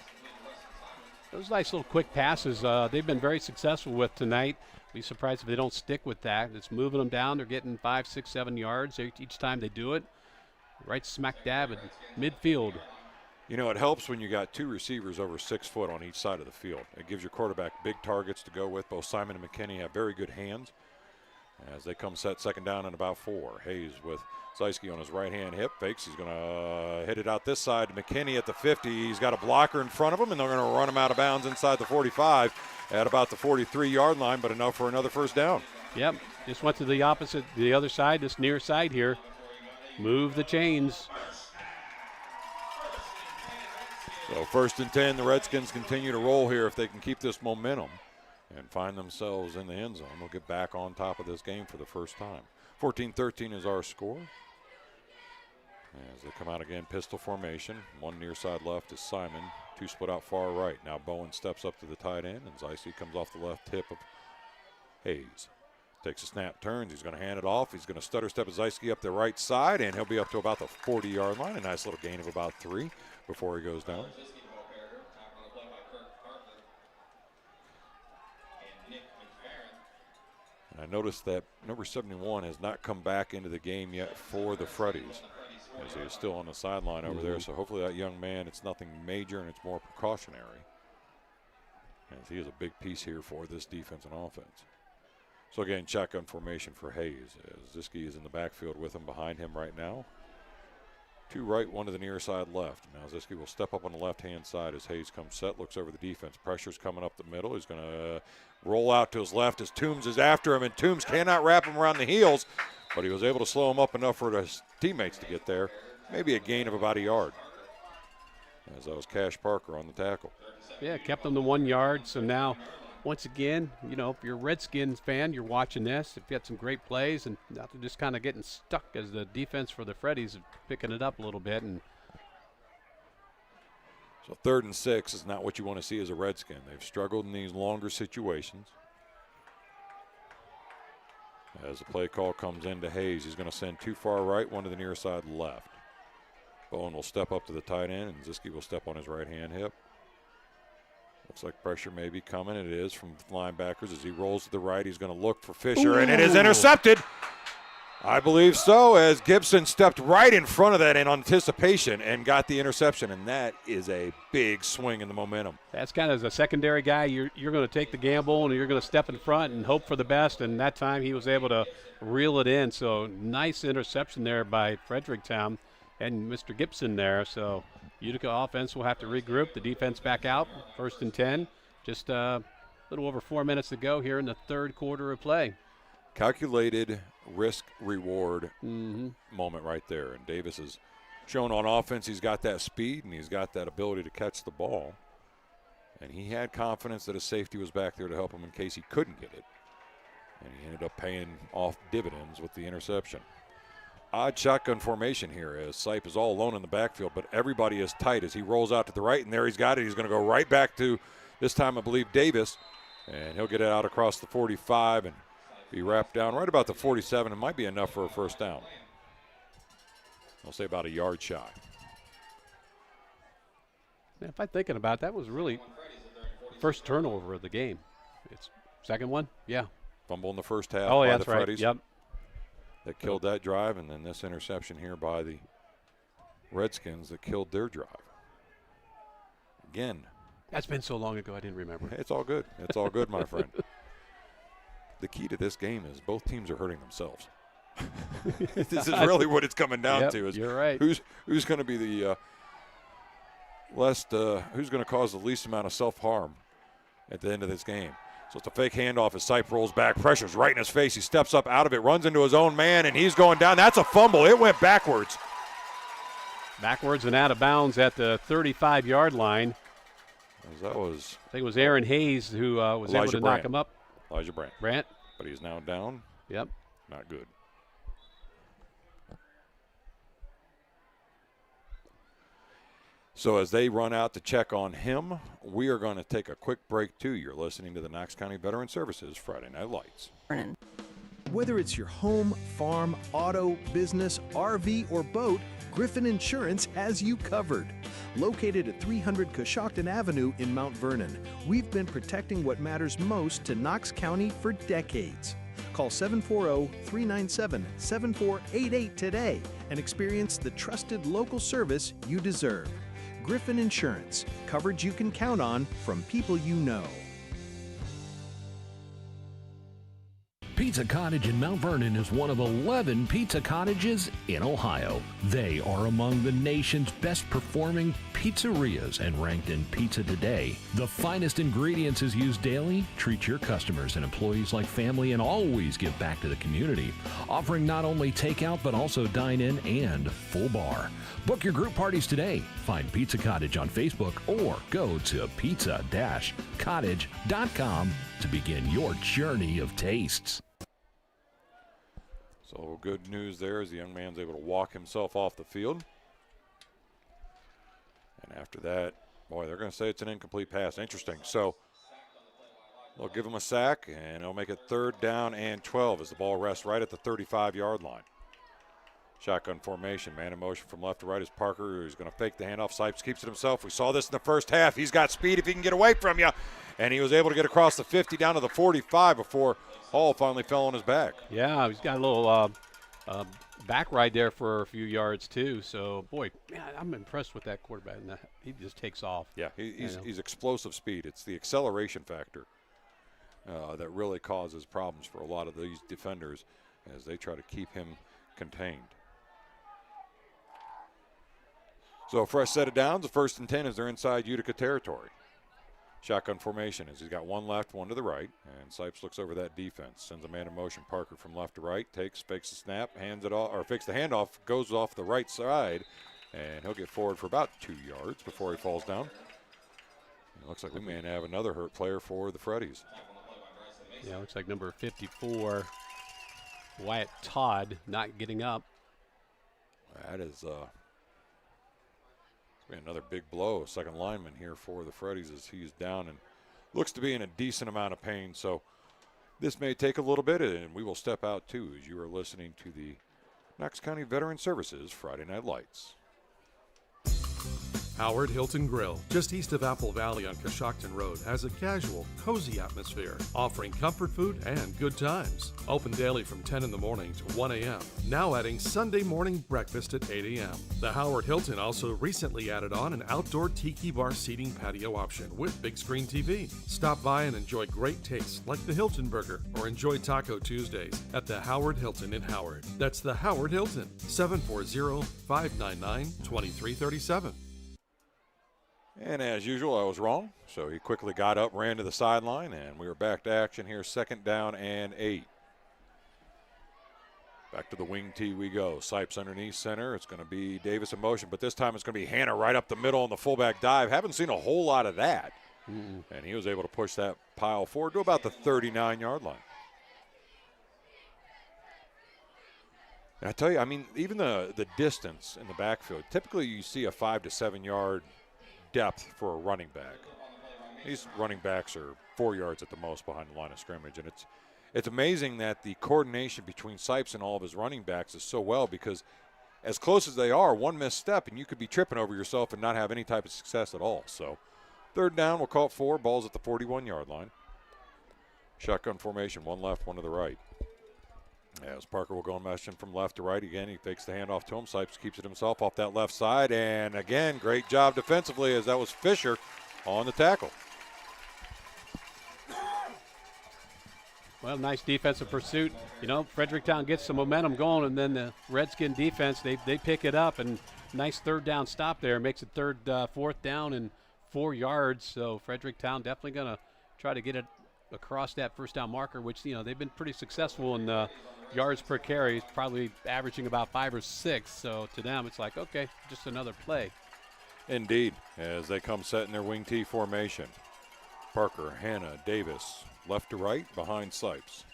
Those nice little quick passes they've been very successful with tonight. Be surprised if they don't stick with that. It's moving them down. They're getting 5, 6, 7 yards each time they do it. Right smack dab at midfield. You know, it helps when you got two receivers over 6 foot on each side of the field. It gives your quarterback big targets to go with. Both Simon and McKinney have very good hands as they come set 2nd down and about 4. Hayes with Zysky on his right-hand hip. Fakes. He's going to hit it out this side to McKinney at the 50. He's got a blocker in front of him, and they're going to run him out of bounds inside the 45 at about the 43-yard line, but enough for another 1st down. Yep. Just went to the opposite, the other side, this near side here. Move the chains. So 1st and 10, the Redskins continue to roll here if they can keep this momentum and find themselves in the end zone. They'll get back on top of this game for the first time. 14-13 is our score. As they come out again, pistol formation. One near side left is Simon. 2 split out far right. Now Bowen steps up to the tight end, and Zysky comes off the left hip of Hayes. Takes a snap, turns. He's going to hand it off. He's going to stutter step Zysky up the right side, and he'll be up to about the 40-yard line. A nice little gain of about 3 before he goes down. And I noticed that number 71 has not come back into the game yet for the Freddies, as he is still on the sideline over there. So hopefully that young man, it's nothing major and it's more precautionary, as he is a big piece here for this defense and offense. So again, shotgun formation for Hayes, as Zysky is in the backfield with him, behind him right now. 2 right, 1 to the near side left. Now Zysky will step up on the left-hand side as Hayes comes set, looks over the defense. Pressure's coming up the middle. He's going to roll out to his left as Toombs is after him, and Toombs cannot wrap him around the heels, but he was able to slow him up enough for his teammates to get there. Maybe a gain of about a yard, as that was Cash Parker on the tackle. Yeah, kept them to 1 yard, so now once again, you know, if you're a Redskins fan, you're watching this. If you had some great plays, and not just kind of getting stuck as the defense for the Freddies is picking it up a little bit. And so 3rd and 6 is not what you want to see as a Redskin. They've struggled in these longer situations. As the play call comes into Hayes, he's going to send 2 far right, 1 to the near side left. Bowen will step up to the tight end, and Zysky will step on his right-hand hip. Looks like pressure may be coming. It is from linebackers. As he rolls to the right, he's going to look for Fisher, and it is intercepted. I believe so, as Gibson stepped right in front of that in anticipation and got the interception, and that is a big swing in the momentum. That's kind of as a secondary guy, you're going to take the gamble and you're going to step in front and hope for the best, and that time he was able to reel it in. So nice interception there by Fredericktown and Mr. Gibson there. So Utica offense will have to regroup. The defense back out, 1st and 10. Just a little over 4 minutes to go here in the third quarter of play. Calculated risk-reward moment right there. And Davis has shown on offense he's got that speed and he's got that ability to catch the ball. And he had confidence that his safety was back there to help him in case he couldn't get it. And he ended up paying off dividends with the interception. Odd shotgun formation here as Sipe is all alone in the backfield, but everybody is tight as he rolls out to the right, and there he's got it. He's going to go right back to, this time I believe, Davis. And he'll get it out across the 45 and be wrapped down right about the 47. It might be enough for a first down. I'll say about a yard shy. Yeah, if I'm thinking about it, that was really the first turnover of the game. It's second one? Yeah. Fumble in the first half by the right. Freddies. Yep. That killed that drive, and then this interception here by the Redskins that killed their drive. Again. That's been so long ago I didn't remember. It's all good. It's all good, my friend. The key to this game is both teams are hurting themselves. This is really what it's coming down to. Is you're right. Who's going to be the who's going to cause the least amount of self-harm at the end of this game? So it's a fake handoff as Sipe rolls back. Pressure's right in his face. He steps up out of it, runs into his own man, and he's going down. That's a fumble. It went backwards. Backwards and out of bounds at the 35-yard line. That was, I think it was Aaron Hayes who was able to knock him up. Elijah Brandt. But he's now down. Yep. Not good. So as they run out to check on him, we are going to take a quick break too. You're listening to the Knox County Veteran Services Friday Night Lights. Whether it's your home, farm, auto, business, RV, or boat, Griffin Insurance has you covered. Located at 300 Coshocton Avenue in Mount Vernon, we've been protecting what matters most to Knox County for decades. Call 740-397-7488 today and experience the trusted local service you deserve. Griffin Insurance, coverage you can count on from people you know. Pizza Cottage in Mount Vernon is one of 11 pizza cottages in Ohio. They are among the nation's best performing pizzerias and ranked in Pizza Today. The finest ingredients is used daily. Treat your customers and employees like family and always give back to the community. Offering not only takeout but also dine-in and full bar. Book your group parties today. Find Pizza Cottage on Facebook or go to pizza-cottage.com to begin your journey of tastes. So good news there as the young man's able to walk himself off the field. And after that, boy, they're going to say it's an incomplete pass. Interesting. So they'll give him a sack, and they'll make it 3rd down and 12 as the ball rests right at the 35-yard line. Shotgun formation, man in motion from left to right is Parker, who's going to fake the handoff. Sipes keeps it himself. We saw this in the first half. He's got speed if he can get away from you. And he was able to get across the 50 down to the 45 before Hall finally fell on his back. Yeah, he's got a little back ride there for a few yards too. So, boy, man, I'm impressed with that quarterback. He just takes off. Yeah, he's explosive speed. It's the acceleration factor that really causes problems for a lot of these defenders as they try to keep him contained. So a fresh set of downs. The 1st and 10 as they're inside Utica territory. Shotgun formation as he's got one left, one to the right. And Sipes looks over that defense. Sends a man in motion. Parker from left to right. Fakes the snap, hands it off, or fakes the handoff, goes off the right side. And he'll get forward for about 2 yards before he falls down. It looks like we may have another hurt player for the Freddies. Yeah, looks like number 54, Wyatt Todd, not getting up. That is another big blow. Second lineman here for the Freddies as he's down and looks to be in a decent amount of pain. So this may take a little bit, and we will step out too as you are listening to the Knox County Veteran Services Friday Night Lights. Howard Hilton Grill, just east of Apple Valley on Coshocton Road, has a casual, cozy atmosphere, offering comfort food and good times. Open daily from 10 in the morning to 1 a.m., now adding Sunday morning breakfast at 8 a.m. The Howard Hilton also recently added on an outdoor tiki bar seating patio option with big screen TV. Stop by and enjoy great tastes like the Hilton Burger or enjoy Taco Tuesdays at the Howard Hilton in Howard. That's the Howard Hilton, 740-599-2337. And as usual, I was wrong. So he quickly got up, ran to the sideline, and we were back to action here, 2nd down and 8. Back to the wing tee we go. Sipes underneath center. It's going to be Davis in motion, but this time it's going to be Hannah right up the middle on the fullback dive. Haven't seen a whole lot of that. And he was able to push that pile forward to about the 39-yard line. And I tell you, I mean, even the distance in the backfield, typically you see a 5 to 7 yard depth for a running back. These running backs are 4 yards at the most behind the line of scrimmage, and it's amazing that the coordination between Sipes and all of his running backs is so well, because as close as they are, one misstep and you could be tripping over yourself and not have any type of success at all. So 3rd down, we'll call it 4. Ball's at the 41-yard line. Shotgun formation, one left, one to the right. As Parker will go in motion from left to right. Again, he fakes the handoff to him. Sipes keeps it himself off that left side. And again, great job defensively, as that was Fisher on the tackle. Well, nice defensive pursuit. You know, Fredericktown gets some momentum going, and then the Redskin defense, they pick it up. And nice 3rd down stop there. Makes it 4th down and 4 yards. So Fredericktown definitely going to try to get it across that 1st down marker, which, you know, they've been pretty successful in yards per carry, probably averaging about 5 or 6. So to them, it's like, okay, just another play. Indeed, as they come set in their wing tee formation. Parker, Hannah, Davis, left to right behind Sipes.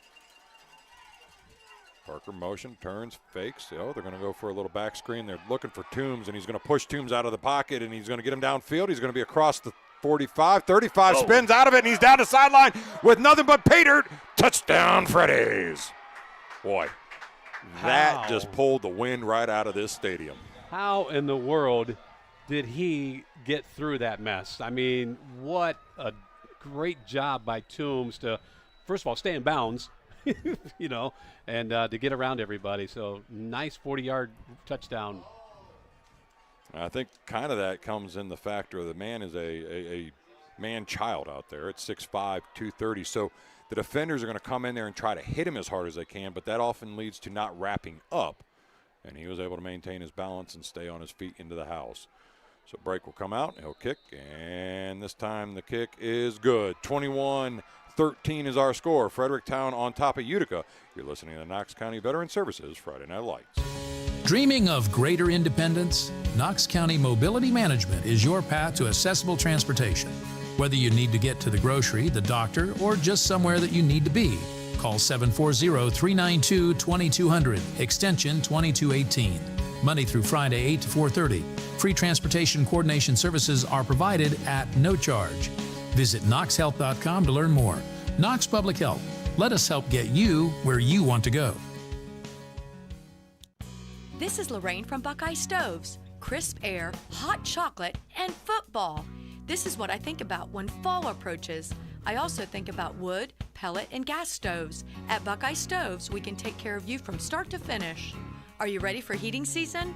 Parker motion, turns, fakes. Oh, they're going to go for a little back screen. They're looking for Toombs, and he's going to push Toombs out of the pocket, and he's going to get him downfield. He's going to be across the 45, 35, spins out of it, and he's down the sideline with nothing but pay dirt. Touchdown, Freddies. Boy, that just pulled the wind right out of this stadium. How in the world did he get through that mess? I mean, what a great job by Toombs to, first of all, stay in bounds, you know, and to get around everybody. So nice 40-yard touchdown. I think kind of that comes in the factor of the man is a man-child out there at 6'5", 230. So the defenders are going to come in there and try to hit him as hard as they can, but that often leads to not wrapping up. And he was able to maintain his balance and stay on his feet into the house. So break will come out, he'll kick, and this time the kick is good. 21-13 is our score. Fredericktown on top of Utica. You're listening to the Knox County Veteran Services Friday Night Lights. Dreaming of greater independence? Knox County Mobility Management is your path to accessible transportation. Whether you need to get to the grocery, the doctor, or just somewhere that you need to be, call 740-392-2200, extension 2218. Monday through Friday, 8 to 4:30. Free transportation coordination services are provided at no charge. Visit knoxhealth.com to learn more. Knox Public Health. Let us help get you where you want to go. This is Lorraine from Buckeye Stoves. Crisp air, hot chocolate, and football. This is what I think about when fall approaches. I also think about wood, pellet, and gas stoves. At Buckeye Stoves, we can take care of you from start to finish. Are you ready for heating season?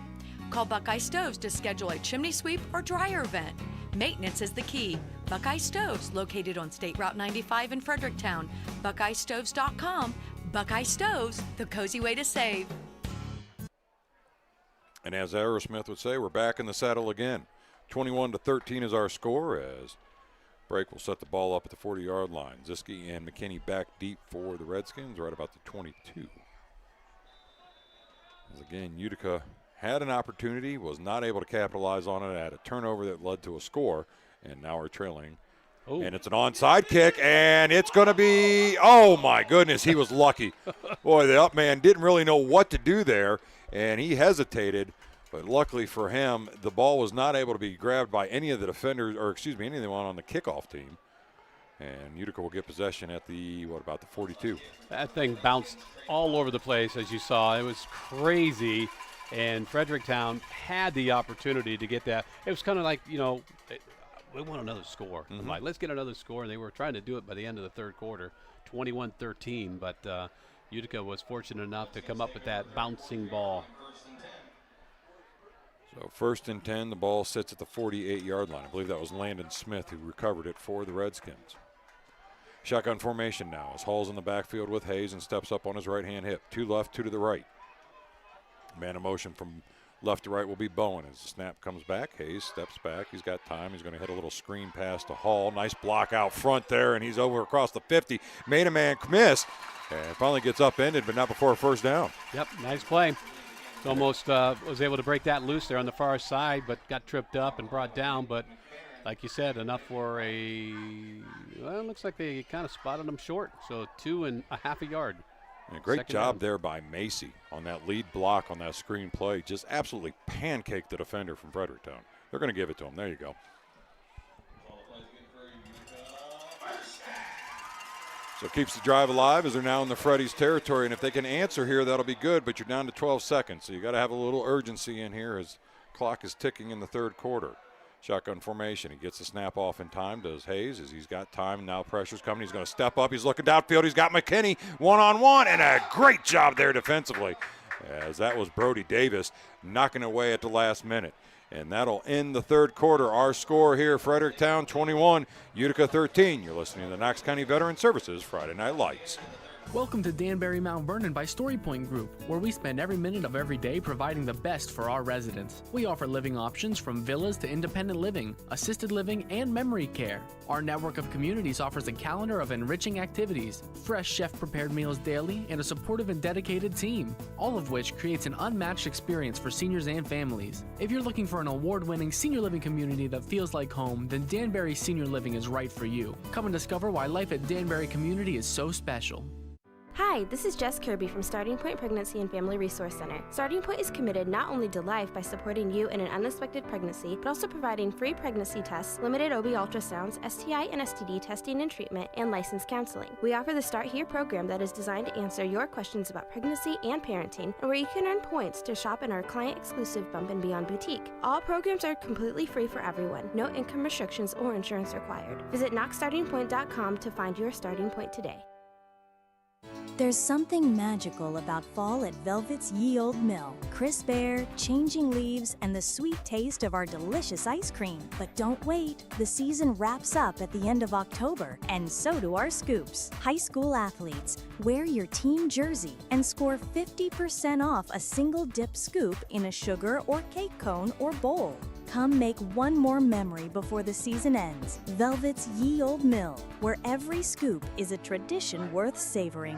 Call Buckeye Stoves to schedule a chimney sweep or dryer vent. Maintenance is the key. Buckeye Stoves, located on State Route 95 in Fredericktown. BuckeyeStoves.com. Buckeye Stoves, the cozy way to save. And as Aerosmith would say, we're back in the saddle again. 21-13 is our score, as Break will set the ball up at the 40-yard line. Ziske and McKinney back deep for the Redskins, right about the 22. As again, Utica had an opportunity, was not able to capitalize on it, had a turnover that led to a score, and now we're trailing. Ooh. And it's an onside kick, and it's going to be, oh my goodness, he was lucky. Boy, the up man didn't really know what to do there, and he hesitated. But luckily for him, the ball was not able to be grabbed by any of the defenders, or excuse me, anyone on the kickoff team. And Utica will get possession at the, about the 42. That thing bounced all over the place, as you saw. It was crazy. And Fredericktown had the opportunity to get that. It was kind of like, we want another score. I'm like, let's get another score. And they were trying to do it by the end of the third quarter, 21-13. But Utica was fortunate enough to come up with that bouncing ball. So 1st and 10, the ball sits at the 48-yard line. I believe that was Landon Smith who recovered it for the Redskins. Shotgun formation now as Hall's in the backfield with Hayes and steps up on his right-hand hip. 2 left, 2 to the right. Man in motion from left to right will be Bowen. As the snap comes back, Hayes steps back. He's got time. He's going to hit a little screen pass to Hall. Nice block out front there, and he's over across the 50. Made a man miss, and finally gets upended, but not before a first down. Yep, nice play. Almost was able to break that loose there on the far side, but got tripped up and brought down. But like you said, enough for it looks like they kind of spotted him short. So 2.5 yards. And a great job there by Macy on that lead block on that screen play. Just absolutely pancaked the defender from Fredericktown. They're going to give it to him. There you go. So it keeps the drive alive as they're now in the Freddy's territory. And if they can answer here, that'll be good. But you're down to 12 seconds. So you got to have a little urgency in here as clock is ticking in the third quarter. Shotgun formation. He gets the snap off in time, does Hayes, as he's got time. Now pressure's coming. He's going to step up. He's looking downfield. He's got McKinney one-on-one, and a great job there defensively, as that was Brody Davis knocking away at the last minute. And that'll end the third quarter. Our score here, Fredericktown 21, Utica 13. You're listening to the Knox County Veteran Services Friday Night Lights. Welcome to Danbury Mount Vernon by StoryPoint Group, where we spend every minute of every day providing the best for our residents. We offer living options from villas to independent living, assisted living, and memory care. Our network of communities offers a calendar of enriching activities, fresh chef-prepared meals daily, and a supportive and dedicated team, all of which creates an unmatched experience for seniors and families. If you're looking for an award-winning senior living community that feels like home, then Danbury Senior Living is right for you. Come and discover why life at Danbury Community is so special. Hi, this is Jess Kirby from Starting Point Pregnancy and Family Resource Center. Starting Point is committed not only to life by supporting you in an unexpected pregnancy, but also providing free pregnancy tests, limited OB ultrasounds, STI and STD testing and treatment, and licensed counseling. We offer the Start Here program that is designed to answer your questions about pregnancy and parenting, and where you can earn points to shop in our client-exclusive Bump and Beyond boutique. All programs are completely free for everyone, no income restrictions or insurance required. Visit knoxstartingpoint.com to find your starting point today. There's something magical about fall at Velvet's Ye Old Mill. Crisp air, changing leaves, and the sweet taste of our delicious ice cream. But don't wait. The season wraps up at the end of October, and so do our scoops. High school athletes, wear your team jersey and score 50% off a single dip scoop in a sugar or cake cone or bowl. Come make one more memory before the season ends. Velvet's Ye Old Mill, where every scoop is a tradition worth savoring.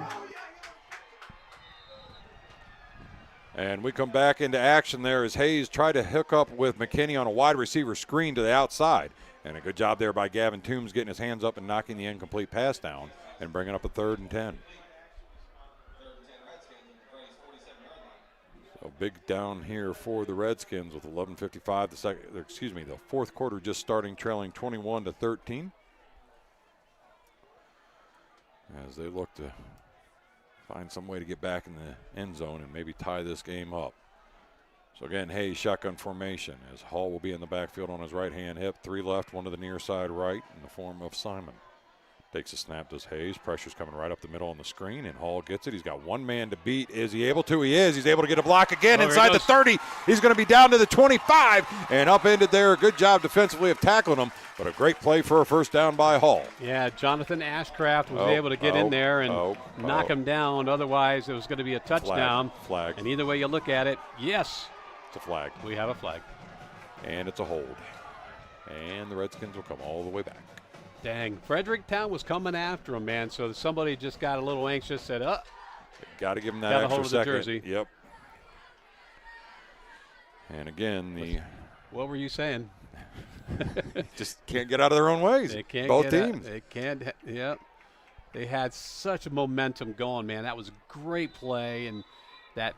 And we come back into action there as Hayes tried to hook up with McKinney on a wide receiver screen to the outside. And a good job there by Gavin Toombs getting his hands up and knocking the incomplete pass down and bringing up a 3rd and 10. So big down here for the Redskins with 11:55. The fourth quarter just starting, trailing 21-13. As they look to find some way to get back in the end zone and maybe tie this game up. So again, Hayes shotgun formation as Hall will be in the backfield on his right-hand hip. 3 left, 1 to the near side right in the form of Simon. Takes a snap, does Hayes. Pressure's coming right up the middle on the screen, and Hall gets it. He's got one man to beat. Is he able to? He is. He's able to get a block again inside the 30. He's going to be down to the 25 and upended there. Good job defensively of tackling him, but a great play for a first down by Hall. Yeah, Jonathan Ashcraft was able to get in there and knock him down. Otherwise, it was going to be a touchdown. Flag. And either way you look at it, yes. It's a flag. We have a flag. And it's a hold. And the Redskins will come all the way back. Dang, Fredericktown was coming after him, man. So somebody just got a little anxious, said, got to give him that extra second. Jersey. Yep. And again, what were you saying? Just can't get out of their own ways. They can't. Both teams. They can't. Yep. They had such momentum going, man. That was a great play, and that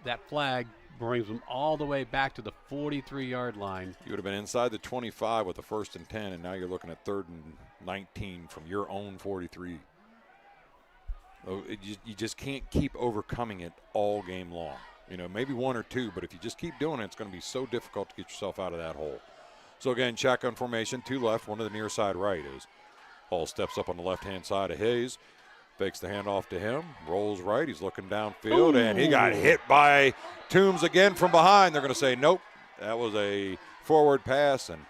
that flag brings them all the way back to the 43-yard line. You would have been inside the 25 with the 1st and 10, and now you're looking at 3rd and 19 from your own 43. You just can't keep overcoming it all game long. You know, maybe 1 or 2, but if you just keep doing it, it's going to be so difficult to get yourself out of that hole. So again, shotgun formation, 2 left, 1 to the near side right is Hall steps up on the left-hand side of Hayes, fakes the handoff to him, rolls right, he's looking downfield, and he got hit by Toombs again from behind. They're going to say, nope, that was a forward pass, and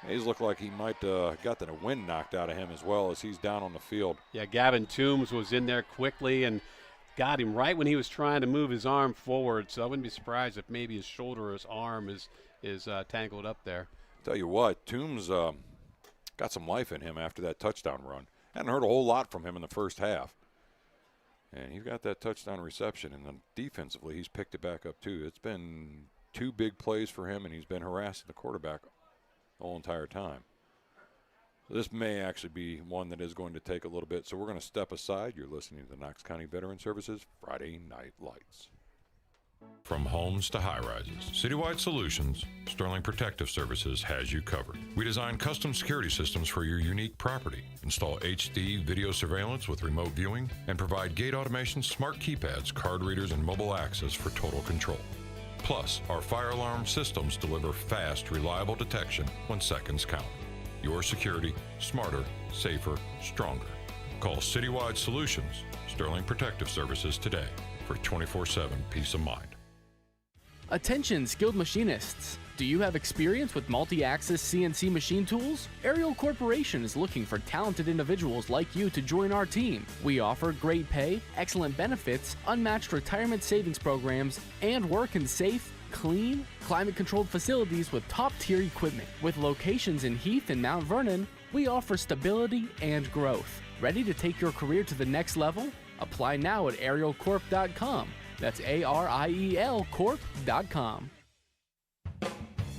Hayes looked like he might got the wind knocked out of him as well as he's down on the field. Yeah, Gavin Toombs was in there quickly and got him right when he was trying to move his arm forward, so I wouldn't be surprised if maybe his shoulder or his arm is tangled up there. Tell you what, Toombs got some life in him after that touchdown run. Hadn't heard a whole lot from him in the first half. And he's got that touchdown reception, and then defensively he's picked it back up too. It's been 2 big plays for him, and he's been harassing the quarterback the whole entire time. So this may actually be one that is going to take a little bit, so we're going to step aside. You're listening to the Knox County Veteran Services Friday Night Lights. From homes to high-rises, Citywide Solutions, Sterling Protective Services has you covered. We design custom security systems for your unique property, install HD video surveillance with remote viewing, and provide gate automation, smart keypads, card readers, and mobile access for total control. Plus, our fire alarm systems deliver fast, reliable detection when seconds count. Your security, smarter, safer, stronger. Call Citywide Solutions, Sterling Protective Services today for 24/7 peace of mind. Attention skilled machinists. Do you have experience with multi-axis CNC machine tools? Ariel Corporation is looking for talented individuals like you to join our team. We offer great pay, excellent benefits, unmatched retirement savings programs, and work in safe, clean, climate-controlled facilities with top-tier equipment. With locations in Heath and Mount Vernon, we offer stability and growth. Ready to take your career to the next level? Apply now at arielcorp.com. That's ARIEL Corp.com.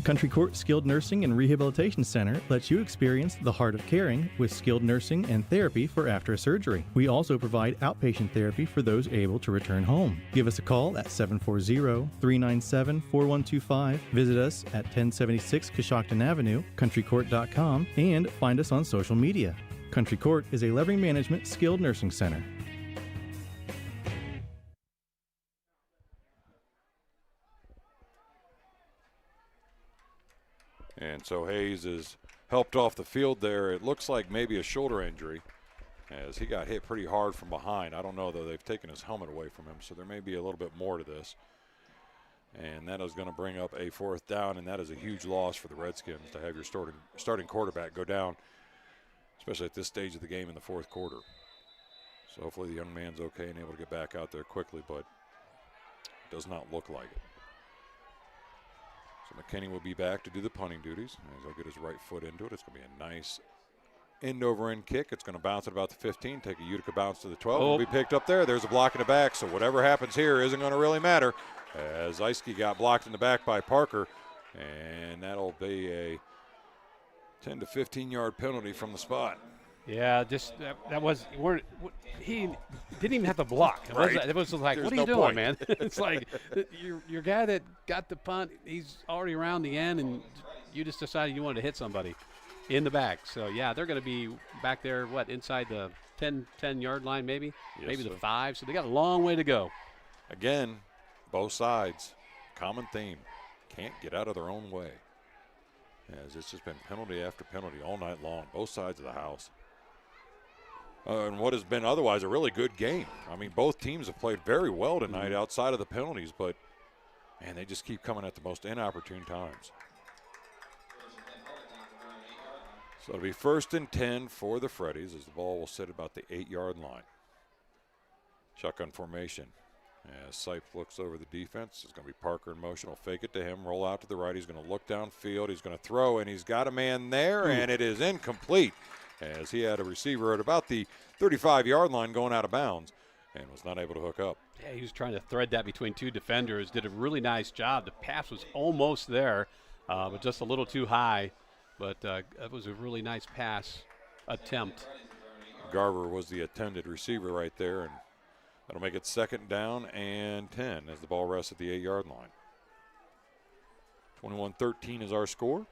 Country Court Skilled Nursing and Rehabilitation Center lets you experience the heart of caring with skilled nursing and therapy for after surgery. We also provide outpatient therapy for those able to return home. Give us a call at 740-397-4125. Visit us at 1076 Coshocton Avenue, countrycourt.com, and find us on social media. Country Court is a Levering Management Skilled Nursing Center. And so Hayes is helped off the field there. It looks like maybe a shoulder injury as he got hit pretty hard from behind. I don't know, though. They've taken his helmet away from him, so there may be a little bit more to this. And that is going to bring up a 4th down, and that is a huge loss for the Redskins to have your starting quarterback go down, especially at this stage of the game in the 4th quarter. So hopefully the young man's okay and able to get back out there quickly, but it does not look like it. So McKinney will be back to do the punting duties. As he'll get his right foot into it. It's going to be a nice end-over-end kick. It's going to bounce at about the 15, take a Utica bounce to the 12. It'll be picked up there. There's a block in the back, so whatever happens here isn't going to really matter, as Eiske got blocked in the back by Parker, and that'll be a 10 to 15-yard penalty from the spot. Yeah, just that was he didn't even have to block. It was like, There's what are you no doing, point. man? It's like your guy that got the punt, he's already around the end, and you just decided you wanted to hit somebody in the back. So yeah, they're going to be back there, inside the 10-yard line, maybe Yes, the sir. 5. So they got a long way to go. Again, both sides, common theme, can't get out of their own way. As it's just been penalty after penalty all night long, both sides of the house. And what has been otherwise a really good game. I mean, both teams have played very well tonight outside of the penalties, but, man, they just keep coming at the most inopportune times. So it'll be 1st and 10 for the Freddies as the ball will sit about the 8-yard line. Shotgun formation. As Sipe looks over the defense, it's going to be Parker in motion. He'll fake it to him, roll out to the right. He's going to look downfield. He's going to throw, and he's got a man there, and it is incomplete as he had a receiver at about the 35-yard line going out of bounds and was not able to hook up. Yeah, he was trying to thread that between 2 defenders. Did a really nice job. The pass was almost there, but just a little too high. But that was a really nice pass attempt. Garver was the intended receiver right there, and that'll make it 2nd down and 10 as the ball rests at the 8-yard line. 21-13 is our score.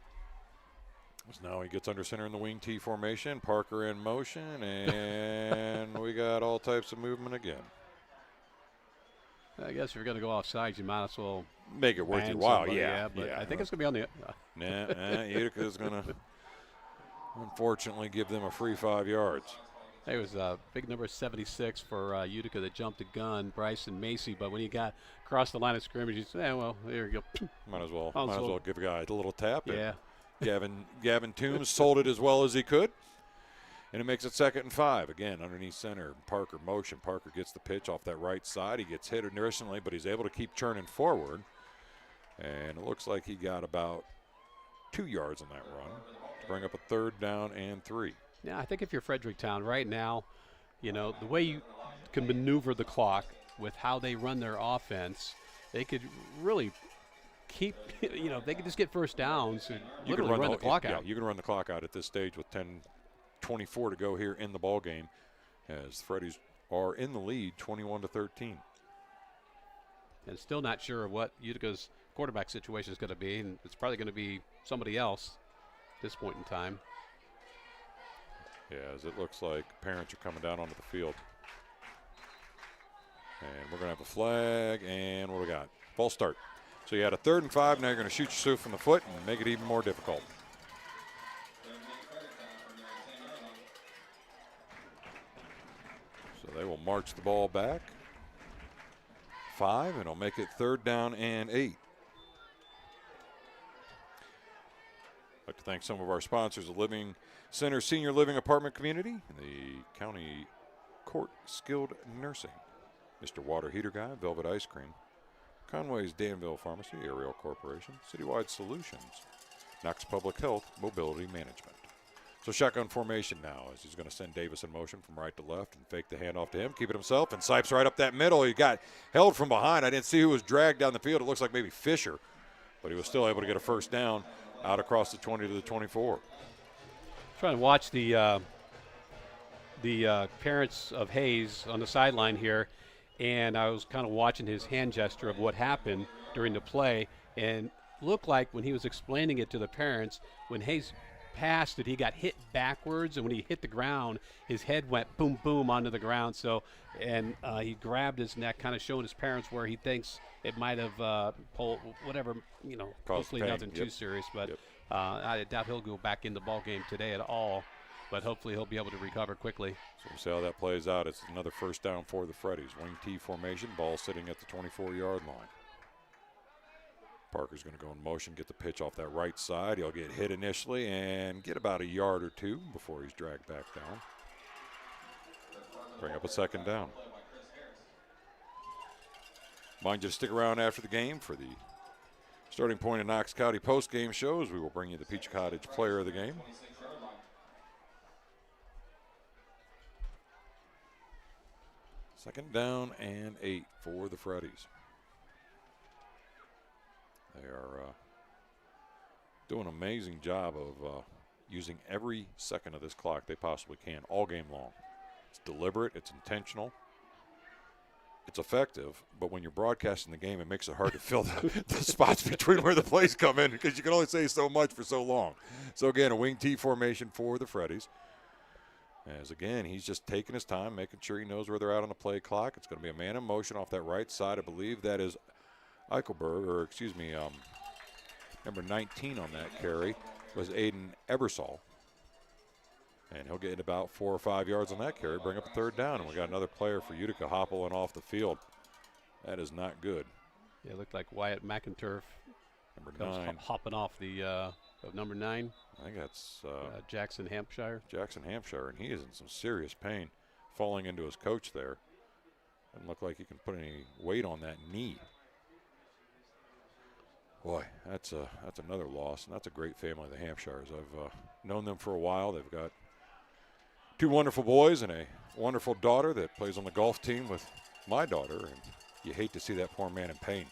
So now he gets under center in the wing T formation. Parker in motion, and we got all types of movement again. I guess if you're going to go offside, you might as well make it worth bang your while. somebody, Yeah, but I think it's going to be on the. Nah, Utica's going to unfortunately give them a free 5 yards. It was big number 76 for Utica that jumped the gun, Bryson Macy. But when he got across the line of scrimmage, he said, well, there you go. Might as well give a guy a little tap. Yeah. Gavin Toombs sold it as well as he could. And it makes it 2nd and 5. Again, underneath center, Parker motion. Parker gets the pitch off that right side. He gets hit initially, but he's able to keep churning forward. And it looks like he got about 2 yards on that run to bring up a 3rd down and 3. Yeah, I think if you're Fredericktown right now, the way you can maneuver the clock with how they run their offense, they could really keep, they could just get first downs and literally run the clock out. Yeah, you can run the clock out at this stage with 10:24 to go here in the ball game, as the Freddies are in the lead, 21-13. And still not sure what Utica's quarterback situation is going to be, and it's probably going to be somebody else at this point in time. Yeah, as it looks like parents are coming down onto the field. And we're going to have a flag, and what do we got? False start. So you had a 3rd and 5, now you're going to shoot yourself from the foot and make it even more difficult. So they will march the ball back. 5, and it'll make it 3rd down and 8. I'd like to thank some of our sponsors, the Living Center Senior Living Apartment Community, the County Court Skilled Nursing, Mr. Water Heater Guy, Velvet Ice Cream, Conway's Danville Pharmacy, Ariel Corporation, Citywide Solutions, Knox Public Health, Mobility Management. So shotgun formation now, as he's going to send Davis in motion from right to left and fake the handoff to him, keep it himself, and Sipes right up that middle. He got held from behind. I didn't see who was dragged down the field. It looks like maybe Fisher, but he was still able to get a first down out across the 20 to the 24. Trying to watch the parents of Hayes on the sideline here, and I was kind of watching his hand gesture of what happened during the play, and looked like when he was explaining it to the parents, when Hayes passed it, he got hit backwards, and when he hit the ground, his head went boom, boom onto the ground. So, and he grabbed his neck, kind of showing his parents where he thinks it might have pulled whatever, hopefully nothing too serious. But I doubt he'll go back in the ball game today at all. But hopefully he'll be able to recover quickly. So we'll see how that plays out. It's another first down for the Freddies. Wing T formation, ball sitting at the 24-yard line. Parker's going to go in motion, get the pitch off that right side. He'll get hit initially and get about a yard or two before he's dragged back down. Bring up a 2nd down. Mind you to stick around after the game for the Starting Point in Knox County post-game shows. We will bring you the Peach Cottage player of the game. Second down and 8 for the Freddies. They are doing an amazing job of using every second of this clock they possibly can all game long. It's deliberate, it's intentional, it's effective, but when you're broadcasting the game, it makes it hard to fill the spots between where the plays come in, because you can only say so much for so long. So again, a wing T formation for the Freddies. As again, he's just taking his time, making sure he knows where they're at on the play clock. It's going to be a man in motion off that right side. I believe that is Eichelberg, or excuse me, number 19 on that carry was Aiden Ebersol. And he'll get about 4 or 5 yards on that carry, bring up a 3rd down. And we got another player for Utica hopping off the field. That is not good. Yeah, it looked like Wyatt McInturf. Number 9. Hopping off the of number 9. I think that's Jackson Hampshire. Jackson Hampshire, and he is in some serious pain, falling into his coach there. Doesn't look like he can put any weight on that knee. Boy, that's another loss, and that's a great family, the Hampshires. I've known them for a while. They've got 2 wonderful boys and a wonderful daughter that plays on the golf team with my daughter, and you hate to see that poor man in pain.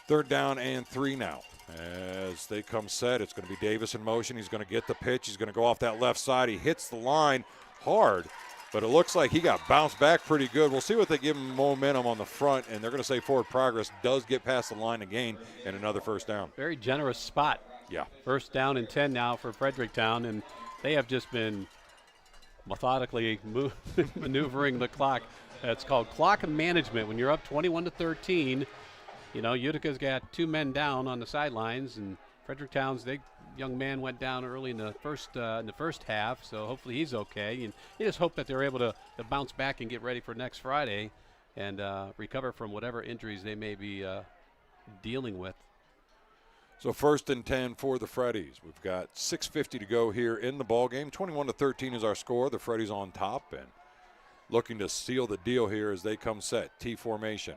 3rd down and 3 now. As they come set, it's going to be Davis in motion. He's going to get the pitch. He's going to go off that left side. He hits the line hard, but it looks like he got bounced back pretty good. We'll see what they give him momentum on the front, and they're going to say forward progress does get past the line again, and another first down. Very generous spot. Yeah. 1st down and 10 now for Fredericktown, and they have just been methodically maneuvering the clock It's called clock management. When you're up 21-13, you know, Utica's got 2 men down on the sidelines, and Fredericktown's young man went down early in the first half, so hopefully he's okay. And you just hope that they're able to bounce back and get ready for next Friday and recover from whatever injuries they may be dealing with. So 1st and 10 for the Freddies. We've got 6:50 to go here in the ball game. 21-13 is our score. The Freddies on top and looking to seal the deal here as they come set. T formation.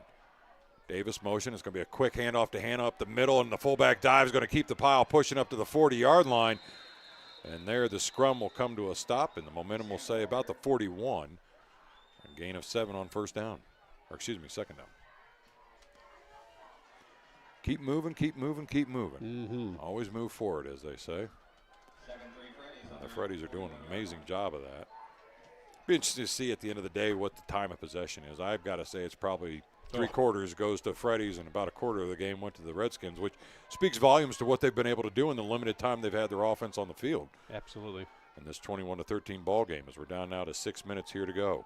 Davis motion. It's going to be a quick handoff to Hannah up the middle, and the fullback dive is going to keep the pile pushing up to the 40-yard line. And there the scrum will come to a stop, and the momentum will say about the 41. A gain of 7 on second down. Keep moving, keep moving, keep moving. Mm-hmm. Always move forward, as they say. The Freddies are doing an amazing job of that. Be interesting to see at the end of the day what the time of possession is. I've got to say it's probably 3/4 goes to Freddies and about 1/4 of the game went to the Redskins, which speaks volumes to what they've been able to do in the limited time they've had their offense on the field. Absolutely. In this 21-13 ball game, as we're down now to 6 minutes here to go.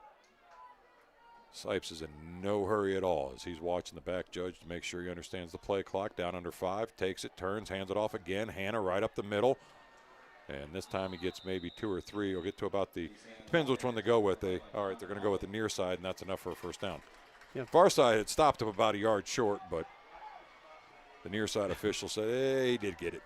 Sipes is in no hurry at all as he's watching the back judge to make sure he understands the play clock. Down under 5, takes it, turns, hands it off again. Hannah right up the middle. And this time he gets maybe 2 or 3. He'll get to about depends which one they go with. They're going to go with the near side, and that's enough for a first down. Yeah. Far side had stopped him about a yard short, but the near side official said, hey, he did get it.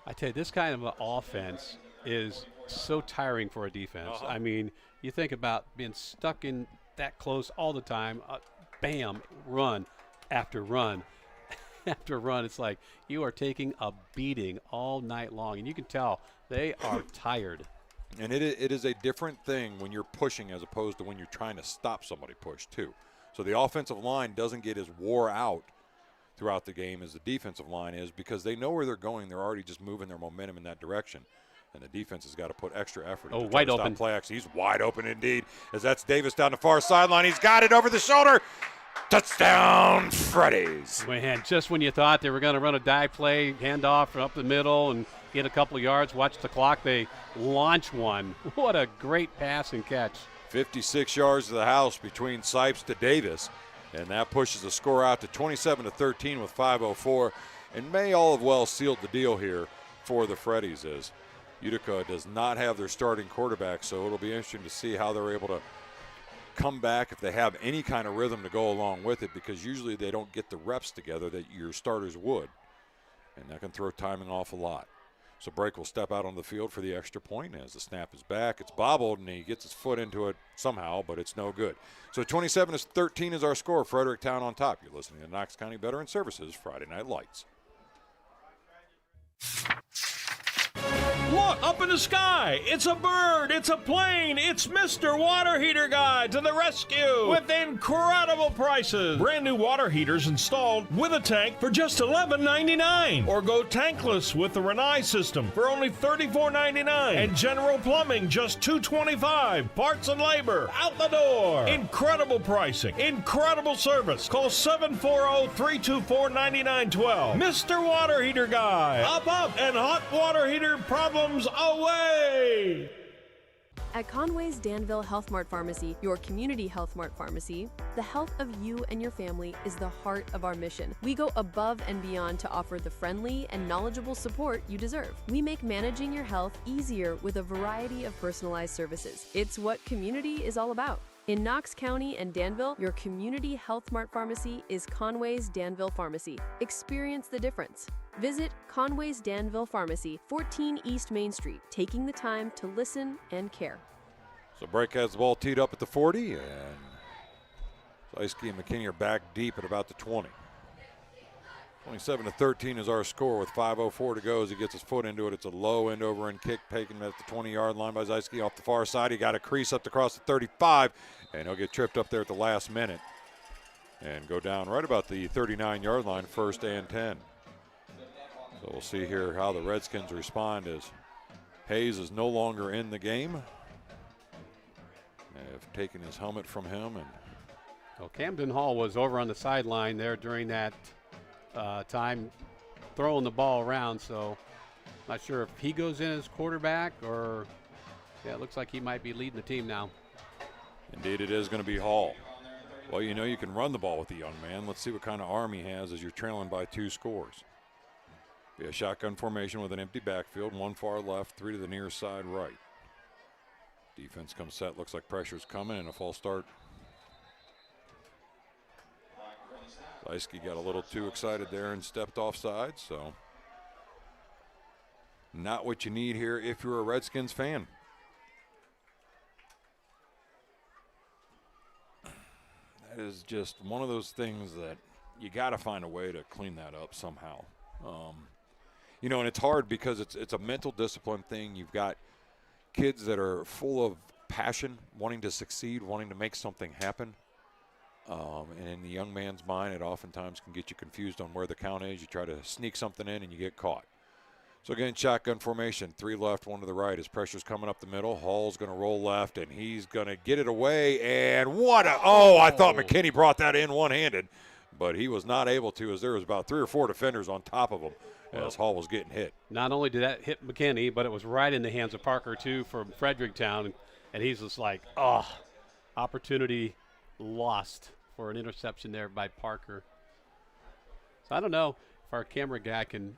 I tell you, this kind of an offense is so tiring for a defense. I mean, you think about being stuck in that close all the time. Bam, run after run after run. It's like you are taking a beating all night long, and you can tell they are tired. And it is a different thing when you're pushing as opposed to when you're trying to stop somebody push, too. So the offensive line doesn't get as wore out throughout the game as the defensive line is because they know where they're going. They're already just moving their momentum in that direction. And the defense has got to put extra effort. Oh, wide open. Play action. He's wide open indeed as that's Davis down the far sideline. He's got it over the shoulder. Touchdown, Freddies. Man, just when you thought they were going to run a dive play, handoff up the middle and get a couple of yards, watch the clock, they launch one. What a great pass and catch. 56 yards to the house between Sipes to Davis. And that pushes the score out to 27-13 with 5:04. And may all have well sealed the deal here for the Freddies as Utica does not have their starting quarterback, so it'll be interesting to see how they're able to come back if they have any kind of rhythm to go along with it, because usually they don't get the reps together that your starters would, and that can throw timing off a lot. So Brake will step out on the field for the extra point. As the snap is back, it's bobbled, and he gets his foot into it somehow, but it's no good. So 27-13 is our score. Fredericktown on top. You're listening to Knox County Veteran Services Friday Night Lights. Look, up in the sky. It's a bird. It's a plane. It's Mr. Water Heater Guy to the rescue with incredible prices. Brand new water heaters installed with a tank for just $11.99. Or go tankless with the Renai system for only $34.99. And general plumbing just $225. Parts and labor out the door. Incredible pricing. Incredible service. Call 740-324-9912. Mr. Water Heater Guy. Up and hot water heater problems away! At Conway's Danville Health Mart Pharmacy, your community Health Mart pharmacy, the health of you and your family is the heart of our mission. We go above and beyond to offer the friendly and knowledgeable support you deserve. We make managing your health easier with a variety of personalized services. It's what community is all about. In Knox County and Danville, your community Health Mart pharmacy is Conway's Danville Pharmacy. Experience the difference. Visit Conway's Danville Pharmacy, 14 East Main Street, taking the time to listen and care. So Brake has the ball teed up at the 40, and Zeisky and McKinney are back deep at about the 20. 27-13 is our score with 5:04 to go as he gets his foot into it. It's a low end over end kick taken at the 20-yard line by Zeisky off the far side. He got a crease up across the 35, and he'll get tripped up there at the last minute and go down right about the 39-yard line, 1st and 10. So we'll see here how the Redskins respond as Hayes is no longer in the game. They've taken his helmet from him. And well, Camden Hall was over on the sideline there during that time throwing the ball around, so not sure if he goes in as quarterback or, yeah, it looks like he might be leading the team now. Indeed, it is going to be Hall. Well, you know you can run the ball with the young man. Let's see what kind of arm he has as you're trailing by 2 scores. Be a shotgun formation with an empty backfield, 1 far left, 3 to the near side right. Defense comes set, looks like pressure's coming, and a false start. Leisky got a little too excited there and stepped offside, so not what you need here if you're a Redskins fan. That is just one of those things that you got to find a way to clean that up somehow. You know, and it's hard because it's a mental discipline thing. You've got kids that are full of passion, wanting to succeed, wanting to make something happen. And in the young man's mind, it oftentimes can get you confused on where the count is. You try to sneak something in and you get caught. So again, shotgun formation, 3 left, 1 to the right. His pressure's coming up the middle. Hall's going to roll left, and he's going to get it away. And I thought McKinney brought that in one-handed, but he was not able to, as there was about 3 or 4 defenders on top of him as Hall was getting hit. Not only did that hit McKinney, but it was right in the hands of Parker, too, from Fredericktown. And he's just like, opportunity lost for an interception there by Parker. So I don't know if our camera guy can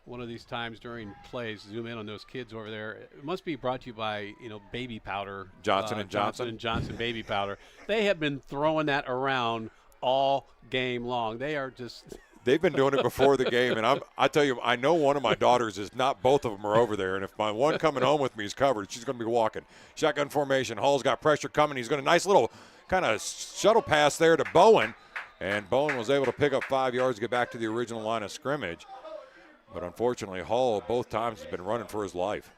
one of these times during plays zoom in on those kids over there. It must be brought to you by, baby powder. Johnson & Johnson. Johnson baby powder. They have been throwing that around all game long. They are just – They've been doing it before the game, and I tell you, I know one of my daughters is not. Both of them are over there, and if my one coming home with me is covered, she's going to be walking. Shotgun formation. Hall's got pressure coming. He's got a nice little kind of shuttle pass there to Bowen, and Bowen was able to pick up 5 yards to get back to the original line of scrimmage. But unfortunately, Hall both times has been running for his life.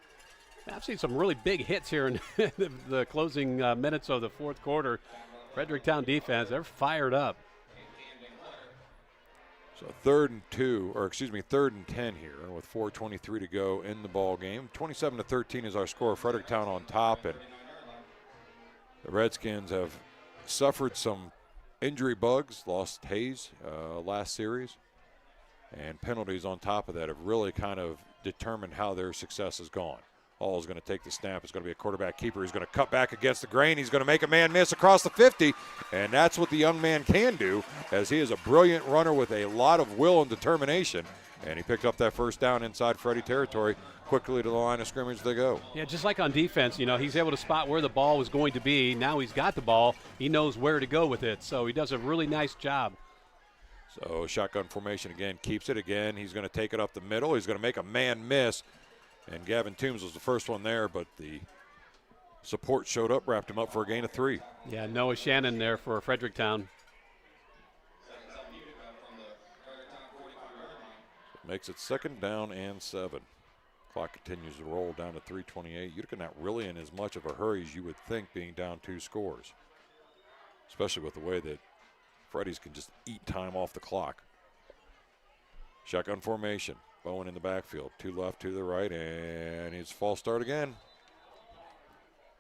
I've seen some really big hits here in the closing minutes of the fourth quarter. Fredericktown defense, they're fired up. So 3rd and 10 here with 4:23 to go in the ball game. 27-13 is our score. Fredericktown on top, and the Redskins have suffered some injury bugs. Lost Hayes last series, and penalties on top of that have really kind of determined how their success has gone. Hall is going to take the snap. It's going to be a quarterback keeper. He's going to cut back against the grain. He's going to make a man miss across the 50, and that's what the young man can do, as he is a brilliant runner with a lot of will and determination, and he picked up that first down inside Freddie territory. Quickly to the line of scrimmage they go. Yeah, just like on defense, he's able to spot where the ball was going to be. Now he's got the ball. He knows where to go with it, so he does a really nice job. So shotgun formation again, keeps it again. He's going to take it up the middle. He's going to make a man miss. And Gavin Toombs was the first one there, but the support showed up, wrapped him up for a gain of 3. Yeah, Noah Shannon there for Fredericktown. Makes it 2nd down and 7. Clock continues to roll down to 3:28. Utica not really in as much of a hurry as you would think, being down 2 scores, especially with the way that Freddies can just eat time off the clock. Shotgun formation. Bowen in the backfield. 2 left, 2 to the right, and he's false start again.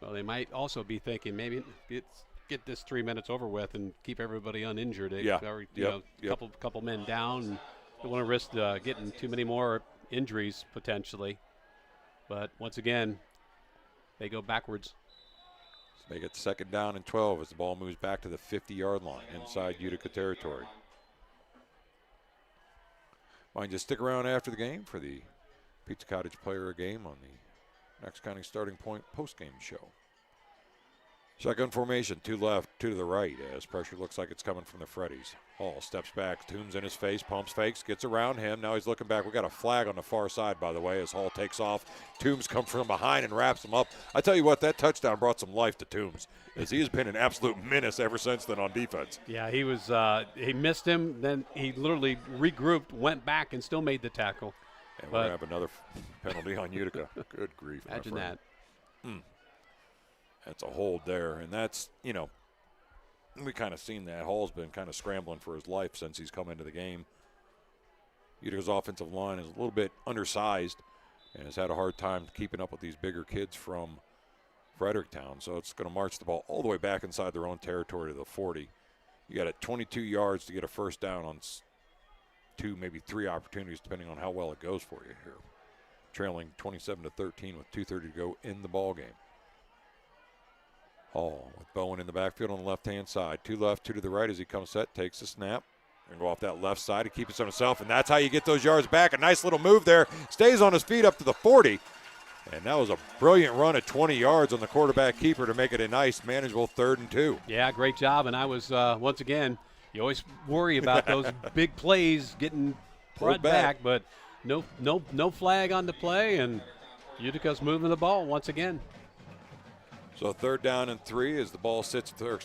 Well, they might also be thinking maybe get this 3 minutes over with and keep everybody uninjured. Couple men down. And don't want to risk getting too many more injuries potentially. But once again, they go backwards. So they get 2nd down and 12 as the ball moves back to the 50-yard line inside Utica territory. Mind you, stick around after the game for the Pizza Cottage Player Game on the Knox County Starting Point postgame show. Shotgun formation, 2 left, 2 to the right, as pressure looks like it's coming from the Freddies. Hall steps back, Toombs in his face, pumps fakes, gets around him. Now he's looking back. We got a flag on the far side, by the way, as Hall takes off. Toombs comes from behind and wraps him up. I tell you what, that touchdown brought some life to Toombs, as he has been an absolute menace ever since then on defense. Yeah, he was. He missed him, then he literally regrouped, went back, and still made the tackle. And we're going to have another penalty on Utica. Good grief. Imagine that. That's a hold there, and that's, we kind of seen that. Hall's been kind of scrambling for his life since he's come into the game. Utica's offensive line is a little bit undersized and has had a hard time keeping up with these bigger kids from Fredericktown, so it's going to march the ball all the way back inside their own territory to the 40. You got it 22 yards to get a first down on 2, maybe 3 opportunities, depending on how well it goes for you here. Trailing 27-13 with 2:30 to go in the ball game. Hall with Bowen in the backfield on the left-hand side. 2 left, 2 to the right as he comes set, takes the snap. And go off that left side to keep it on himself, and that's how you get those yards back. A nice little move there. Stays on his feet up to the 40. And that was a brilliant run at 20 yards on the quarterback keeper to make it a nice, manageable 3rd and 2. Yeah, great job. And I was, once again, you always worry about those big plays getting brought back, but no flag on the play, and Utica's moving the ball once again. So 3rd down and 3 as the ball sits, third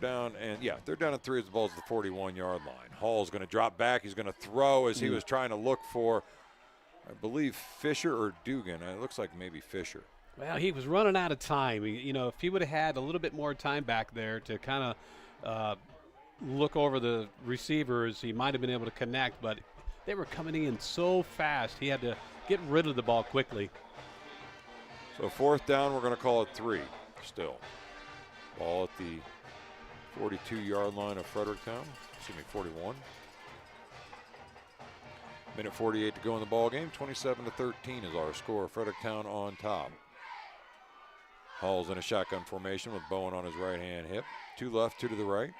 down and 3 as the ball's at the 41-yard line. Hall's going to drop back. He's going to throw as he was trying to look for, I believe, Fisher or Dugan. It looks like maybe Fisher. Well, he was running out of time. If he would have had a little bit more time back there to kind of look over the receivers, he might have been able to connect, but they were coming in so fast. He had to get rid of the ball quickly. So 4th down, we're going to call it 3 still. Ball at the 42-yard line of Fredericktown. 41. Minute 48 to go in the ball game. 27-13 is our score. Fredericktown on top. Hall's in a shotgun formation with Bowen on his right-hand hip. 2 left, 2 to the right.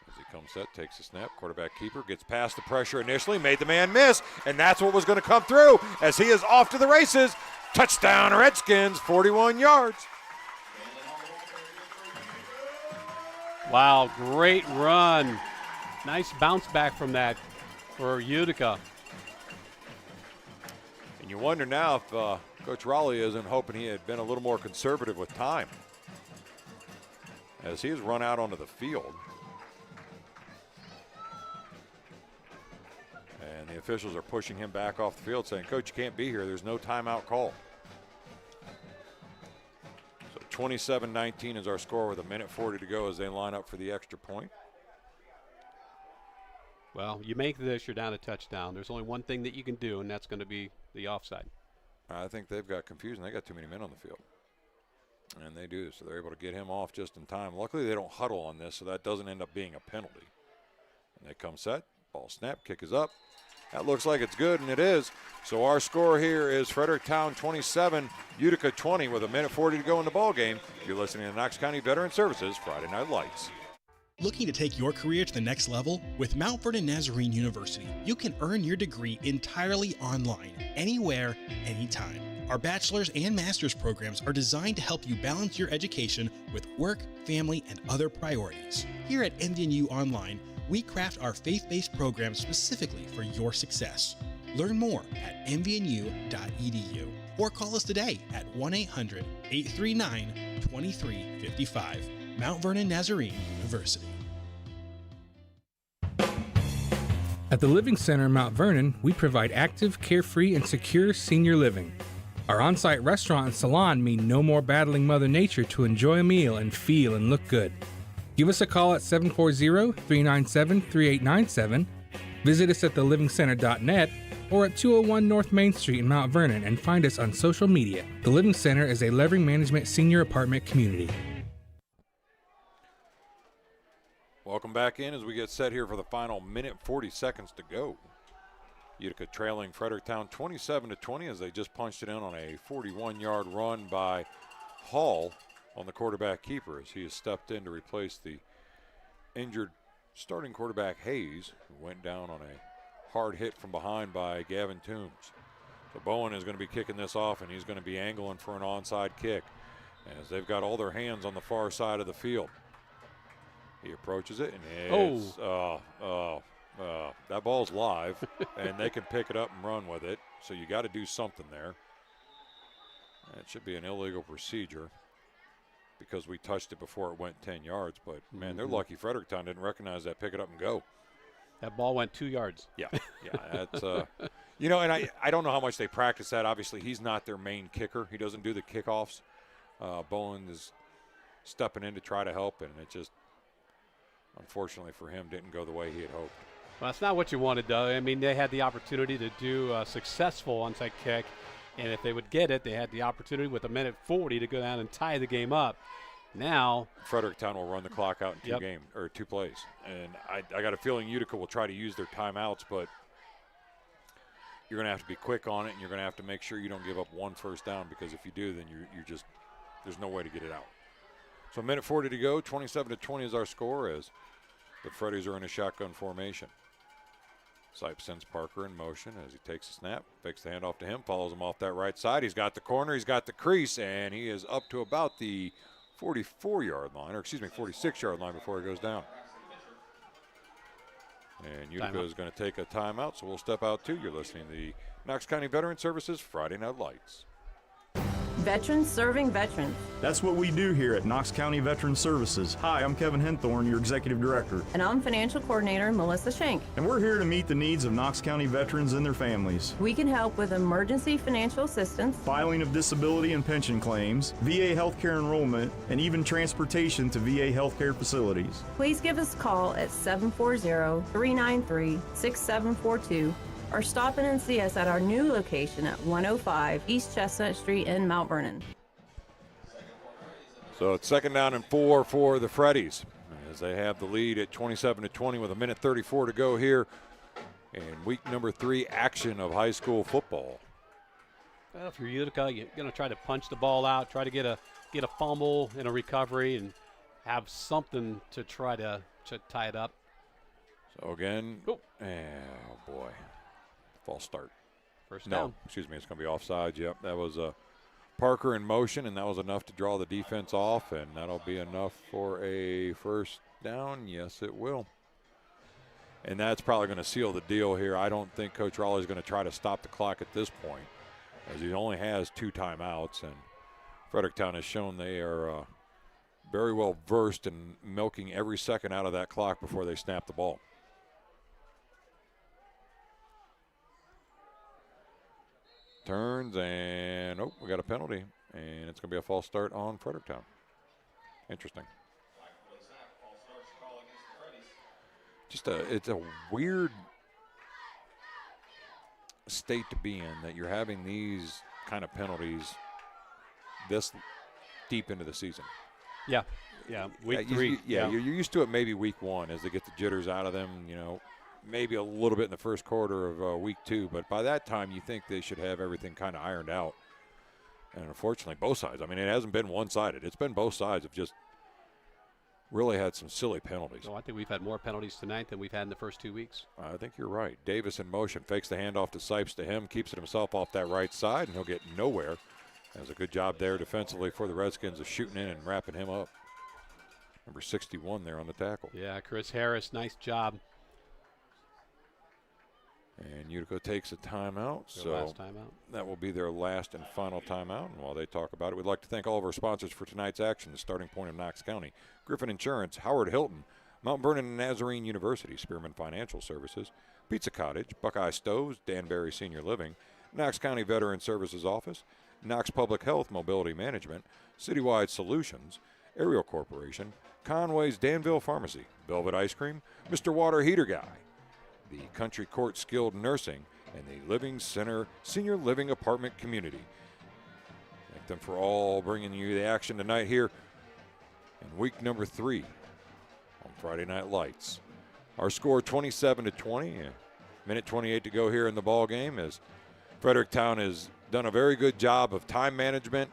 As he comes set, takes a snap. Quarterback keeper gets past the pressure initially, made the man miss, and that's what was going to come through as he is off to the races. Touchdown Redskins, 41 yards. Wow, great run. Nice bounce back from that for Utica. And you wonder now if Coach Raleigh isn't hoping he had been a little more conservative with time as he has run out onto the field. And the officials are pushing him back off the field saying, Coach, you can't be here. There's no timeout call. So 27-19 is our score with a minute 40 to go as they line up for the extra point. Well, you make this, you're down a touchdown. There's only one thing that you can do, and that's going to be the offside. I think they've got confusion. They got too many men on the field. And they do, so they're able to get him off just in time. Luckily, they don't huddle on this, so that doesn't end up being a penalty. And they come set, ball snap, kick is up. That looks like it's good, and it is. So our score here is Fredericktown 27, Utica 20 with a minute 40 to go in the ball game. You're listening to Knox County Veteran Services Friday Night Lights. Looking to take your career to the next level? With Mount Vernon Nazarene University, you can earn your degree entirely online, anywhere, anytime. Our bachelor's and master's programs are designed to help you balance your education with work, family, and other priorities. Here at MVNU Online, we craft our faith-based programs specifically for your success. Learn more at mvnu.edu or call us today at 1-800-839-2355. Mount Vernon Nazarene University. At the Living Center in Mount Vernon, we provide active, carefree, and secure senior living. Our on-site restaurant and salon mean no more battling Mother Nature to enjoy a meal and feel and look good. Give us a call at 740-397-3897, visit us at thelivingcenter.net, or at 201 North Main Street in Mount Vernon and find us on social media. The Living Center is a Levering Management senior apartment community. Welcome back in as we get set here for the final minute 40 seconds to go. Utica trailing Fredericktown 27-20 as they just punched it in on a 41-yard run by Hall on the quarterback keeper as he has stepped in to replace the injured starting quarterback Hayes, who went down on a hard hit from behind by Gavin Toombs. So Bowen is going to be kicking this off, and he's going to be angling for an onside kick as they've got all their hands on the far side of the field. He approaches it, and it's, that ball's live, and they can pick it up and run with it. So you got to do something there. It should be an illegal procedure because we touched it before it went 10 yards. But, man, they're lucky Fredericktown didn't recognize that, pick it up and go. That ball went 2 yards. Yeah, that's you know, and I don't know how much they practice that. Obviously, he's not their main kicker. He doesn't do the kickoffs. Bowen is stepping in to try to help, and it just, unfortunately for him, didn't go the way he had hoped. Well, that's not what you wanted, though. I mean, they had the opportunity to do a successful onside kick, and if they would get it, they had the opportunity with a minute 40 to go down and tie the game up. Now Fredericktown will run the clock out in two plays, and I got a feeling Utica will try to use their timeouts, but you're going to have to be quick on it, and you're going to have to make sure you don't give up one first down, because if you do, then you're just there's no way to get it out. So a minute 40 to go, 27-20 is our score as the Freddies are in a shotgun formation. Sipes sends Parker in motion as he takes a snap, fakes the handoff to him, follows him off that right side. He's got the corner, he's got the crease, and he is up to about the 44-yard line, or excuse me, 46-yard line before he goes down. And Utica is going to take a timeout, so we'll step out too. You're listening to the Knox County Veteran Services Friday Night Lights. Veterans serving veterans. That's what we do here at Knox County Veteran Services. Hi, I'm Kevin Henthorne, your Executive Director. And I'm Financial Coordinator Melissa Schenk. And we're here to meet the needs of Knox County veterans and their families. We can help with emergency financial assistance, filing of disability and pension claims, VA healthcare enrollment, and even transportation to VA healthcare facilities. Please give us a call at 740-393-6742 or stop in and see us at our new location at 105 East Chestnut Street in Mount Vernon. So it's 2nd down and 4 for the Freddies as they have the lead at 27-20 with a minute 34 to go here in week number 3 action of high school football. Well, if you're Utica, you're going to try to punch the ball out, try to get a fumble and a recovery and have something to try to tie it up. So again, oh boy. False start. First down. No, excuse me, it's going to be offsides. Yep, that was Parker in motion, and that was enough to draw the defense off, and that'll be enough for a first down. Yes, it will. And that's probably going to seal the deal here. I don't think Coach Raleigh's going to try to stop the clock at this point, as he only has 2 timeouts, and Fredericktown has shown they are very well versed in milking every second out of that clock before they snap the ball. Turns, and we got a penalty, and it's going to be a false start on Fredericktown. Interesting. It's a weird state to be in that you're having these kind of penalties this deep into the season. Yeah, week 3. You're used to it maybe week 1 as they get the jitters out of them, maybe a little bit in the first quarter of week 2, but by that time you think they should have everything kind of ironed out. And unfortunately, both sides. I mean, it hasn't been one-sided. It's been both sides have just really had some silly penalties. So I think we've had more penalties tonight than we've had in the first 2 weeks. I think you're right. Davis in motion, fakes the handoff to Sipes to him, keeps it himself off that right side, and he'll get nowhere. Has a good job there defensively for the Redskins of shooting in and wrapping him up. Number 61 there on the tackle. Yeah, Chris Harris, nice job. And Utica takes a timeout. Last timeout. That will be their last and final timeout. And while they talk about it, we'd like to thank all of our sponsors for tonight's action. The Starting Point of Knox County, Griffin Insurance, Howard Hilton, Mount Vernon and Nazarene University, Spearman Financial Services, Pizza Cottage, Buckeye Stoves, Danbury Senior Living, Knox County Veteran Services Office, Knox Public Health Mobility Management, Citywide Solutions, Ariel Corporation, Conway's Danville Pharmacy, Velvet Ice Cream, Mr. Water Heater Guy, the Country Court Skilled Nursing, and the Living Center Senior Living Apartment Community. Thank them for all bringing you the action tonight here in week number 3 on Friday Night Lights. Our score 27-20, minute 28 to go here in the ball game as Fredericktown has done a very good job of time management,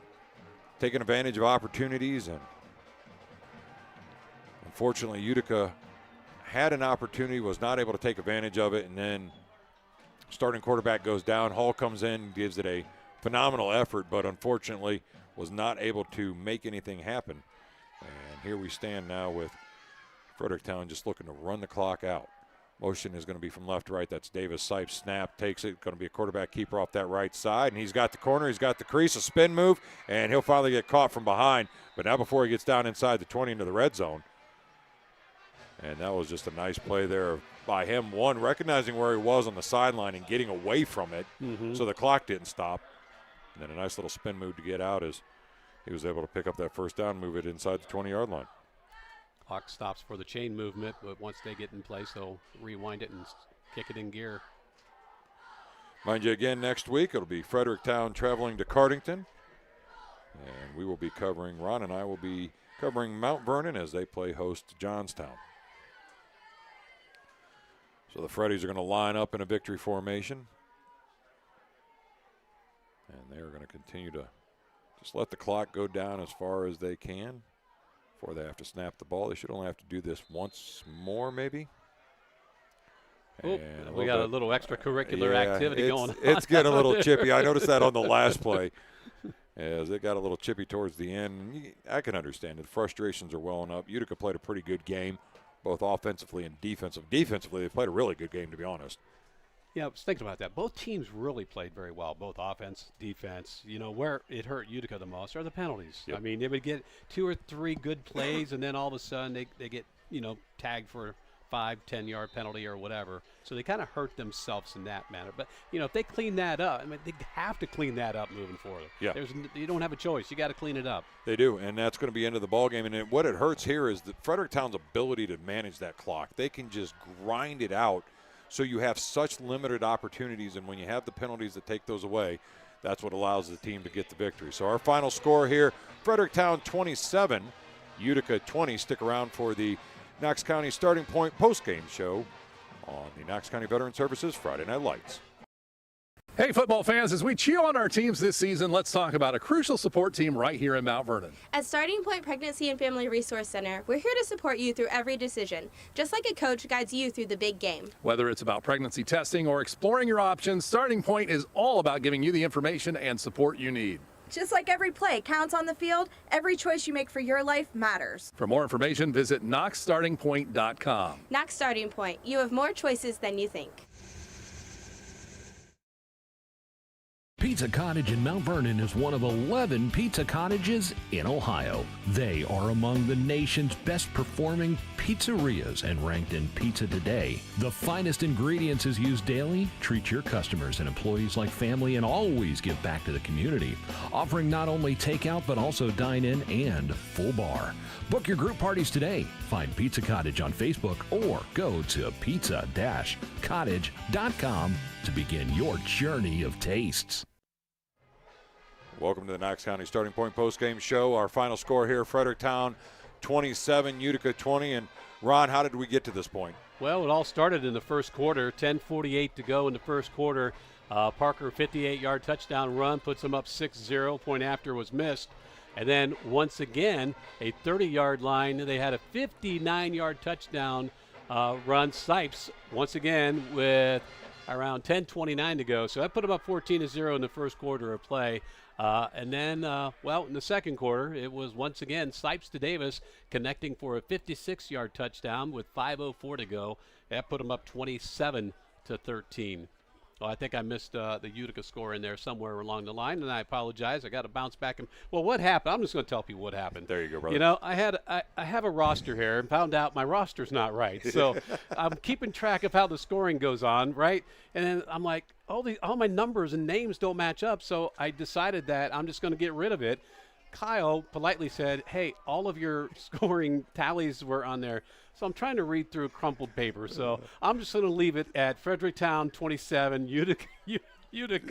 taking advantage of opportunities, and unfortunately Utica had an opportunity, was not able to take advantage of it, and then starting quarterback goes down. Hall comes in, gives it a phenomenal effort, but unfortunately was not able to make anything happen. And here we stand now with Fredericktown just looking to run the clock out. Motion is going to be from left to right. That's Davis. Sipes snap, takes it. Going to be a quarterback keeper off that right side, and he's got the corner. He's got the crease, a spin move, and he'll finally get caught from behind. But now before he gets down inside the 20 into the red zone, and that was just a nice play there by him. One, recognizing where he was on the sideline and getting away from it so the clock didn't stop. And then a nice little spin move to get out as he was able to pick up that first down, move it inside the 20-yard line. Clock stops for the chain movement, but once they get in place, they'll rewind it and kick it in gear. Mind you, again, next week it'll be Fredericktown traveling to Cardington. And we will be covering, Ron and I will be covering Mount Vernon as they play host to Johnstown. So the Freddies are going to line up in a victory formation. And they are going to continue to Just let the clock go down as far as they can before they have to snap the ball. They should only have to do this once more, maybe. Oh, we got a little extracurricular activity going on. It's getting a little chippy. I noticed that on the last play. As it got a little chippy towards the end. I can understand it. The frustrations are welling up. Utica played a pretty good game, both offensively and defensively. Defensively, they played a really good game, to be honest. Yeah, I was thinking about that. Both teams really played very well, both offense, defense. You know, where it hurt Utica the most are the penalties. Yep. I mean, they would get 2 or 3 good plays, and then all of a sudden they get, tagged for a 5-10-yard penalty or whatever. So they kind of hurt themselves in that manner. But, if they clean that up, I mean, they have to clean that up moving forward. Yeah. You don't have a choice. You got to clean it up. They do, and that's going to be into the ball game. And what it hurts here is Fredericktown's ability to manage that clock. They can just grind it out. So you have such limited opportunities, and when you have the penalties that take those away, that's what allows the team to get the victory. So our final score here, Fredericktown 27, Utica 20. Stick around for the Knox County Starting Point postgame show on the Knox County Veteran Services Friday Night Lights. Hey, football fans, as we cheer on our teams this season, let's talk about a crucial support team right here in Mount Vernon. At Starting Point Pregnancy and Family Resource Center, we're here to support you through every decision, just like a coach guides you through the big game. Whether it's about pregnancy testing or exploring your options, Starting Point is all about giving you the information and support you need. Just like every play counts on the field, every choice you make for your life matters. For more information, visit knoxstartingpoint.com. Knox Starting Point, you have more choices than you think. Pizza Cottage in Mount Vernon is one of 11 pizza cottages in Ohio. They are among the nation's best performing pizzerias and ranked in Pizza Today. The finest ingredients is used daily. Treat your customers and employees like family and always give back to the community. Offering not only takeout but also dine-in and full bar. Book your group parties today. Find Pizza Cottage on Facebook or go to pizza-cottage.com to begin your journey of tastes. Welcome to the Knox County Starting Point postgame show. Our final score here, Fredericktown 27, Utica 20. And Ron, how did we get to this point? Well, it all started in the first quarter. 10:48 to go in the first quarter. Parker, 58-yard touchdown run, puts them up 6-0. Point after was missed. And then once again, a 30-yard line. They had a 59-yard touchdown run. Sipes, once again, with around 10:29 to go. So that put them up 14-0 in the first quarter of play. And then, in the second quarter, it was once again Sipes to Davis connecting for a 56-yard touchdown with 5:04 to go. That put them up 27-13. Oh, I think I missed the Utica score in there somewhere along the line, and I apologize. I got to bounce back. What happened? I'm just going to tell people what happened. There you go, brother. I have a roster here and found out my roster's not right. So I'm keeping track of how the scoring goes on, right? And then I'm like, all my numbers and names don't match up, so I decided that I'm just going to get rid of it. Kyle politely said, hey, all of your scoring tallies were on there. So I'm trying to read through crumpled paper. So I'm just going to leave it at Fredericktown 27, Utica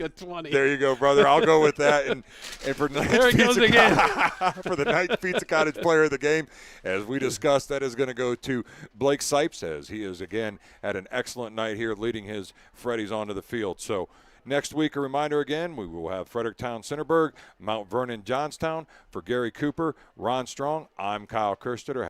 20. There you go, brother. I'll go with that. And for tonight's for the night Pizza Cottage player of the game, as we discussed, that is going to go to Blake Sipes, as he is, again, had an excellent night here leading his Freddies onto the field. So next week, a reminder again, we will have Fredericktown Centerburg, Mount Vernon Johnstown. For Gary Cooper, Ron Strong, I'm Kyle Kerstetter.